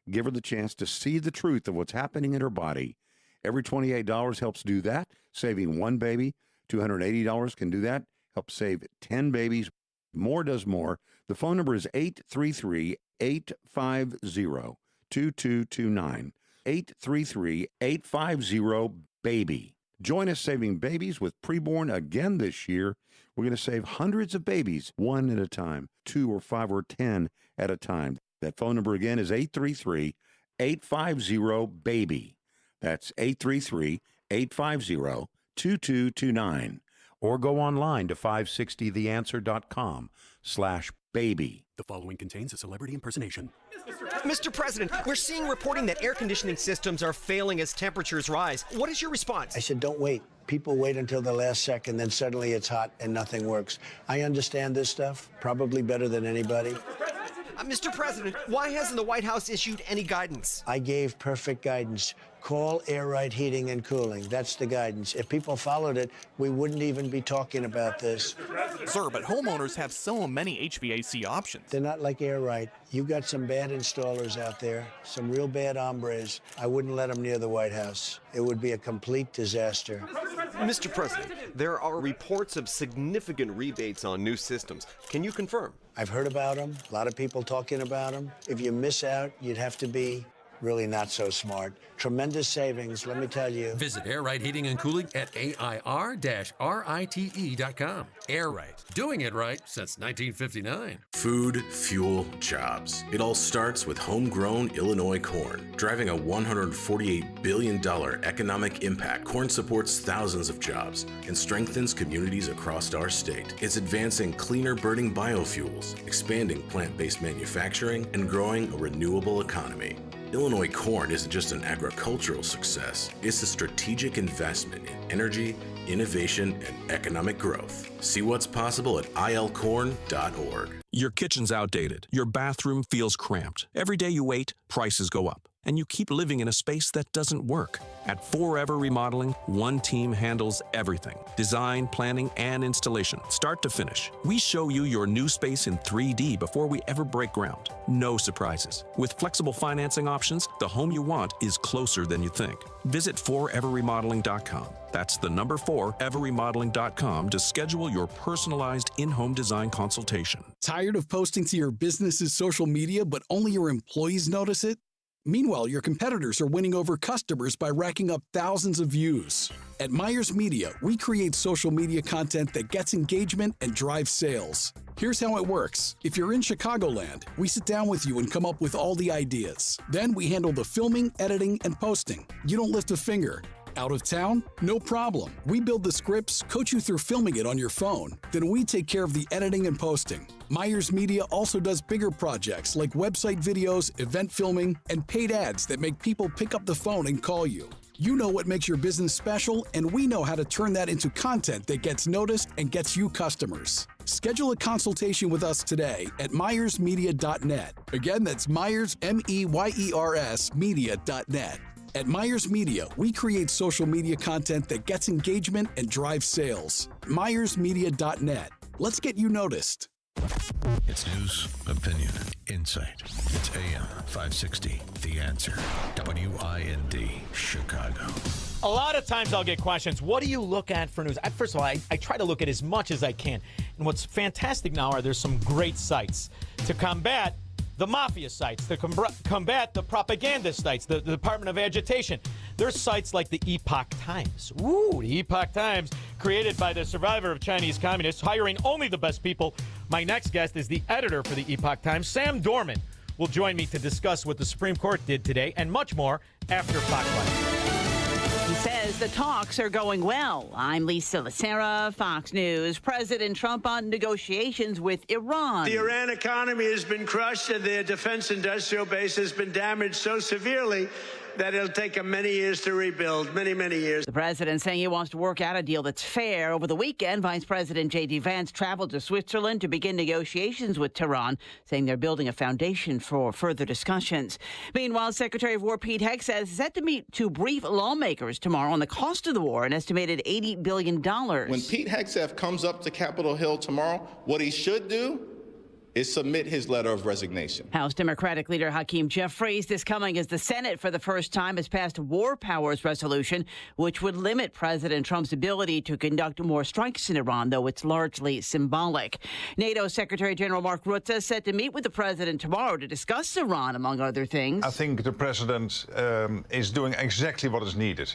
[SPEAKER 10] Give her the chance to see the truth of what's happening in her body. Every $28 helps do that, saving one baby. $280 can do that, help save 10 babies. More does more. The phone number is 833-850-2229. 833-850-BABY. Join us saving babies with Preborn again this year. We're going to save hundreds of babies, one at a time, 2 or 5 or 10 at a time. That phone number again is 833-850-BABY. That's 833-850-2229. Or go online to 560theanswer.com/baby.
[SPEAKER 13] The following contains a celebrity impersonation.
[SPEAKER 15] Mr. President, we're seeing reporting that air conditioning systems are failing as temperatures rise. What is your response?
[SPEAKER 22] I said, don't wait. People wait until the last second, then suddenly it's hot and nothing works. I understand this stuff, probably better than anybody.
[SPEAKER 15] Mr. President, why hasn't the White House issued any guidance?
[SPEAKER 22] I gave perfect guidance. Call Air Right Heating and Cooling. That's the guidance. If people followed it, we wouldn't even be talking about this.
[SPEAKER 27] Sir, but homeowners have so many HVAC options.
[SPEAKER 22] They're not like Air Right. You've got some bad installers out there, some real bad hombres. I wouldn't let them near the White House. It would be a complete disaster.
[SPEAKER 28] Mr. President, there are reports of significant rebates on new systems. Can you confirm?
[SPEAKER 22] I've heard about them. A lot of people talking about them. If you miss out, you'd have to be really not so smart. Tremendous savings, let me tell you.
[SPEAKER 29] Visit Air Right Heating and Cooling at AIR-RITE.com. Air Right, doing it right since 1959.
[SPEAKER 30] Food, fuel, jobs. It all starts with homegrown Illinois corn. Driving a $148 billion economic impact, corn supports thousands of jobs and strengthens communities across our state. It's advancing cleaner burning biofuels, expanding plant-based manufacturing, and growing a renewable economy. Illinois corn isn't just an agricultural success, it's a strategic investment in energy, innovation, and economic growth. See what's possible at ilcorn.org.
[SPEAKER 31] Your kitchen's outdated. Your bathroom feels cramped. Every day you wait, prices go up. And you keep living in a space that doesn't work. At Forever Remodeling, one team handles everything: design, planning, and installation, start to finish. We show you your new space in 3D before we ever break ground. No surprises. With flexible financing options, the home you want is closer than you think. Visit foreverremodeling.com. That's the number 4everremodeling.com to schedule your personalized in-home design consultation.
[SPEAKER 2] Tired of posting to your business's social media, but only your employees notice it? Meanwhile, your competitors are winning over customers by racking up thousands of views. At Myers Media, we create social media content that gets engagement and drives sales. Here's how it works. If you're in Chicagoland, we sit down with you and come up with all the ideas. Then we handle the filming, editing, and posting. You don't lift a finger. Out of town? No problem. We build the scripts, coach you through filming it on your phone. Then we take care of the editing and posting. Myers Media also does bigger projects like website videos, event filming, and paid ads that make people pick up the phone and call you. You know what makes your business special, and we know how to turn that into content that gets noticed and gets you customers. Schedule a consultation with us today at myersmedia.net. Again, that's Myers, M-E-Y-E-R-S, media.net. At Myers Media, we create social media content that gets engagement and drives sales. myersmedia.net. Let's get you noticed.
[SPEAKER 16] It's news, opinion, insight. It's AM 560, The Answer. WIND, Chicago.
[SPEAKER 3] A lot of times I'll get questions, what do you look at for news? First of all, I try to look at as much as I can. And what's fantastic now are there's some great sites to combat the mafia sites, to combat the propaganda sites, the Department of Agitation. There's sites like the Epoch Times. Ooh, the Epoch Times, created by the survivor of Chinese communists, hiring only the best people. My next guest is the editor for the Epoch Times, Sam Dorman, will join me to discuss what the Supreme Court did today and much more after Fox Live.
[SPEAKER 5] He says the talks are going well. I'm Lisa Lacera, Fox News. President Trump on negotiations with Iran.
[SPEAKER 6] The Iran economy has been crushed and their defense industrial base has been damaged so severely that it'll take them many years to rebuild, many, many years.
[SPEAKER 5] The president saying he wants to work out a deal that's fair. Over the weekend, Vice President J.D. Vance traveled to Switzerland to begin negotiations with Tehran, saying they're building a foundation for further discussions. Meanwhile, Secretary of War Pete Hegseth is set to meet to brief lawmakers tomorrow on the cost of the war, an estimated $80 billion.
[SPEAKER 7] When Pete Hegseth comes up to Capitol Hill tomorrow, what he should do is submit his letter of resignation.
[SPEAKER 5] House Democratic leader Hakeem Jeffries, this coming as the Senate for the first time has passed a war powers resolution, which would limit President Trump's ability to conduct more strikes in Iran, though it's largely symbolic. NATO Secretary General Mark Rutte is set to meet with the president tomorrow to discuss Iran, among other things.
[SPEAKER 8] I think the president is doing exactly what is needed.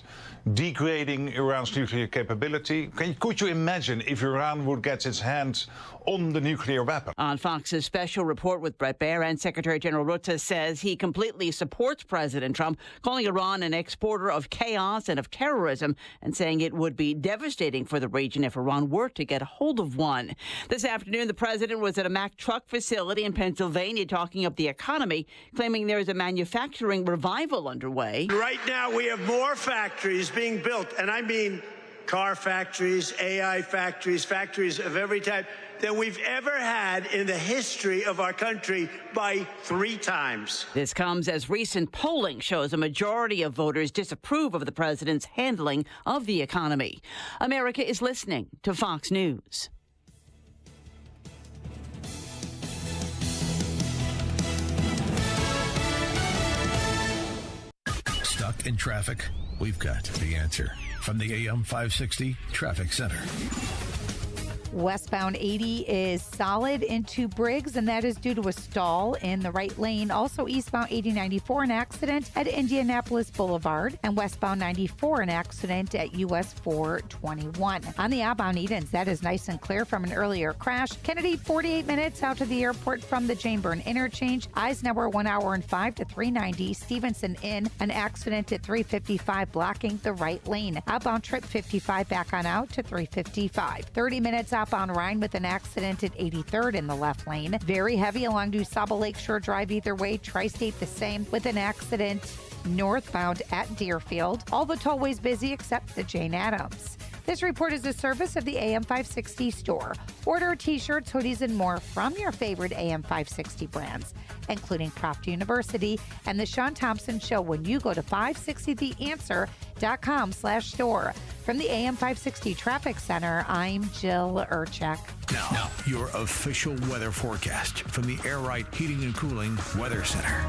[SPEAKER 8] Degrading Iran's nuclear capability. Could you imagine if Iran would get its hands on the nuclear weapon?
[SPEAKER 5] On Fox's special report with Bret Baier, and Secretary General Rutte says he completely supports President Trump, calling Iran an exporter of chaos and of terrorism, and saying it would be devastating for the region if Iran were to get a hold of one. This afternoon, the president was at a Mack truck facility in Pennsylvania talking up the economy, claiming there is a manufacturing revival underway.
[SPEAKER 6] Right now, we have more factories being built, and I mean car factories, AI factories, factories of every type, than we've ever had in the history of our country by 3 times.
[SPEAKER 5] This comes as recent polling shows a majority of voters disapprove of the president's handling of the economy. America is listening to Fox News.
[SPEAKER 16] Stuck in traffic? We've got the answer from the AM 560 Traffic Center.
[SPEAKER 11] Westbound 80 is solid into Briggs, and that is due to a stall in the right lane. Also eastbound 8094, an accident at Indianapolis Boulevard, and westbound 94, an accident at US 421. On the outbound Edens, that is nice and clear from an earlier crash. Kennedy, 48 minutes out to the airport from the Janeburn interchange. Eisenhower, 1 hour and 5 to 390. Stevenson in, an accident at 355 blocking the right lane. Outbound trip 55 back on out to 355. 30 minutes out on Rhine with an accident at 83rd in the left lane. Very heavy along DuSable Lakeshore Drive either way. Tri-State the same with an accident northbound at Deerfield. All the tollways busy except the Jane Addams. This report is a service of the AM 560 store. Order t-shirts, hoodies, and more from your favorite AM 560 brands, including Croft University and The Shaun Thompson Show when you go to 560theanswer.com/store. From the AM 560 Traffic Center, I'm Jill Urchek.
[SPEAKER 16] Now, your official weather forecast from the Air Right Heating and Cooling Weather Center.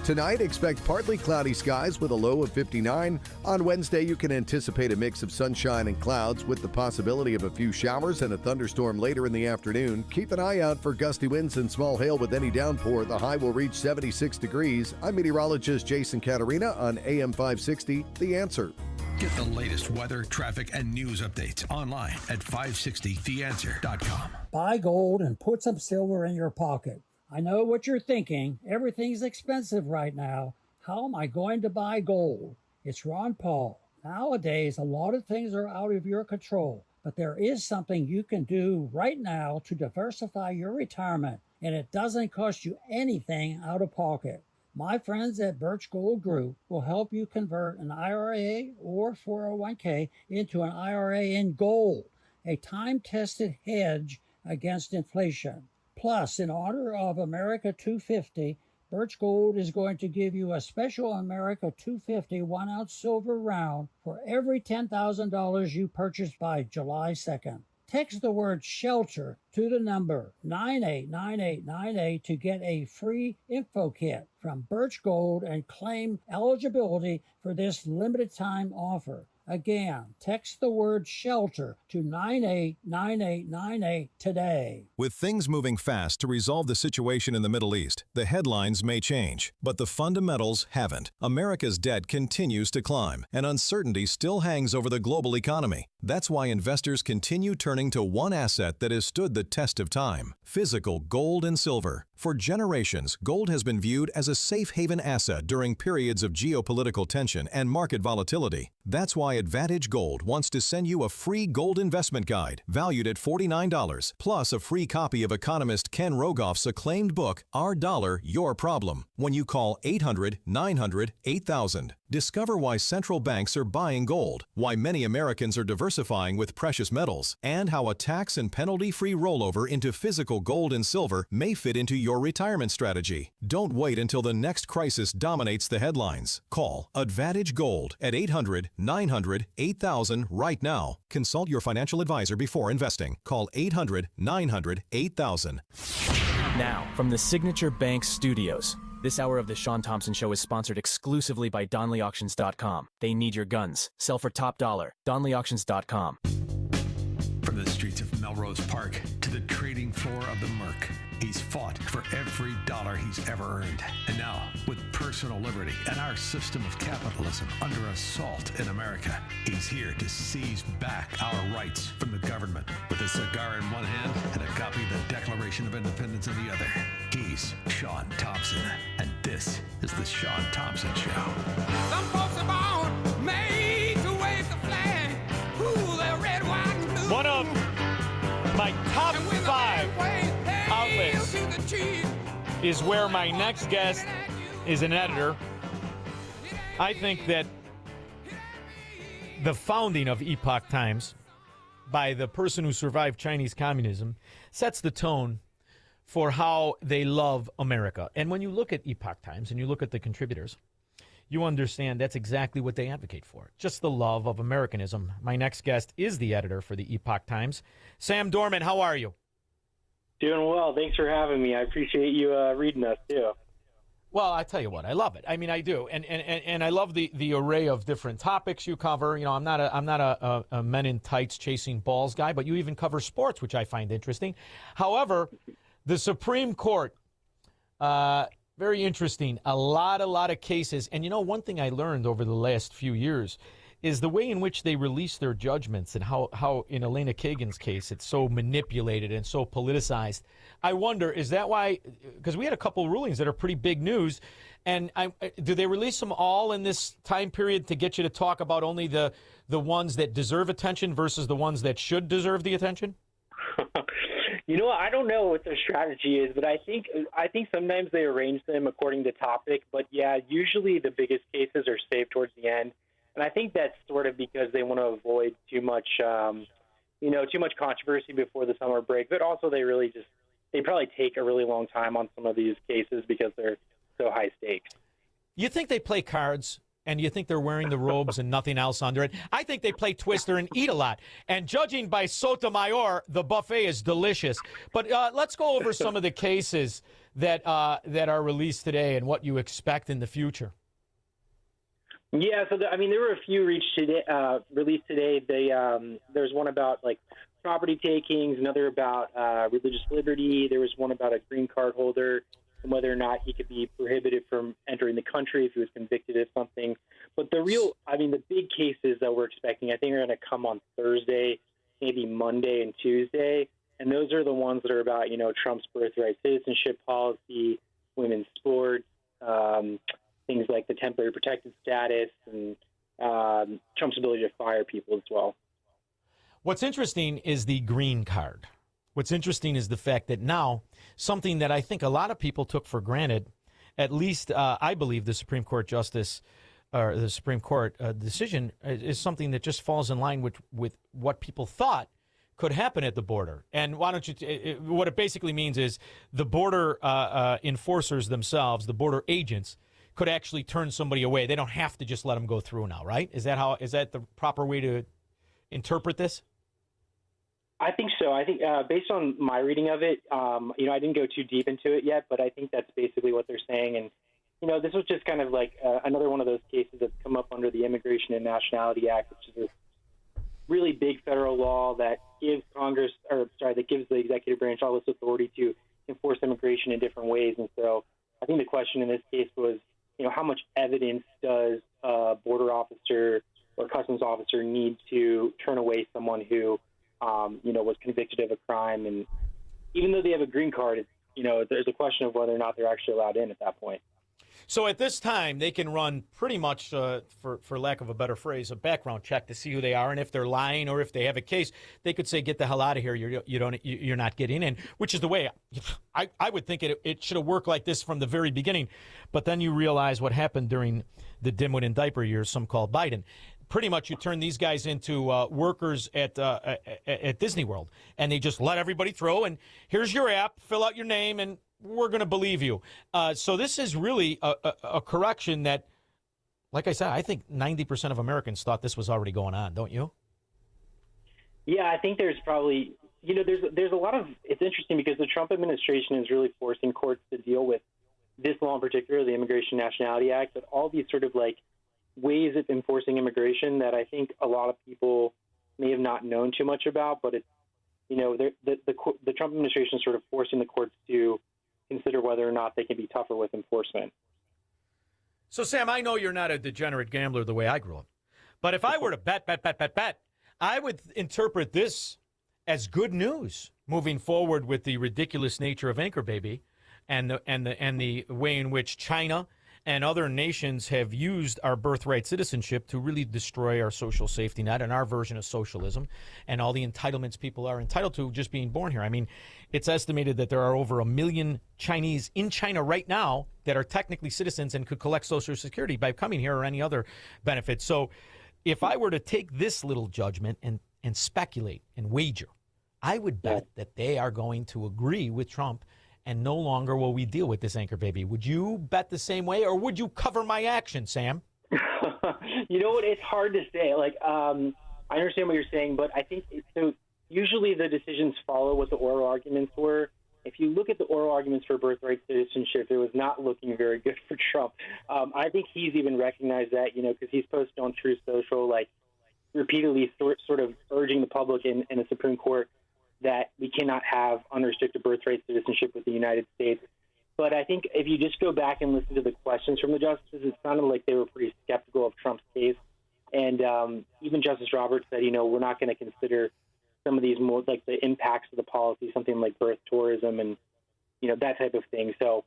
[SPEAKER 1] Tonight, expect partly cloudy skies with a low of 59. On Wednesday, you can anticipate a mix of sunshine and clouds with the possibility of a few showers and a thunderstorm later in the afternoon. Keep an eye out for gusty winds and small hail with any downpour. The high will reach 76 degrees. I'm meteorologist Jason Caterina on AM 560, The Answer.
[SPEAKER 16] Get the latest weather, traffic, and news updates online at 560theanswer.com.
[SPEAKER 12] Buy gold and put some silver in your pocket. I know what you're thinking. Everything's expensive right now. How am I going to buy gold? It's Ron Paul. Nowadays, a lot of things are out of your control, but there is something you can do right now to diversify your retirement, and it doesn't cost you anything out of pocket. My friends at Birch Gold Group will help you convert an IRA or 401k into an IRA in gold, a time-tested hedge against inflation. Plus, in honor of America 250, Birch Gold is going to give you a special America 250 1-ounce silver round for every $10,000 you purchase by July 2nd. Text the word SHELTER to the number 989898 to get a free info kit from Birch Gold and claim eligibility for this limited time offer. Again, text the word SHELTER to 989898 today.
[SPEAKER 14] With things moving fast to resolve the situation in the Middle East, the headlines may change, but the fundamentals haven't. America's debt continues to climb, and uncertainty still hangs over the global economy. That's why investors continue turning to one asset that has stood the test of time: physical gold and silver. For generations, gold has been viewed as a safe haven asset during periods of geopolitical tension and market volatility. That's why Advantage Gold wants to send you a free gold investment guide valued at $49, plus a free copy of economist Ken Rogoff's acclaimed book, Our Dollar, Your Problem, when you call 800-900-8000. Discover why central banks are buying gold, why many Americans are diversifying with precious metals, and how a tax and penalty-free rollover into physical gold and silver may fit into your retirement strategy. Don't wait until the next crisis dominates the headlines. Call Advantage Gold at 800-900-8000 right now. Consult your financial advisor before investing. Call 800-900-8000.
[SPEAKER 17] Now, from the Signature Bank Studios, this hour of the Shaun Thompson Show is sponsored exclusively by DonleyAuctions.com. They need your guns. Sell for top dollar. DonleyAuctions.com.
[SPEAKER 16] From the streets of Melrose Park to the trading floor of the Merc, he's fought for every dollar he's ever earned. And now, with personal liberty and our system of capitalism under assault in America, he's here to seize back our rights from the government. With a cigar in one hand and a copy of the Declaration of Independence in the other, he's Shaun Thompson. And this is the Shaun Thompson Show.
[SPEAKER 18] Some folks are born made to wave the flag. Ooh, they're red, white, and blue.
[SPEAKER 3] One of my top 5 outlets is where my next guest is an editor. I think that the founding of Epoch Times by the person who survived Chinese communism sets the tone for how they love America. And when you look at Epoch Times and you look at the contributors, you understand that's exactly what they advocate for, just the love of Americanism. My next guest is the editor for the Epoch Times. Sam Dorman, how are you?
[SPEAKER 19] Doing well. Thanks for having me. I appreciate you reading us, too.
[SPEAKER 3] Well, I tell you what, I love it. I mean, I do, and I love the array of different topics you cover. You know, I'm not a men in tights chasing balls guy, but you even cover sports, which I find interesting. However, the Supreme Court, very interesting. A lot of cases, and you know, one thing I learned over the last few years is the way in which they release their judgments and how in Elena Kagan's case, it's so manipulated and so politicized. I wonder, is that why, because we had a couple rulings that are pretty big news, and do they release them all in this time period to get you to talk about only the ones that deserve attention versus the ones that should deserve the attention?
[SPEAKER 19] You know, I don't know what their strategy is, but I think sometimes they arrange them according to topic. But yeah, usually the biggest cases are saved towards the end. And I think that's sort of because they want to avoid too much controversy before the summer break. But also they probably take a really long time on some of these cases because they're so high stakes.
[SPEAKER 3] You think they play cards, and you think they're wearing the robes and nothing else under it? I think they play Twister and eat a lot. And judging by Sotomayor, the buffet is delicious. But let's go over some of the cases that are released today and what you expect in the future.
[SPEAKER 19] Yeah, so there were a few released today. There's one about property takings, another about religious liberty. There was one about a green card holder and whether or not he could be prohibited from entering the country if he was convicted of something. But the big cases that we're expecting, I think, are going to come on Thursday, maybe Monday and Tuesday. And those are the ones that are about, Trump's birthright citizenship policy, women's sports, things like the temporary protected status, and Trump's ability to fire people as well.
[SPEAKER 3] What's interesting is the green card. What's interesting is the fact that now something that I think a lot of people took for granted, at least I believe the Supreme Court justice or the Supreme Court decision is something that just falls in line with what people thought could happen at the border. And why don't you? What it basically means is the border enforcers themselves, the border agents, could actually turn somebody away. They don't have to just let them go through now, right? Is that the proper way to interpret this?
[SPEAKER 19] I think so. I think based on my reading of it, I didn't go too deep into it yet, but I think that's basically what they're saying. And, this was just kind of like another one of those cases that's come up under the Immigration and Nationality Act, which is a really big federal law that gives that gives the executive branch all this authority to enforce immigration in different ways. And so I think the question in this case was, how much evidence does a border officer or customs officer need to turn away someone who was convicted of a crime? And even though they have a green card, there's a question of whether or not they're actually allowed in at that point.
[SPEAKER 3] So at this time, they can run pretty much, for lack of a better phrase, a background check to see who they are, and if they're lying or if they have a case, they could say, "Get the hell out of here! You're not getting in." Which is the way I would think it should have worked like this from the very beginning. But then you realize what happened during the dimwit and diaper years, some call Biden. Pretty much, you turn these guys into workers at Disney World, and they just let everybody through. And here's your app, fill out your name, and we're going to believe you. So this is really a correction that, like I said, I think 90% of Americans thought this was already going on, don't you?
[SPEAKER 19] Yeah, I think there's probably, there's a lot of, it's interesting because the Trump administration is really forcing courts to deal with this law in particular, the Immigration and Nationality Act, but all these sort of ways of enforcing immigration that I think a lot of people may have not known too much about, but it's, the Trump administration is sort of forcing the courts to consider whether or not they can be tougher with enforcement.
[SPEAKER 3] So, Sam, I know you're not a degenerate gambler the way I grew up, but if I were to bet, I would interpret this as good news moving forward with the ridiculous nature of Anchor Baby and the way in which China and other nations have used our birthright citizenship to really destroy our social safety net and our version of socialism and all the entitlements people are entitled to just being born here. I mean, it's estimated that there are over 1 million Chinese in China right now that are technically citizens and could collect Social Security by coming here or any other benefit. So if I were to take this little judgment and speculate and wager, I would bet that they are going to agree with Trump and no longer will we deal with this Anchor Baby. Would you bet the same way, or would you cover my action, Sam?
[SPEAKER 19] You know what? It's hard to say. I understand what you're saying, but I think so. Usually the decisions follow what the oral arguments were. If you look at the oral arguments for birthright citizenship, it was not looking very good for Trump. I think he's even recognized that, because he's posted on Truth Social, repeatedly sort of urging the public in the Supreme Court that we cannot have unrestricted birthright citizenship with the United States. But I think if you just go back and listen to the questions from the justices, it sounded like they were pretty skeptical of Trump's case. And even Justice Roberts said, we're not going to consider some of these more the impacts of the policy, something like birth tourism and, that type of thing. So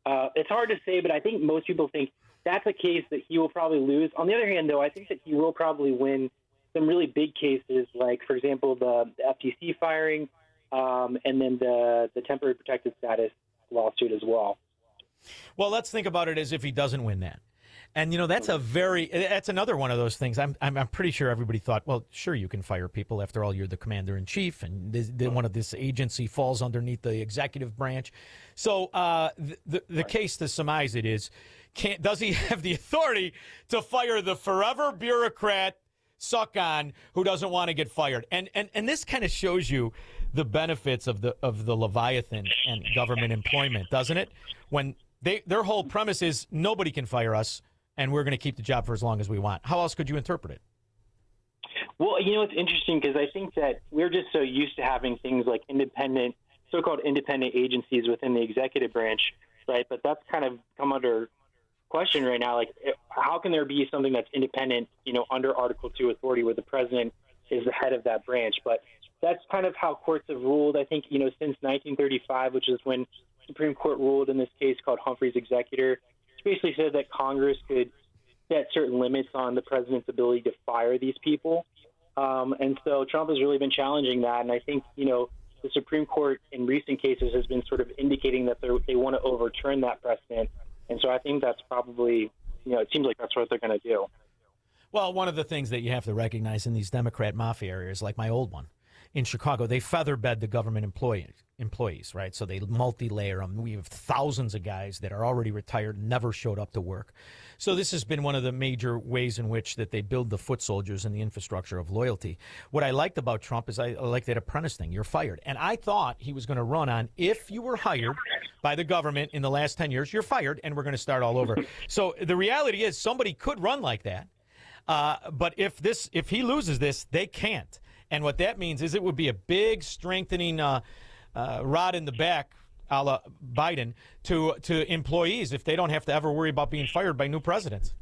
[SPEAKER 19] it's hard to say, but I think most people think that's a case that he will probably lose. On the other hand, though, I think that he will probably win some really big cases, like, for example, the FTC firing and then the temporary protected status lawsuit as well.
[SPEAKER 3] Well, let's think about it as if he doesn't win that. And, that's that's another one of those things. I'm pretty sure everybody thought, well, sure, you can fire people. After all, you're the commander in chief, and one of this agency falls underneath the executive branch. So the case to surmise it is, does he have the authority to fire the forever bureaucrat suck-on who doesn't want to get fired? And this kind of shows you the benefits of the Leviathan and government employment, doesn't it? When their whole premise is nobody can fire us, and we're going to keep the job for as long as we want. How else could you interpret it?
[SPEAKER 19] Well, it's interesting because I think that we're just so used to having things like so-called independent agencies within the executive branch, right? But that's kind of come under question right now. Like, how can there be something that's independent, under Article 2 authority where the president is the head of that branch? But that's kind of how courts have ruled, I think, since 1935, which is when the Supreme Court ruled in this case called Humphrey's Executor. It basically said that Congress could set certain limits on the president's ability to fire these people. And so Trump has really been challenging that. And I think, the Supreme Court in recent cases has been sort of indicating that they want to overturn that precedent. And so I think that's probably, it seems like that's what they're going to do.
[SPEAKER 3] Well, one of the things that you have to recognize in these Democrat mafia areas, like my old one in Chicago, they feather bed the government employees, right? So they multi-layer them. We have thousands of guys that are already retired, never showed up to work. So this has been one of the major ways in which that they build the foot soldiers and the infrastructure of loyalty. What I liked about Trump is I like that apprentice thing. You're fired. And I thought he was going to run on, if you were hired by the government in the last 10 years, you're fired, and we're going to start all over. So the reality is somebody could run like that. But if he loses this, they can't. And what that means is it would be a big strengthening rod in the back, a la Biden, to employees if they don't have to ever worry about being fired by new presidents.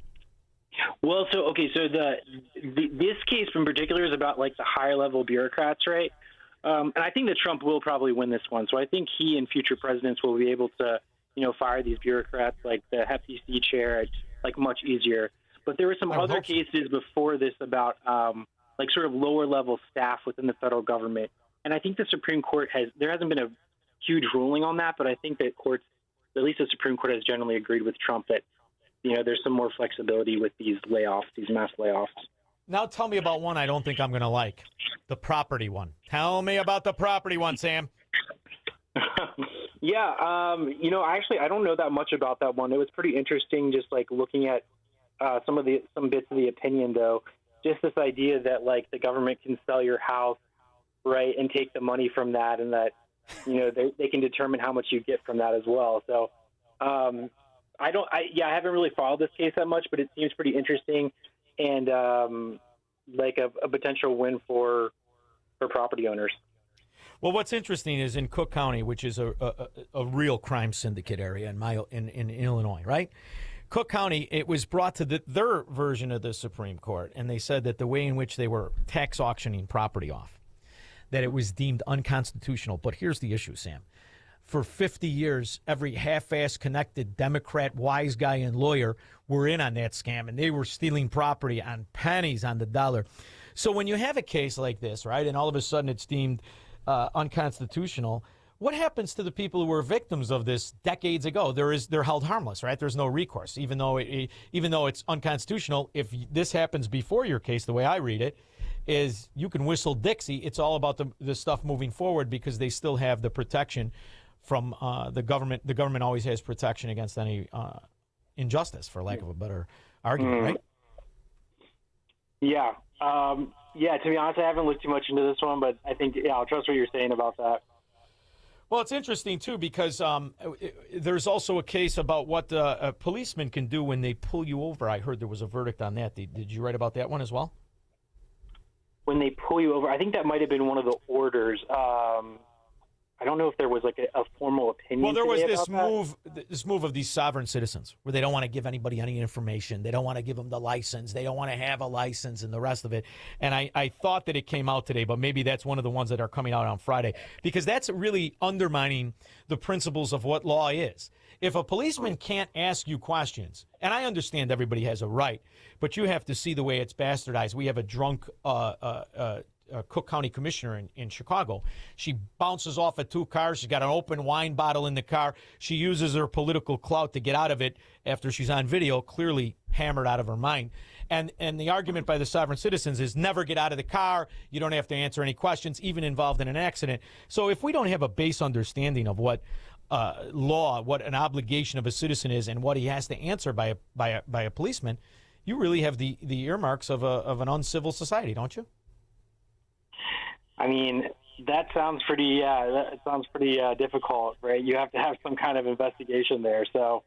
[SPEAKER 19] Well, so this case in particular is about like the higher level bureaucrats, right? And I think that Trump will probably win this one. So I think he and future presidents will be able to, fire these bureaucrats like the FTC chair, like much easier. But there were some other cases before this about like sort of lower level staff within the federal government. And I think the Supreme Court there hasn't been a huge ruling on that, but I think that courts, at least the Supreme Court, has generally agreed with Trump that, there's some more flexibility with these layoffs, these mass layoffs.
[SPEAKER 3] Now tell me about one I don't think I'm going to like, the property one. Tell me about the property one, Sam.
[SPEAKER 19] Yeah, actually, I don't know that much about that one. It was pretty interesting just like looking at some bits of the opinion, though. Just this idea that like the government can sell your house, right, and take the money from that, and that they can determine how much you get from that as well. So I haven't really followed this case that much, but it seems pretty interesting and like a potential win for property owners.
[SPEAKER 3] Well, what's interesting is in Cook County, which is a real crime syndicate area in Illinois, right? Cook County, it was brought to their version of the Supreme Court, and they said that the way in which they were tax auctioning property off, that it was deemed unconstitutional. But here's the issue, Sam. For 50 years, every half-ass connected Democrat wise guy and lawyer were in on that scam, and they were stealing property on pennies on the dollar. So when you have a case like this, right, and all of a sudden it's deemed unconstitutional, what happens to the people who were victims of this decades ago? They're held harmless, right? There's no recourse, even though it's unconstitutional. If this happens before your case, the way I read it, is you can whistle Dixie. It's all about the stuff moving forward because they still have the protection from the government. The government always has protection against any injustice, for lack of a better argument, right?
[SPEAKER 19] Yeah. To be honest, I haven't looked too much into this one, but I think, I'll trust what you're saying about that.
[SPEAKER 3] Well, it's interesting, too, because there's also a case about what a policeman can do when they pull you over. I heard there was a verdict on that. Did you write about that one as well?
[SPEAKER 19] When they pull you over, I think that might have been one of the orders. I don't know if there was like a formal opinion.
[SPEAKER 3] Well, there was this move of these sovereign citizens where they don't want to give anybody any information. They don't want to give them the license. They don't want to have a license and the rest of it. And I thought that it came out today, but maybe that's one of the ones that are coming out on Friday, because that's really undermining the principles of what law is. If a policeman can't ask you questions, and I understand everybody has a right, but you have to see the way it's bastardized. We have a drunk Cook County commissioner in Chicago. She bounces off of two cars. She's got an open wine bottle in the car. She uses her political clout to get out of it after she's on video, clearly hammered out of her mind. And the argument by the sovereign citizens is never get out of the car. You don't have to answer any questions, even involved in an accident. So if we don't have a base understanding of what law, what an obligation of a citizen is, and what he has to answer by a policeman, you really have the earmarks of an uncivil society, don't you?
[SPEAKER 19] I mean, that sounds pretty. That sounds pretty difficult, right? You have to have some kind of investigation there. So,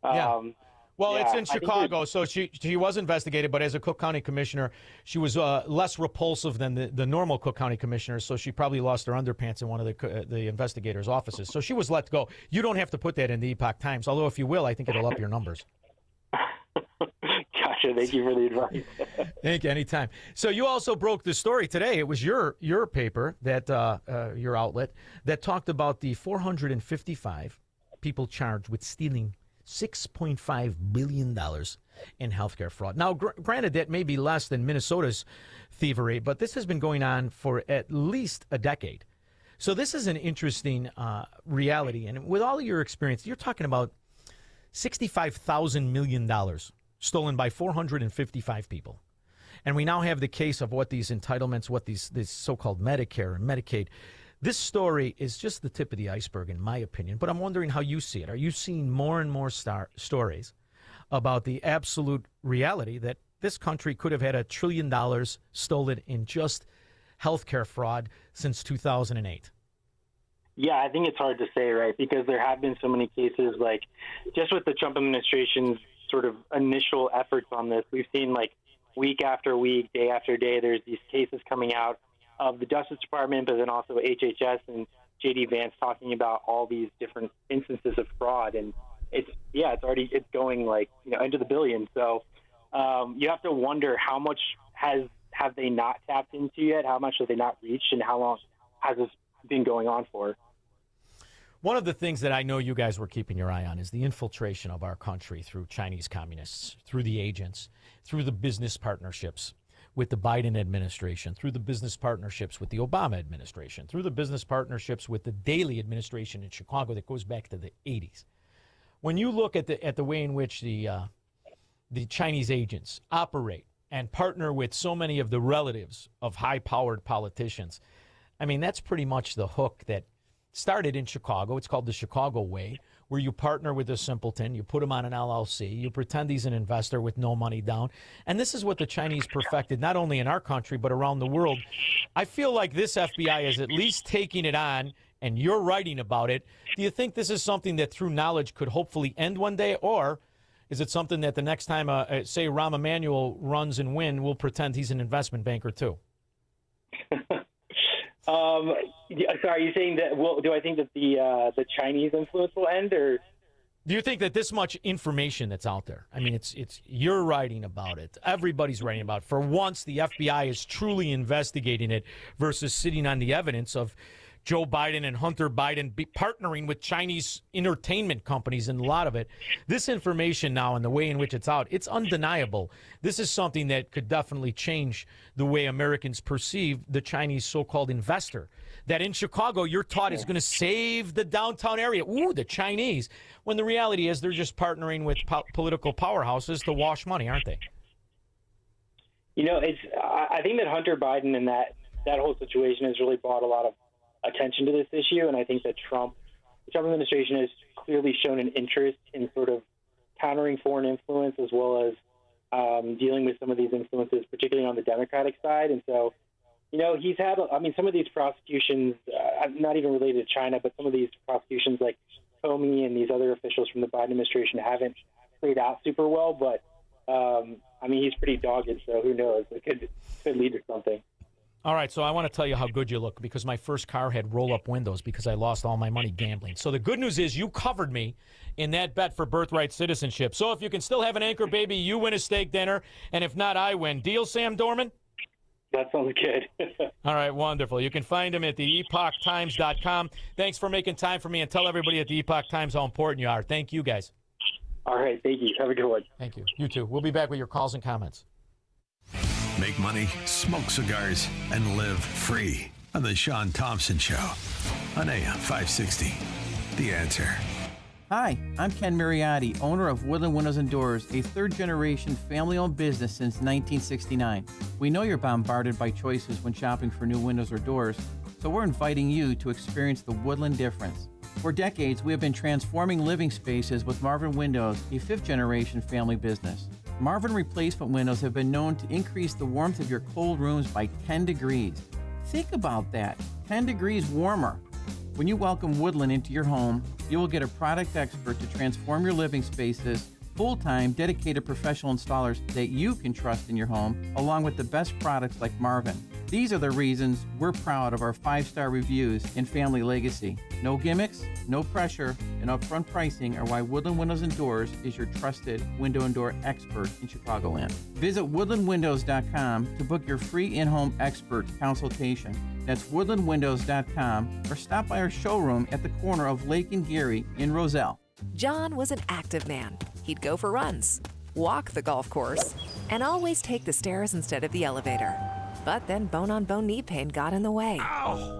[SPEAKER 3] Well, it's in Chicago, so she was investigated, but as a Cook County commissioner, she was less repulsive than the normal Cook County commissioners, so she probably lost her underpants in one of the investigators' offices. So she was let go. You don't have to put that in the Epoch Times, although if you will, I think it'll up your numbers.
[SPEAKER 19] Gotcha. Thank you for the advice.
[SPEAKER 3] Thank you. Anytime. So you also broke the story today. It was your paper, that your outlet, that talked about the 455 people charged with stealing $6.5 billion in healthcare fraud. Now, granted, that may be less than Minnesota's thievery, but this has been going on for at least a decade. So this is an interesting reality. And with all of your experience, you're talking about $65,000 million stolen by 455 people. And we now have the case of what these entitlements, what these so-called Medicare and Medicaid. This story is just the tip of the iceberg, in my opinion, but I'm wondering how you see it. Are you seeing more and more stories about the absolute reality that this country could have had $1 trillion stolen in just healthcare fraud since 2008?
[SPEAKER 19] Yeah, I think it's hard to say, right? Because there have been so many cases, like just with the Trump administration's sort of initial efforts on this, we've seen like week after week, day after day, there's these cases coming out of the Justice Department, but then also HHS and J.D. Vance talking about all these different instances of fraud. And it's going like, into the billions. So you have to wonder how much have they not tapped into yet? How much have they not reached? And how long has this been going on for?
[SPEAKER 3] One of the things that I know you guys were keeping your eye on is the infiltration of our country through Chinese communists, through the agents, through the business partnerships with the Biden administration, through the business partnerships with the Obama administration, through the business partnerships with the Daley administration in Chicago that goes back to the 80s. When you look at the way in which the Chinese agents operate and partner with so many of the relatives of high-powered politicians, I mean, that's pretty much the hook that started in Chicago. It's called the Chicago Way, where you partner with a simpleton, you put him on an LLC, you pretend he's an investor with no money down. And this is what the Chinese perfected, not only in our country, but around the world. I feel like this FBI is at least taking it on, and you're writing about it. Do you think this is something that through knowledge could hopefully end one day? Or is it something that the next time, say, Rahm Emanuel runs and wins, we'll pretend he's an investment banker too?
[SPEAKER 19] So are you saying that? Well, do I think that the Chinese influence will end, or
[SPEAKER 3] do you think that this much information that's out there? I mean, it's you're writing about it. Everybody's writing about it. For once, the FBI is truly investigating it versus sitting on the evidence of Joe Biden and Hunter Biden partnering with Chinese entertainment companies, and a lot of it. This information now and the way in which it's out, it's undeniable. This is something that could definitely change the way Americans perceive the Chinese so-called investor. That in Chicago, you're taught is going to save the downtown area. Ooh, the Chinese. When the reality is they're just partnering with political powerhouses to wash money, aren't they?
[SPEAKER 19] I think that Hunter Biden and that whole situation has really brought a lot of attention to this issue, and I think that the Trump administration has clearly shown an interest in sort of countering foreign influence as well as dealing with some of these influences, particularly on the Democratic side. And so, he's had, some of these prosecutions, not even related to China, but some of these prosecutions like Comey and these other officials from the Biden administration haven't played out super well, but he's pretty dogged, so who knows? It could lead to something.
[SPEAKER 3] All right, so I want to tell you how good you look, because my first car had roll-up windows because I lost all my money gambling. So the good news is you covered me in that bet for birthright citizenship. So if you can still have an anchor baby, you win a steak dinner, and if not, I win. Deal, Sam Dorman?
[SPEAKER 19] That sounds good.
[SPEAKER 3] All right, wonderful. You can find him at theepochtimes.com. Thanks for making time for me, and tell everybody at the Epoch Times how important you are. Thank you, guys.
[SPEAKER 19] All right, thank you. Have a good one.
[SPEAKER 3] Thank you. You too. We'll be back with your calls and comments.
[SPEAKER 16] Make money, smoke cigars, and live free on The Shaun Thompson Show on AM 560. The Answer.
[SPEAKER 4] Hi, I'm Ken Mariotti, owner of Woodland Windows and Doors, a third-generation family-owned business since 1969. We know you're bombarded by choices when shopping for new windows or doors, so we're inviting you to experience the Woodland difference. For decades, we have been transforming living spaces with Marvin Windows, a fifth-generation family business. Marvin replacement windows have been known to increase the warmth of your cold rooms by 10 degrees. Think about that, 10 degrees warmer. When you welcome Woodland into your home, you will get a product expert to transform your living spaces, full-time, dedicated professional installers that you can trust in your home, along with the best products like Marvin. These are the reasons we're proud of our 5-star reviews and family legacy. No gimmicks, no pressure, and upfront pricing are why Woodland Windows and Doors is your trusted window and door expert in Chicagoland. Visit woodlandwindows.com to book your free in-home expert consultation. That's woodlandwindows.com, or stop by our showroom at the corner of Lake and Geary in Roselle.
[SPEAKER 9] John was an active man. He'd go for runs, walk the golf course, and always take the stairs instead of the elevator. But then bone-on-bone knee pain got in the way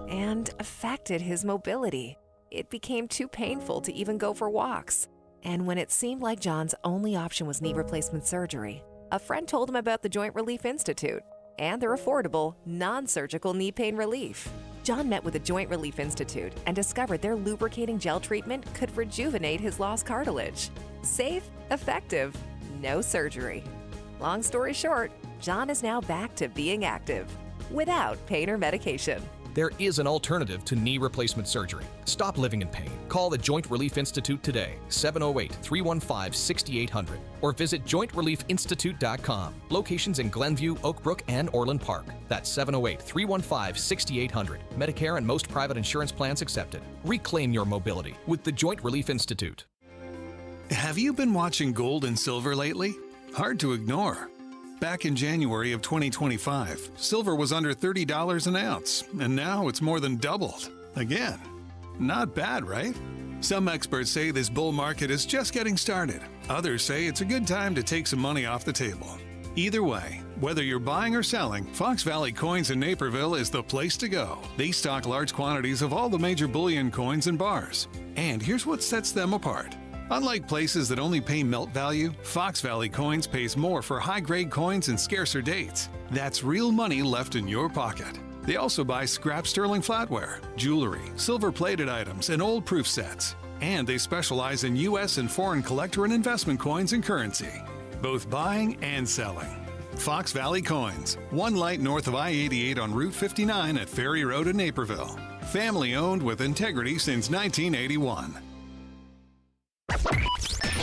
[SPEAKER 9] and affected his mobility. It became too painful to even go for walks. And when it seemed like John's only option was knee replacement surgery, a friend told him about the Joint Relief Institute and their affordable, non-surgical knee pain relief. John met with the Joint Relief Institute and discovered their lubricating gel treatment could rejuvenate his lost cartilage. Safe, effective, no surgery. Long story short, John is now back to being active without pain or medication.
[SPEAKER 27] There is an alternative to knee replacement surgery. Stop living in pain. Call the Joint Relief Institute today, 708-315-6800, or visit jointreliefinstitute.com. Locations in Glenview, Oak Brook, and Orland Park. That's 708-315-6800. Medicare and most private insurance plans accepted. Reclaim your mobility with the Joint Relief Institute.
[SPEAKER 10] Have you been watching gold and silver lately? Hard to ignore. Back in January of 2025, silver was under $30 an ounce, and now it's more than doubled. Again, not bad, right? Some experts say this bull market is just getting started. Others say it's a good time to take some money off the table. Either way, whether you're buying or selling, Fox Valley Coins in Naperville is the place to go. They stock large quantities of all the major bullion coins and bars. And here's what sets them apart. Unlike places that only pay melt value, Fox Valley Coins pays more for high-grade coins and scarcer dates. That's real money left in your pocket. They also buy scrap sterling flatware, jewelry, silver-plated items, and old proof sets. And they specialize in U.S. and foreign collector and investment coins and currency, both buying and selling. Fox Valley Coins, one light north of I-88 on Route 59 at Ferry Road in Naperville. Family-owned with integrity since 1981.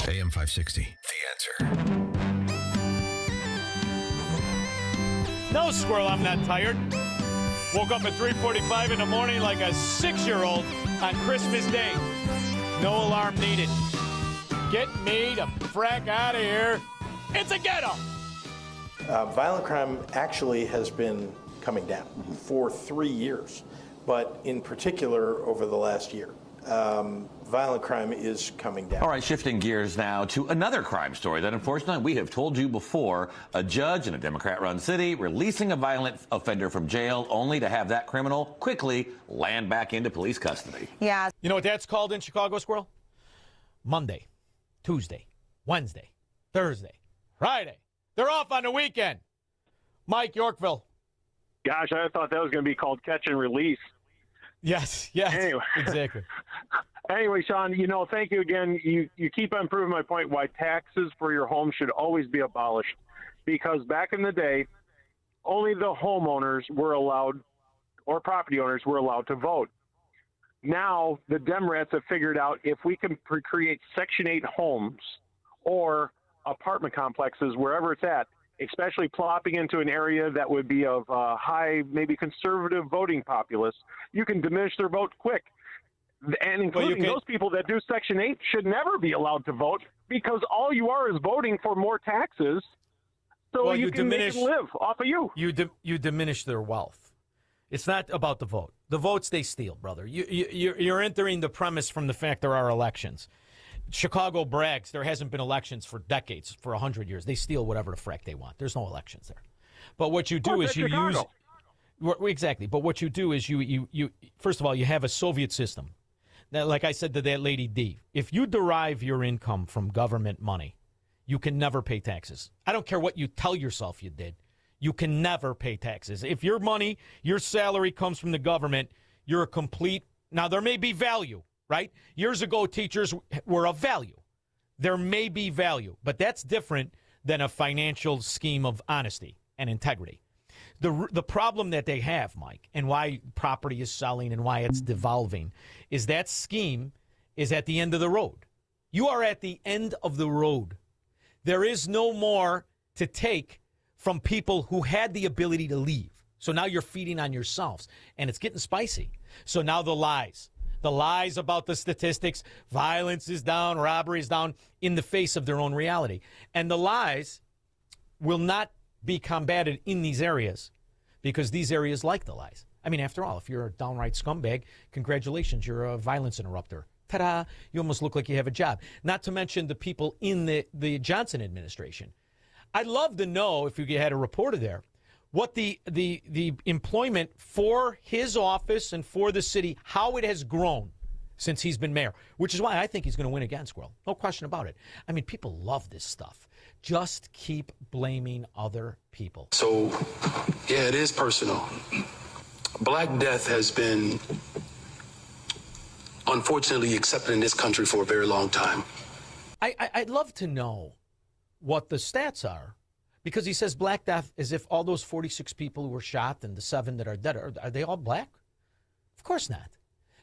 [SPEAKER 16] AM 560, The Answer.
[SPEAKER 3] No, squirrel, I'm not tired. Woke up at 3:45 in the morning like a 6-year-old on Christmas Day. No alarm needed. Get me the frack out of here. It's a ghetto.
[SPEAKER 13] Violent crime actually has been coming down for 3 years, but in particular over the last year. Violent crime is coming down.
[SPEAKER 15] All right, shifting gears now to another crime story that unfortunately we have told you before. A judge in a Democrat-run city releasing a violent offender from jail only to have that criminal quickly land back into police custody.
[SPEAKER 11] Yeah.
[SPEAKER 3] You know what that's called in Chicago, squirrel? Monday, Tuesday, Wednesday, Thursday, Friday. They're off on the weekend. Mike, Yorkville.
[SPEAKER 20] Gosh, I thought that was going to be called catch and release.
[SPEAKER 3] Yes,
[SPEAKER 20] anyway.
[SPEAKER 3] Exactly.
[SPEAKER 20] Anyway, Shaun, thank you again. You keep on proving my point why taxes for your home should always be abolished. Because back in the day, only the homeowners were allowed, or property owners were allowed to vote. Now, the Democrats have figured out if we can create Section 8 homes or apartment complexes, wherever it's at, especially plopping into an area that would be of high, maybe conservative voting populace, you can diminish their vote quick. And including those people that do Section 8 should never be allowed to vote because all you are is voting for more taxes so you can make them live off of you.
[SPEAKER 3] You diminish their wealth. It's not about the vote. The votes they steal, brother. You're entering the premise from the fact there are elections. Chicago brags there hasn't been elections for decades, for 100 years. They steal whatever the frack they want. There's no elections there. But what you do is you use... Exactly. But what you do is you first of all, you have a Soviet system. Now, like I said to that lady D, if you derive your income from government money, you can never pay taxes. I don't care what you tell yourself you did. You can never pay taxes. If your money, your salary comes from the government, you're a complete... Now, there may be value, right? Years ago, teachers were of value. There may be value, but that's different than a financial scheme of honesty and integrity. The problem that they have, Mike, and why property is selling and why it's devolving, is that scheme is at the end of the road. You are at the end of the road. There is no more to take from people who had the ability to leave. So now you're feeding on yourselves, and it's getting spicy. So now the lies about the statistics, violence is down, robbery is down, in the face of their own reality. And the lies will not be combated in these areas because these areas like the lies. I mean, after all, if you're a downright scumbag, congratulations, you're a violence interrupter. Ta-da, you almost look like you have a job. Not to mention the people in the Johnson administration. I'd love to know, if you had a reporter there, what the employment for his office and for the city, how it has grown since he's been mayor, which is why I think he's going to win again, Squirrel. No question about it. I mean, people love this stuff. Just keep blaming other people.
[SPEAKER 2] So, yeah, it is personal. Black death has been, unfortunately, accepted in this country for a very long time.
[SPEAKER 3] I'd love to know what the stats are, because he says black death as if all those 46 people who were shot and the 7 that are dead, are they all black? Of course not.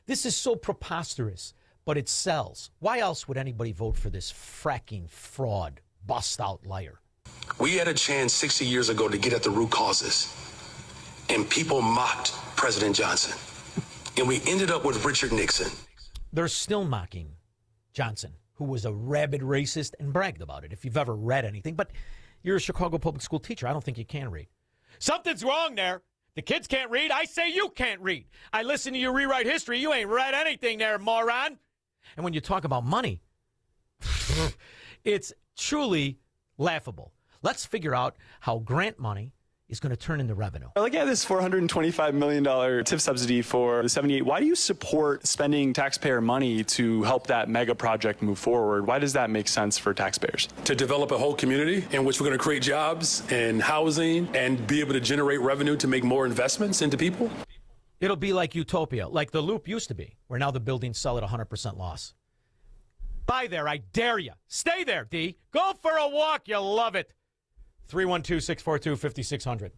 [SPEAKER 3] This is so preposterous, but it sells. Why else would anybody vote for this fracking fraud, bust-out liar?
[SPEAKER 2] We had a chance 60 years ago to get at the root causes, and people mocked President Johnson, and we ended up with Richard Nixon.
[SPEAKER 3] They're still mocking Johnson, who was a rabid racist and bragged about it, if you've ever read anything. But you're a Chicago public school teacher. I don't think you can read. Something's wrong there. The kids can't read. I say you can't read. I listen to you rewrite history. You ain't read anything there, moron. And when you talk about money, it's truly laughable. Let's figure out how grant money is going to turn into revenue.
[SPEAKER 21] Looking at this $425 million tip subsidy for the 78, why do you support spending taxpayer money to help that mega project move forward? Why does that make sense for taxpayers?
[SPEAKER 2] To develop a whole community in which we're going to create jobs and housing and be able to generate revenue to make more investments into people?
[SPEAKER 3] It'll be like Utopia, like the Loop used to be, where now the buildings sell at 100% loss. Buy there, I dare you. Stay there, D. Go for a walk, you'll love it. 312-642-5600.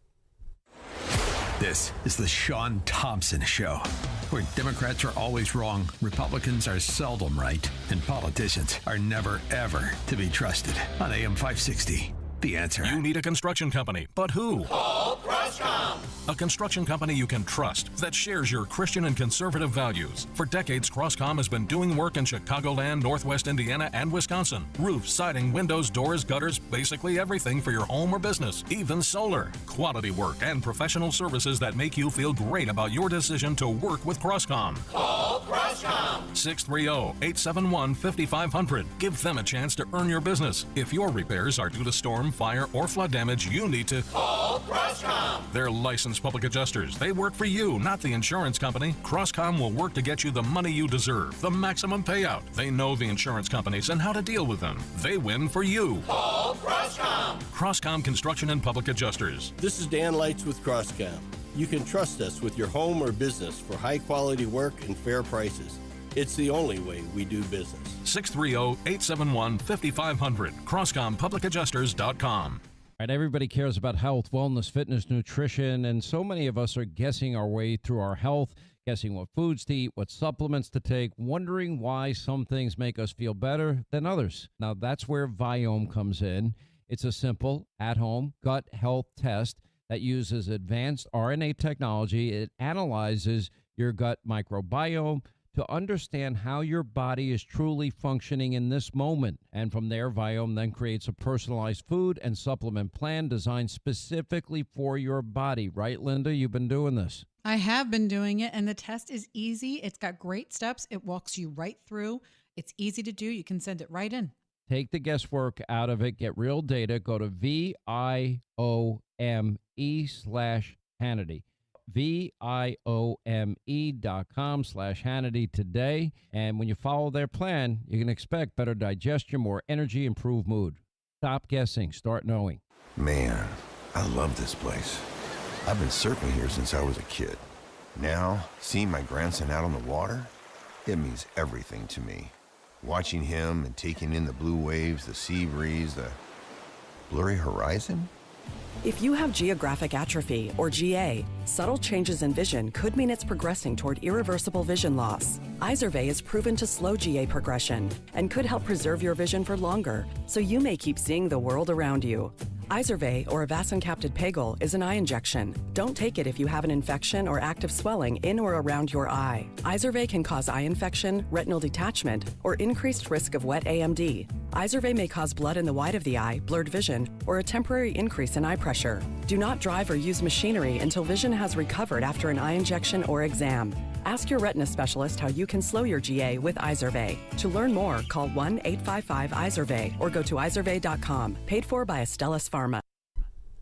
[SPEAKER 16] This is the Shaun Thompson Show, where Democrats are always wrong, Republicans are seldom right, and politicians are never, ever to be trusted. On AM 560, The Answer.
[SPEAKER 27] You need a construction company, but who?
[SPEAKER 18] Call Croscom.
[SPEAKER 27] A construction company you can trust that shares your Christian and conservative values. For decades, Croscom has been doing work in Chicagoland, Northwest Indiana, and Wisconsin. Roofs, siding, windows, doors, gutters, basically everything for your home or business, even solar. Quality work and professional services that make you feel great about your decision to work with Croscom.
[SPEAKER 18] Call Croscom.
[SPEAKER 27] 630-871-5500. Give them a chance to earn your business. If your repairs are due to storm, fire, or flood damage, you need to
[SPEAKER 18] call Croscom.
[SPEAKER 27] They're licensed public adjusters. They work for you, not the insurance company. Croscom will work to get you the money you deserve, the maximum payout. They know the insurance companies and how to deal with them. They win for you.
[SPEAKER 18] Call Croscom.
[SPEAKER 27] Croscom Construction and Public Adjusters.
[SPEAKER 22] This is Dan Lights with Croscom. You can trust us with your home or business for high-quality work and fair prices. It's the only way we do business.
[SPEAKER 27] 630-871-5500. CroscomPublicAdjusters.com.
[SPEAKER 23] Right, everybody cares about health, wellness, fitness, nutrition, and so many of us are guessing our way through our health, guessing what foods to eat, what supplements to take, wondering why some things make us feel better than others. Now, that's where Viome comes in. It's a simple, at-home gut health test that uses advanced RNA technology. It analyzes your gut microbiome to understand how your body is truly functioning in this moment. And from there, Viome then creates a personalized food and supplement plan designed specifically for your body. Right, Linda? You've been doing this.
[SPEAKER 24] I have been doing it, and the test is easy. It's got great steps. It walks you right through. It's easy to do. You can send it right in.
[SPEAKER 23] Take the guesswork out of it. Get real data. Go to VIOME/Hannity. VIOME.com/Hannity today. And when you follow their plan, you can expect better digestion, more energy, improved mood. Stop guessing. Start knowing.
[SPEAKER 1] Man, I love this place. I've been surfing here since I was a kid. Now, seeing my grandson out on the water, it means everything to me. Watching him and taking in the blue waves, the sea breeze, the blurry horizon.
[SPEAKER 5] If you have geographic atrophy, or GA, subtle changes in vision could mean it's progressing toward irreversible vision loss. Izervay is proven to slow GA progression and could help preserve your vision for longer, so you may keep seeing the world around you. Izervay, or avacincaptad pegol, is an eye injection. Don't take it if you have an infection or active swelling in or around your eye. Izervay can cause eye infection, retinal detachment, or increased risk of wet AMD. Izervay may cause blood in the white of the eye, blurred vision, or a temporary increase in eye pressure. Do not drive or use machinery until vision has recovered after an eye injection or exam. Ask your retina specialist how you can slow your GA with Izervay. To learn more, call 1-855-IZERVAY or go to izervay.com. Paid for by Astellas Pharma.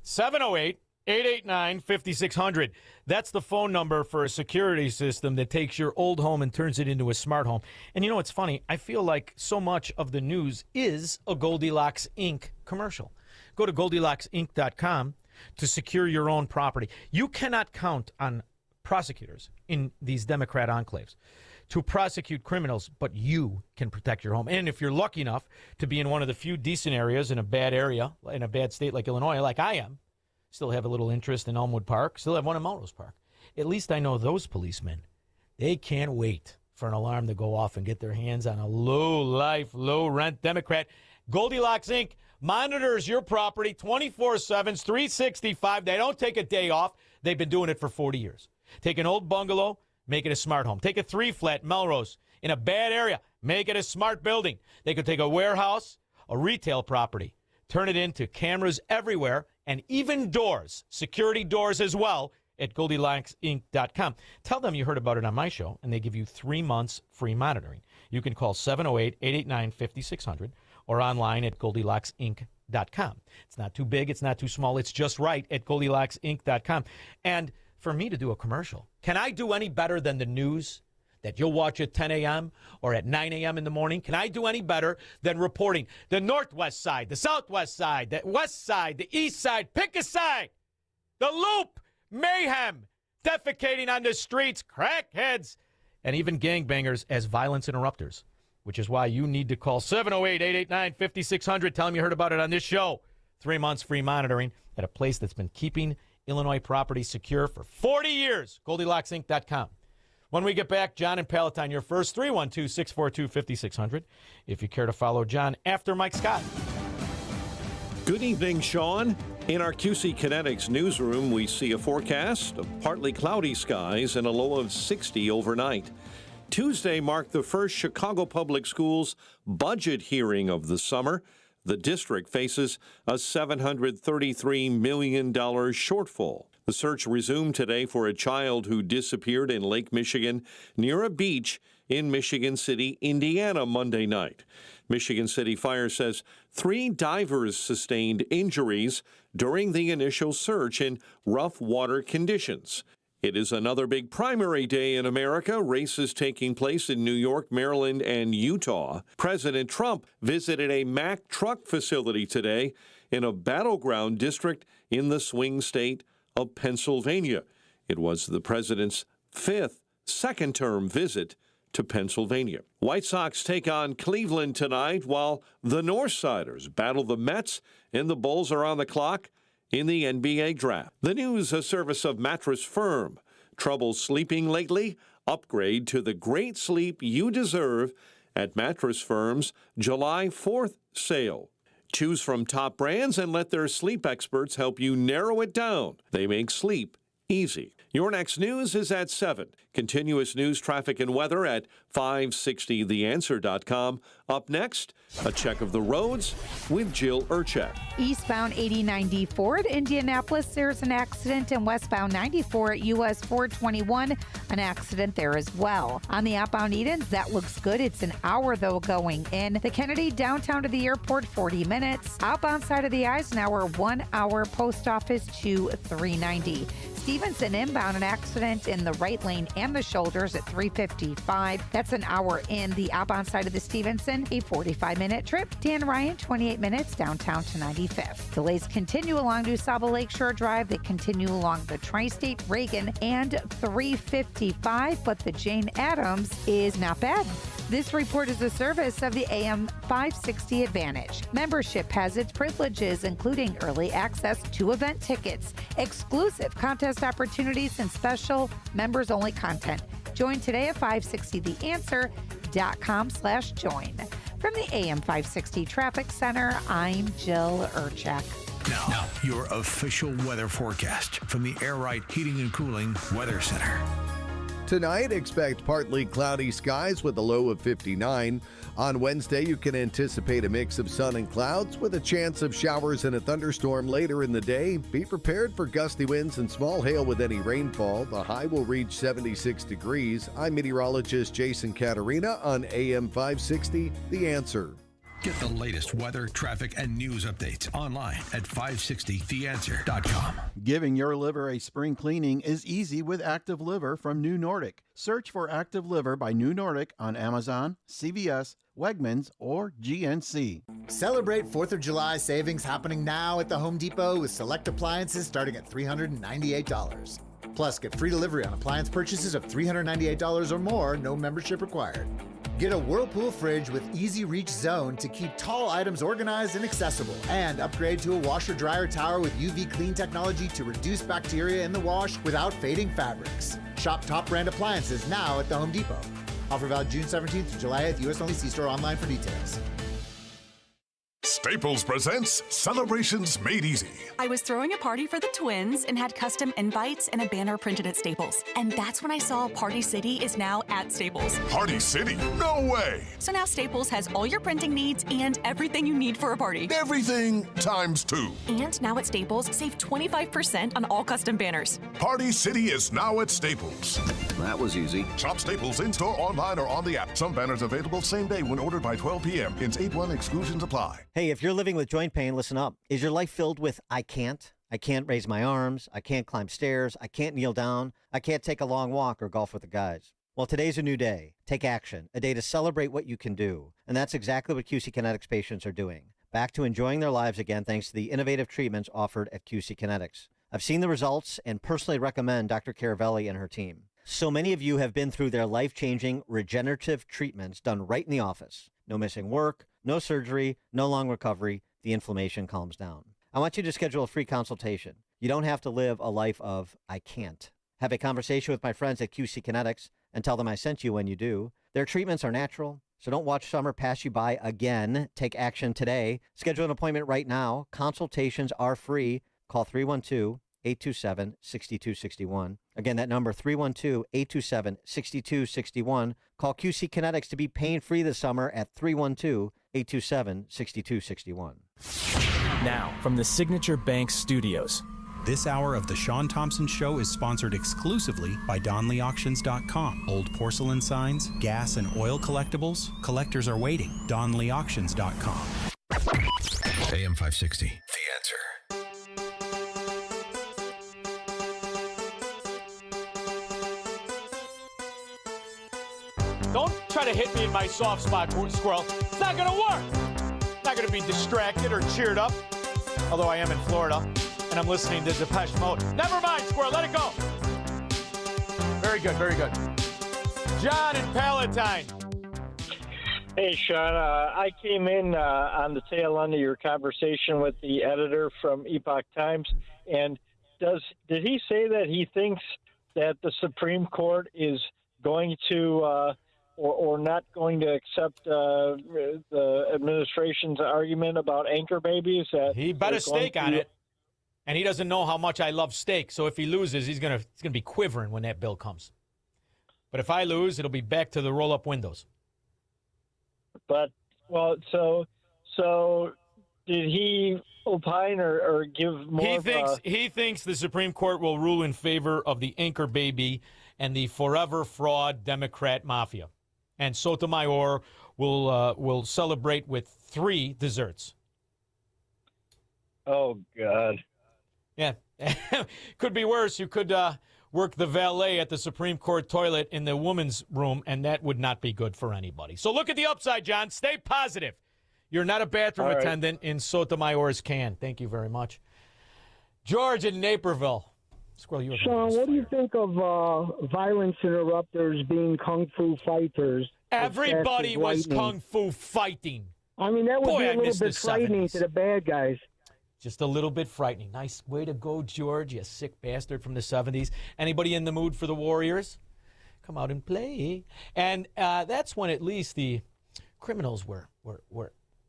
[SPEAKER 3] 708-889-5600. That's the phone number for a security system that takes your old home and turns it into a smart home. And you know what's funny? I feel like so much of the news is a Goldilocks Inc. commercial. Go to GoldilocksInc.com to secure your own property. You cannot count on prosecutors in these Democrat enclaves to prosecute criminals, but you can protect your home. And if you're lucky enough to be in one of the few decent areas in a bad area, in a bad state like Illinois, like I am, still have a little interest in Elmwood Park, still have one in Melrose Park. At least I know those policemen, they can't wait for an alarm to go off and get their hands on a low-life, low-rent Democrat. Goldilocks Inc. monitors your property 24/7, 365. They don't take a day off. They've been doing it for 40 years. Take an old bungalow, make it a smart home. Take a 3-flat Melrose in a bad area, make it a smart building. They could take a warehouse, a retail property, turn it into cameras everywhere, and even doors, security doors as well, at GoldilocksInc.com. Tell them you heard about it on my show, and they give you 3 months free monitoring. You can call 708-889-5600 or online at GoldilocksInc.com. It's not too big, it's not too small, it's just right at GoldilocksInc.com. And for me to do a commercial, can I do any better than the news that you'll watch at 10 a.m. or at 9 a.m. in the morning? Can I do any better than reporting the Northwest side, the Southwest side, the West side, the East side? Pick a side. The Loop, mayhem, defecating on the streets, crackheads, and even gangbangers as violence interrupters, which is why you need to call 708-889-5600. Tell them you heard about it on this show. 3 months free monitoring at a place that's been keeping Illinois property secure for 40 years. GoldilocksInc.com. When we get back, John and Palatine, your first 312-642-5600. If you care to follow John after Mike Scott.
[SPEAKER 6] Good evening, Shaun. In our QC Kinetics newsroom, we see a forecast of partly cloudy skies and a low of 60 overnight. Tuesday marked the first Chicago Public Schools budget hearing of the summer. The district faces a $733 million shortfall. The search resumed today for a child who disappeared in Lake Michigan near a beach in Michigan City, Indiana, Monday night. Michigan City Fire says 3 divers sustained injuries during the initial search in rough water conditions. It is another big primary day in America. Races taking place in New York, Maryland, and Utah. President Trump visited a Mack truck facility today in a battleground district in the swing state of Pennsylvania. It was the president's 5th second-term visit to Pennsylvania. White Sox take on Cleveland tonight while the Northsiders battle the Mets, and the Bulls are on the clock in the NBA draft. The news, a service of Mattress Firm. Trouble sleeping lately? Upgrade to the great sleep you deserve at Mattress Firm's July 4th sale. Choose from top brands and let their sleep experts help you narrow it down. They make sleep easy. Your next news is at 7. Continuous news, traffic, and weather at 560theanswer.com. Up next, a check of the roads with Jill Urchak.
[SPEAKER 11] Eastbound 8094 at Indianapolis, there's an accident, and westbound 94 at US 421, an accident there as well. On the outbound Edens, that looks good. It's an hour, though, going in. The Kennedy downtown to the airport, 40 minutes. Outbound side of the Eisenhower, 1 hour. Post office to 390. Stevenson inbound, an accident in the right lane and the shoulders at 3:55. That's an hour in. The outbound side of the Stevenson, a 45-minute trip. Dan Ryan, 28 minutes downtown to 95th. Delays continue along DuSable Lakeshore Drive. They continue along the Tri-State, Reagan, and 355, but the Jane Addams is not bad. This report is a service of the AM 560 Advantage. Membership has its privileges, including early access to event tickets, exclusive contest opportunities, and special members-only content. Join today at 560theanswer.com/join. From the AM 560 Traffic Center, I'm Jill Urchak.
[SPEAKER 16] Now, your official weather forecast from the Air Right Heating and Cooling Weather Center.
[SPEAKER 7] Tonight, expect partly cloudy skies with a low of 59. On Wednesday, you can anticipate a mix of sun and clouds with a chance of showers and a thunderstorm later in the day. Be prepared for gusty winds and small hail with any rainfall. The high will reach 76 degrees. I'm meteorologist Jason Caterina on AM 560, The Answer.
[SPEAKER 16] Get the latest weather, traffic, and news updates online at 560theanswer.com.
[SPEAKER 8] Giving your liver a spring cleaning is easy with Active Liver from New Nordic. Search for Active Liver by New Nordic on Amazon, CVS, Wegmans, or GNC.
[SPEAKER 12] Celebrate 4th of July savings happening now at the Home Depot with select appliances starting at $398. Plus, get free delivery on appliance purchases of $398 or more, no membership required. Get a Whirlpool fridge with easy reach zone to keep tall items organized and accessible. And upgrade to a washer-dryer tower with UV clean technology to reduce bacteria in the wash without fading fabrics. Shop top brand appliances now at the Home Depot. Offer valid June 17th to July 8th, U.S. only. See store online for details.
[SPEAKER 14] Staples presents Celebrations Made Easy.
[SPEAKER 17] I was throwing a party for the twins and had custom invites and a banner printed at Staples. And that's when I saw Party City is now at Staples.
[SPEAKER 14] Party City? No way!
[SPEAKER 17] So now Staples has all your printing needs and everything you need for a party.
[SPEAKER 14] Everything times 2.
[SPEAKER 17] And now at Staples, save 25% on all custom banners.
[SPEAKER 14] Party City is now at Staples.
[SPEAKER 25] That was easy.
[SPEAKER 14] Shop Staples in-store, online, or on the app. Some banners available same day when ordered by 12 p.m. Pins 8-1 exclusions apply.
[SPEAKER 26] Hey, if you're living with joint pain, listen up. Is your life filled with I can't raise my arms, I can't climb stairs, I can't kneel down, I can't take a long walk or golf with the guys? Well, today's a new day. Take action, a day to celebrate what you can do. And that's exactly what QC Kinetics patients are doing. Back to enjoying their lives again thanks to the innovative treatments offered at QC Kinetics. I've seen the results and personally recommend Dr. Caravelli and her team. So many of you have been through their life-changing regenerative treatments done right in the office. No missing work, no surgery, no long recovery. The inflammation calms down. I want you to schedule a free consultation. You don't have to live a life of I can't. Have a conversation with my friends at QC Kinetics and tell them I sent you when you do. Their treatments are natural, so don't watch summer pass you by again. Take action today. Schedule an appointment right now. Consultations are free. Call 312-827-6261. Again, that number, 312-827-6261. Call QC Kinetics to be pain-free this summer at 312-827-6261.
[SPEAKER 28] Now, from the Signature Bank Studios. This hour of the Shaun Thompson Show is sponsored exclusively by DonleyAuctions.com. Old porcelain signs, gas and oil collectibles. Collectors are waiting. DonleyAuctions.com.
[SPEAKER 16] AM 560, The Answer.
[SPEAKER 3] Don't try to hit me in my soft spot, squirrel. It's not going to work. Not going to be distracted or cheered up. Although I am in Florida and I'm listening to Depeche Mode. Never mind, squirrel. Let it go. Very good. Very good. John in Palatine.
[SPEAKER 29] Hey, Shaun. I came in on the tail end of your conversation with the editor from Epoch Times. And did he say that he thinks that the Supreme Court is going to or not going to accept the administration's argument about anchor babies?
[SPEAKER 3] He bet a stake on it, and he doesn't know how much I love steak. So if he loses, he's gonna be quivering when that bill comes. But if I lose, it'll be back to the roll-up windows.
[SPEAKER 29] But so did he opine or give more?
[SPEAKER 3] He thinks the Supreme Court will rule in favor of the anchor baby and the forever fraud Democrat mafia. And Sotomayor will celebrate with 3 desserts.
[SPEAKER 29] Oh, God.
[SPEAKER 3] Yeah. Could be worse. You could work the valet at the Supreme Court toilet in the woman's room, and that would not be good for anybody. So look at the upside, John. Stay positive. You're not a bathroom
[SPEAKER 4] All right.
[SPEAKER 3] attendant in Sotomayor's can. Thank you very much. George in Naperville. Squirrel, you
[SPEAKER 4] Shaun, what do you think of violence interrupters being kung fu fighters?
[SPEAKER 3] Everybody was
[SPEAKER 4] lightning?
[SPEAKER 3] kung fu fighting.
[SPEAKER 4] I mean, that would
[SPEAKER 3] Boy,
[SPEAKER 4] be
[SPEAKER 3] I
[SPEAKER 4] a little
[SPEAKER 3] miss the
[SPEAKER 4] bit frightening
[SPEAKER 3] 70s.
[SPEAKER 4] to the bad guys.
[SPEAKER 3] Just a little bit frightening. Nice way to go, George, you sick bastard from the 70s. Anybody in the mood for the Warriors? Come out and play. And that's when at least the criminals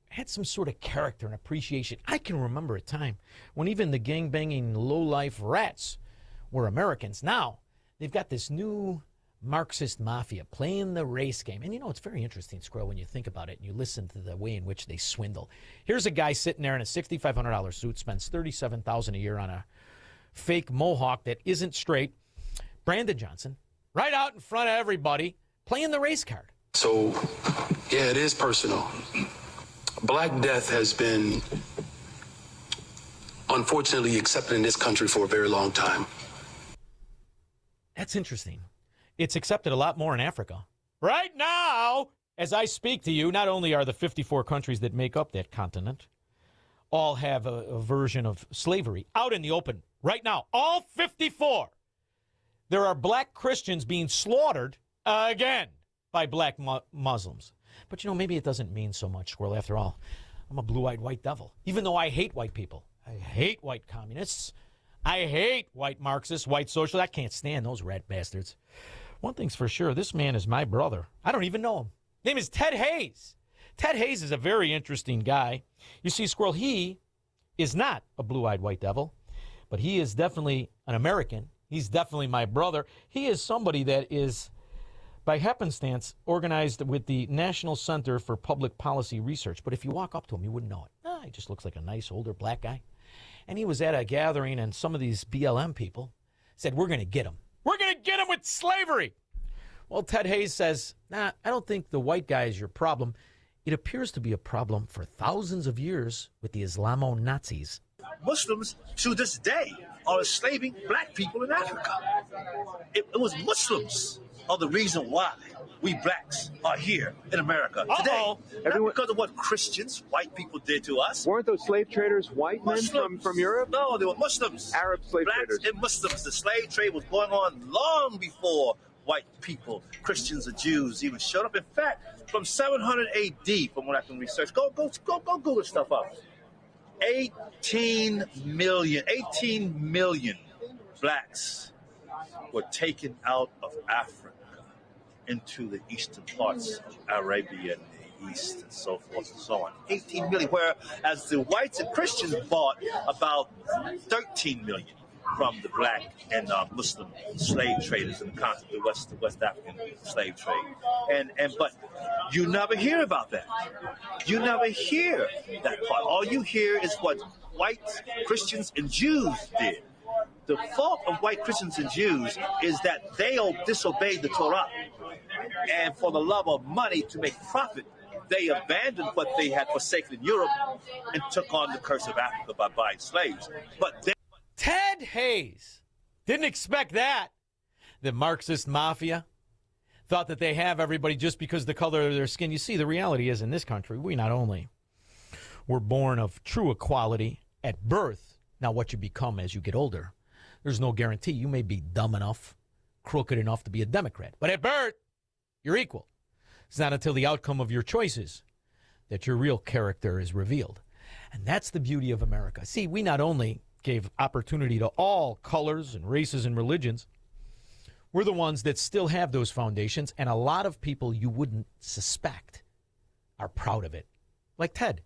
[SPEAKER 3] had some sort of character and appreciation. I can remember a time when even the gang-banging, low-life rats were Americans. Now, they've got this new Marxist mafia playing the race game. And, you know, it's very interesting, Squirrel, when you think about it and you listen to the way in which they swindle. Here's a guy sitting there in a $6,500 suit, spends $37,000 a year on a fake mohawk that isn't straight. Brandon Johnson, right out in front of everybody, playing the race card.
[SPEAKER 2] So, yeah, it is personal. Black death has been, unfortunately, accepted in this country for a very long time.
[SPEAKER 3] That's interesting. It's accepted a lot more in Africa. Right now, as I speak to you, not only are the 54 countries that make up that continent all have a version of slavery out in the open right now, all 54. There are black Christians being slaughtered again by black Muslims. But, you know, maybe it doesn't mean so much, Squirrel. After all, I'm a blue-eyed white devil, even though I hate white people. I hate white communists. I hate white Marxists, white socialists. I can't stand those rat bastards. One thing's for sure, this man is my brother. I don't even know him. His name is Ted Hayes. Ted Hayes is a very interesting guy. You see, Squirrel, he is not a blue-eyed white devil, but he is definitely an American. He's definitely my brother. He is somebody that is, by happenstance, organized with the National Center for Public Policy Research. But if you walk up to him, you wouldn't know it. He just looks like a nice older black guy. And he was at a gathering, and some of these BLM people said, we're going to get him. We're going to get him with slavery. Well, Ted Hayes says, I don't think the white guy is your problem. It appears to be a problem for thousands of years with the Islamo-Nazis.
[SPEAKER 9] Muslims, to this day, are enslaving black people in Africa. It was Muslims are the reason why we blacks are here in America today. Not because of what Christians, white people did to us.
[SPEAKER 10] Weren't those slave traders white men from Europe?
[SPEAKER 9] No, they were Muslims.
[SPEAKER 10] Arab slave
[SPEAKER 9] blacks
[SPEAKER 10] traders.
[SPEAKER 9] and Muslims. The slave trade was going on long before white people, Christians or Jews, even showed up. In fact, from 700 AD, from what I can research, go Google stuff up. 18 million blacks were taken out of Africa into the eastern parts of Arabia and the East and so forth and so on. 18 million, whereas the whites and Christians bought about 13 million from the black and Muslim slave traders in the continent, the West African slave trade. But you never hear about that. You never hear that part. All you hear is what whites, Christians, and Jews did. The fault of white Christians and Jews is that they disobeyed the Torah. And for the love of money to make profit, they abandoned what they had forsaken in Europe and took on the curse of Africa by buying slaves. But
[SPEAKER 3] Ted Hayes didn't expect that. The Marxist mafia thought that they have everybody just because of the color of their skin. You see, the reality is in this country, we not only were born of true equality at birth, now what you become as you get older, there's no guarantee. You may be dumb enough, crooked enough to be a Democrat, but at birth, you're equal. It's not until the outcome of your choices that your real character is revealed. And that's the beauty of America. See, we not only gave opportunity to all colors and races and religions, we're the ones that still have those foundations, and a lot of people you wouldn't suspect are proud of it, like Ted,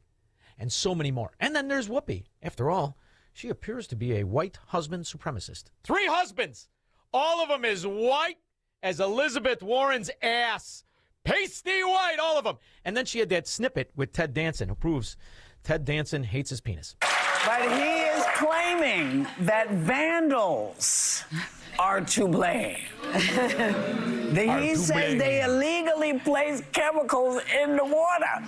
[SPEAKER 3] and so many more. And then there's Whoopi. After all, she appears to be a white husband supremacist. 3 husbands, all of them as white as Elizabeth Warren's ass. Pasty white, all of them. And then she had that snippet with Ted Danson, who proves Ted Danson hates his penis.
[SPEAKER 13] But he is claiming that vandals are to blame. He says they illegally placed chemicals in the water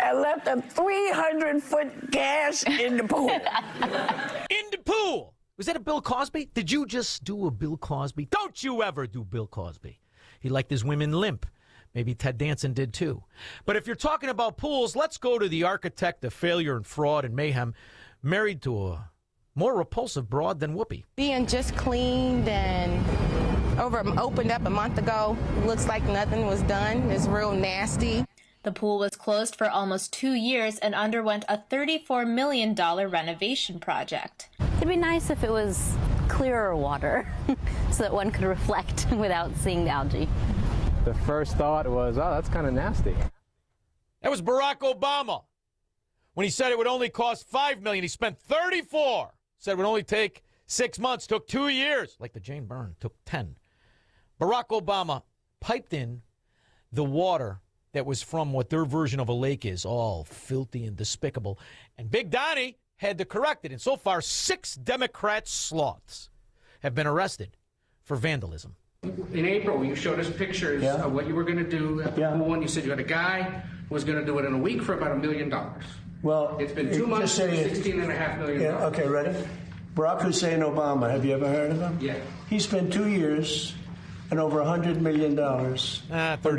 [SPEAKER 13] and left a 300-foot gash in the pool.
[SPEAKER 3] In the pool. Was that a Bill Cosby? Did you just do a Bill Cosby? Don't you ever do Bill Cosby. He liked his women limp. Maybe Ted Danson did too. But if you're talking about pools, let's go to the architect of failure and fraud and mayhem, married to a more repulsive broad than Whoopi.
[SPEAKER 15] Being just cleaned and opened up a month ago, looks like nothing was done. It's real nasty.
[SPEAKER 18] The pool was closed for almost 2 years and underwent a $34 million renovation project.
[SPEAKER 19] It'd be nice if it was clearer water so that one could reflect without seeing the algae.
[SPEAKER 10] The first thought was, oh, that's kind of nasty.
[SPEAKER 3] That was Barack Obama. When he said it would only cost $5 million, he spent $34. Said it would only take 6 months, took 2 years. Like the Jane Byrne, took 10. Barack Obama piped in the water that was from what their version of a lake is, all filthy and despicable. And Big Donnie had to correct it. And so far, 6 Democrat sloths have been arrested for vandalism.
[SPEAKER 20] In April, you showed us pictures of what you were going to do at the pool, and you said you had a guy who was going to do it in a week for about $1 million.
[SPEAKER 21] Well,
[SPEAKER 20] it's been 2 months for $16.5 million.
[SPEAKER 21] Yeah, okay, ready? Barack Hussein Obama, have you ever heard of him?
[SPEAKER 20] Yeah.
[SPEAKER 21] He spent 2 years and over $100 million on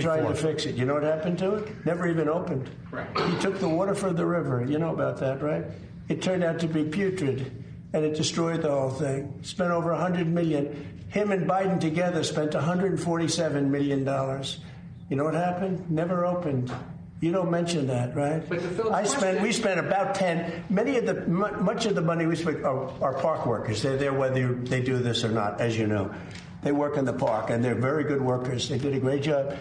[SPEAKER 21] trying to fix it. You know what happened to it? Never even opened.
[SPEAKER 20] Right.
[SPEAKER 21] He took the water for the river. You know about that, right? It turned out to be putrid, and it destroyed the whole thing. Spent over $100 million. Him and Biden together spent $147 million. You know what happened? Never opened. You don't mention that, right? We spent about 10. Much of the money we spent are park workers. They're there whether they do this or not, as you know. They work in the park, and they're very good workers. They did a great job.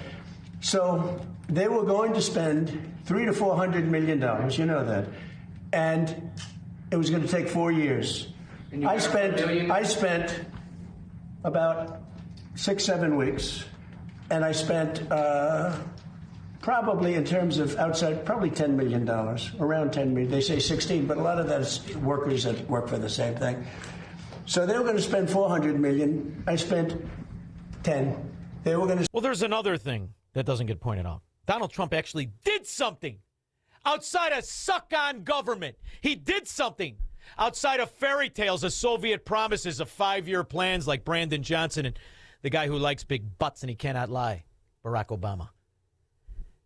[SPEAKER 21] So they were going to spend $300 to $400 million. You know that, and it was going to take 4 years. I spent about 6-7 weeks, and I spent probably in terms of outside, probably $10 million, around 10 million. They say 16, but a lot of that is workers that work for the same thing. So they were going to spend $400 million. I spent 10. They were going to.
[SPEAKER 3] Well, there's another thing that doesn't get pointed out. Donald Trump actually did something outside of suck-on government. He did something outside of fairy tales, of Soviet promises of 5-year plans like Brandon Johnson and the guy who likes big butts and he cannot lie, Barack Obama.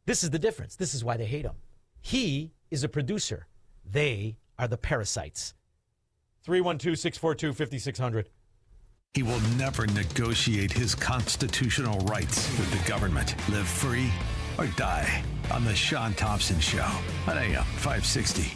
[SPEAKER 3] This is the difference. This is why they hate him. He is a producer. They are the parasites. 312-642-5600.
[SPEAKER 16] He will never negotiate his constitutional rights with the government. Live free or die on the Shaun Thompson Show on AM 560.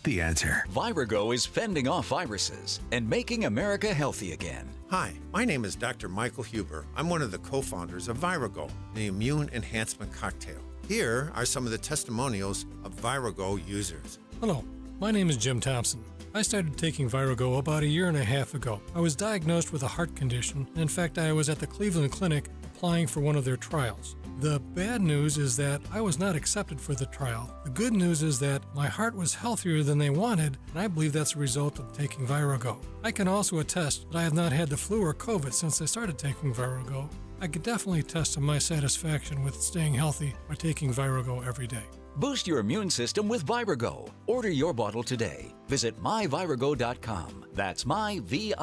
[SPEAKER 16] The Answer.
[SPEAKER 22] Virago is fending off viruses and making America healthy again.
[SPEAKER 25] Hi, my name is Dr. Michael Huber. I'm one of the co-founders of Virago, the immune enhancement cocktail. Here are some of the testimonials of Virago users.
[SPEAKER 27] Hello, my name is Jim Thompson. I started taking Virago about 1.5 years ago. I was diagnosed with a heart condition, and in fact, I was at the Cleveland Clinic applying for one of their trials. The bad news is that I was not accepted for the trial. The good news is that my heart was healthier than they wanted, and I believe that's a result of taking Virago. I can also attest that I have not had the flu or COVID since I started taking Virago. I could definitely attest to my satisfaction with staying healthy by taking Virago every day.
[SPEAKER 22] Boost your immune system with Virago. Order your bottle today. Visit myvirago.com. That's myvirago.com.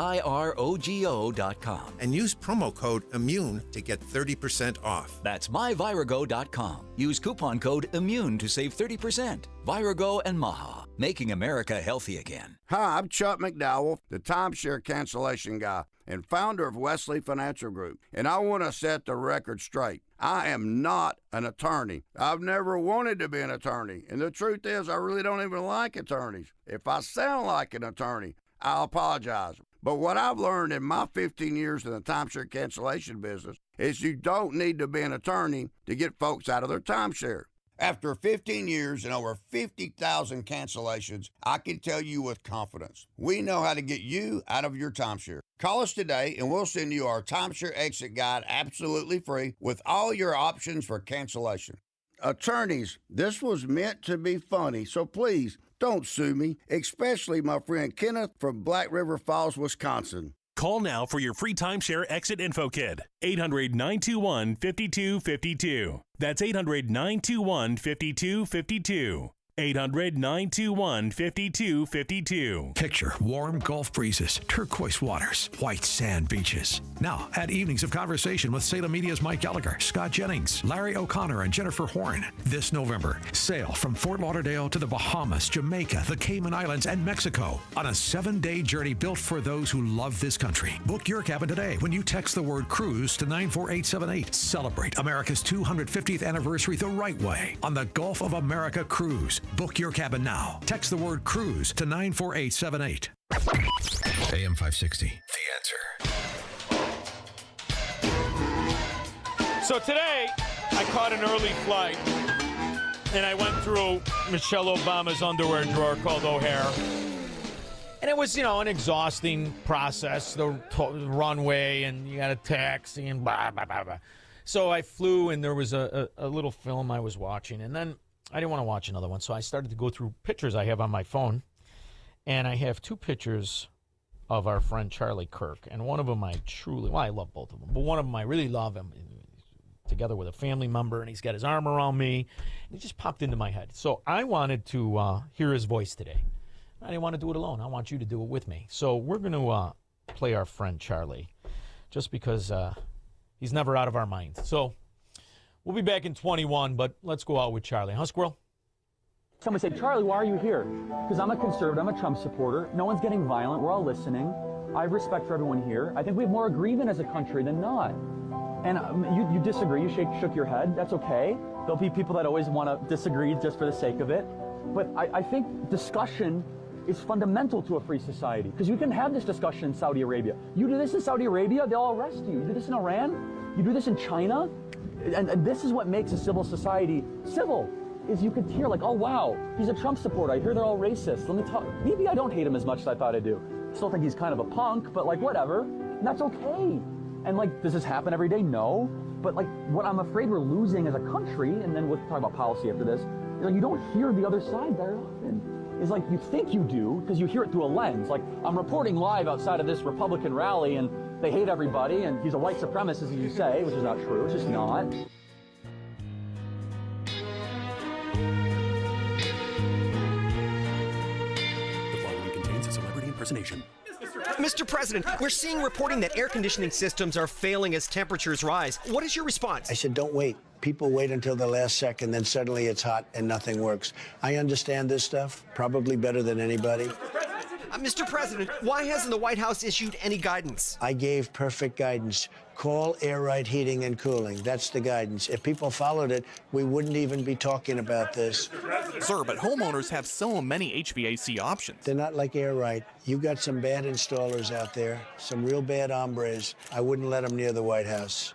[SPEAKER 25] And use promo code IMMUNE to get 30% off.
[SPEAKER 22] That's myvirago.com. Use coupon code IMMUNE to save 30%. Virago and Maha, making America healthy again.
[SPEAKER 30] Hi, I'm Chuck McDowell, the timeshare cancellation guy and founder of Wesley Financial Group. And I want to set the record straight. I am not an attorney. I've never wanted to be an attorney. And the truth is, I really don't even like attorneys. If I sound like an attorney, I'll apologize. But what I've learned in my 15 years in the timeshare cancellation business is you don't need to be an attorney to get folks out of their timeshare. After 15 years and over 50,000 cancellations, I can tell you with confidence, we know how to get you out of your timeshare. Call us today and we'll send you our timeshare exit guide absolutely free with all your options for cancellation. Attorneys, this was meant to be funny, so please don't sue me, especially my friend Kenneth from Black River Falls, Wisconsin.
[SPEAKER 1] Call now for your free timeshare exit info kit. 800-921-5252. That's 800-921-5252. 800-921-5252.
[SPEAKER 16] Picture warm Gulf breezes, turquoise waters, white sand beaches. Now, at Evenings of Conversation with Salem Media's Mike Gallagher, Scott Jennings, Larry O'Connor, and Jennifer Horn. This November, sail from Fort Lauderdale to the Bahamas, Jamaica, the Cayman Islands, and Mexico on a 7-day journey built for those who love this country. Book your cabin today when you text the word cruise to 94878. Celebrate America's 250th anniversary the right way on the Gulf of America Cruise. Book your cabin now. Text the word cruise to 94878. AM 560, The Answer.
[SPEAKER 3] So today, I caught an early flight, and I went through Michelle Obama's underwear drawer called O'Hare. And it was, an exhausting process, the runway, and you got a taxi, and blah, blah, blah, blah. So I flew, and there was a little film I was watching, and then I didn't want to watch another one, so I started to go through pictures I have on my phone, and I have 2 pictures of our friend Charlie Kirk, and one of them I love both of them, but one of them I really love him, together with a family member, and he's got his arm around me, and it just popped into my head. So I wanted to hear his voice today. I didn't want to do it alone. I want you to do it with me. So we're going to play our friend Charlie, just because he's never out of our minds. So we'll be back in 21, but let's go out with Charlie. Huh, Squirrel?
[SPEAKER 5] Somebody say, Charlie, why are you here? Because I'm a conservative, I'm a Trump supporter. No one's getting violent, we're all listening. I have respect for everyone here. I think we have more agreement as a country than not. And you disagree, you shook your head, that's okay. There'll be people that always want to disagree just for the sake of it. But I think discussion is fundamental to a free society. Because you can have this discussion in Saudi Arabia. You do this in Saudi Arabia, they'll arrest you. You do this in Iran, you do this in China. And this is what makes a civil society civil, is you could hear like, oh wow, he's a Trump supporter. I hear they're all racist. Let me talk. Maybe I don't hate him as much as I thought I do. Still think he's kind of a punk, but like whatever. And that's okay. And like, does this happen every day? No. But like, what I'm afraid we're losing as a country, and then we'll talk about policy after this, is like you don't hear the other side very often. It's like you think you do, because you hear it through a lens. Like, I'm reporting live outside of this Republican rally, and they hate everybody, and he's a white supremacist, as you say, which is not true. It's just not.
[SPEAKER 16] The following contains a celebrity impersonation.
[SPEAKER 6] Mr. President, we're seeing reporting that air conditioning systems are failing as temperatures rise. What is your response?
[SPEAKER 21] I said, don't wait. People wait until the last second, then suddenly it's hot and nothing works. I understand this stuff probably better than anybody.
[SPEAKER 6] Mr. President, why hasn't the White House issued any guidance?
[SPEAKER 21] I gave perfect guidance. Call Air Right Heating and Cooling. That's the guidance. If people followed it, we wouldn't even be talking about this.
[SPEAKER 7] Sir, but homeowners have so many HVAC options.
[SPEAKER 21] They're not like Air Right. You got some bad installers out there, some real bad hombres. I wouldn't let them near the White House.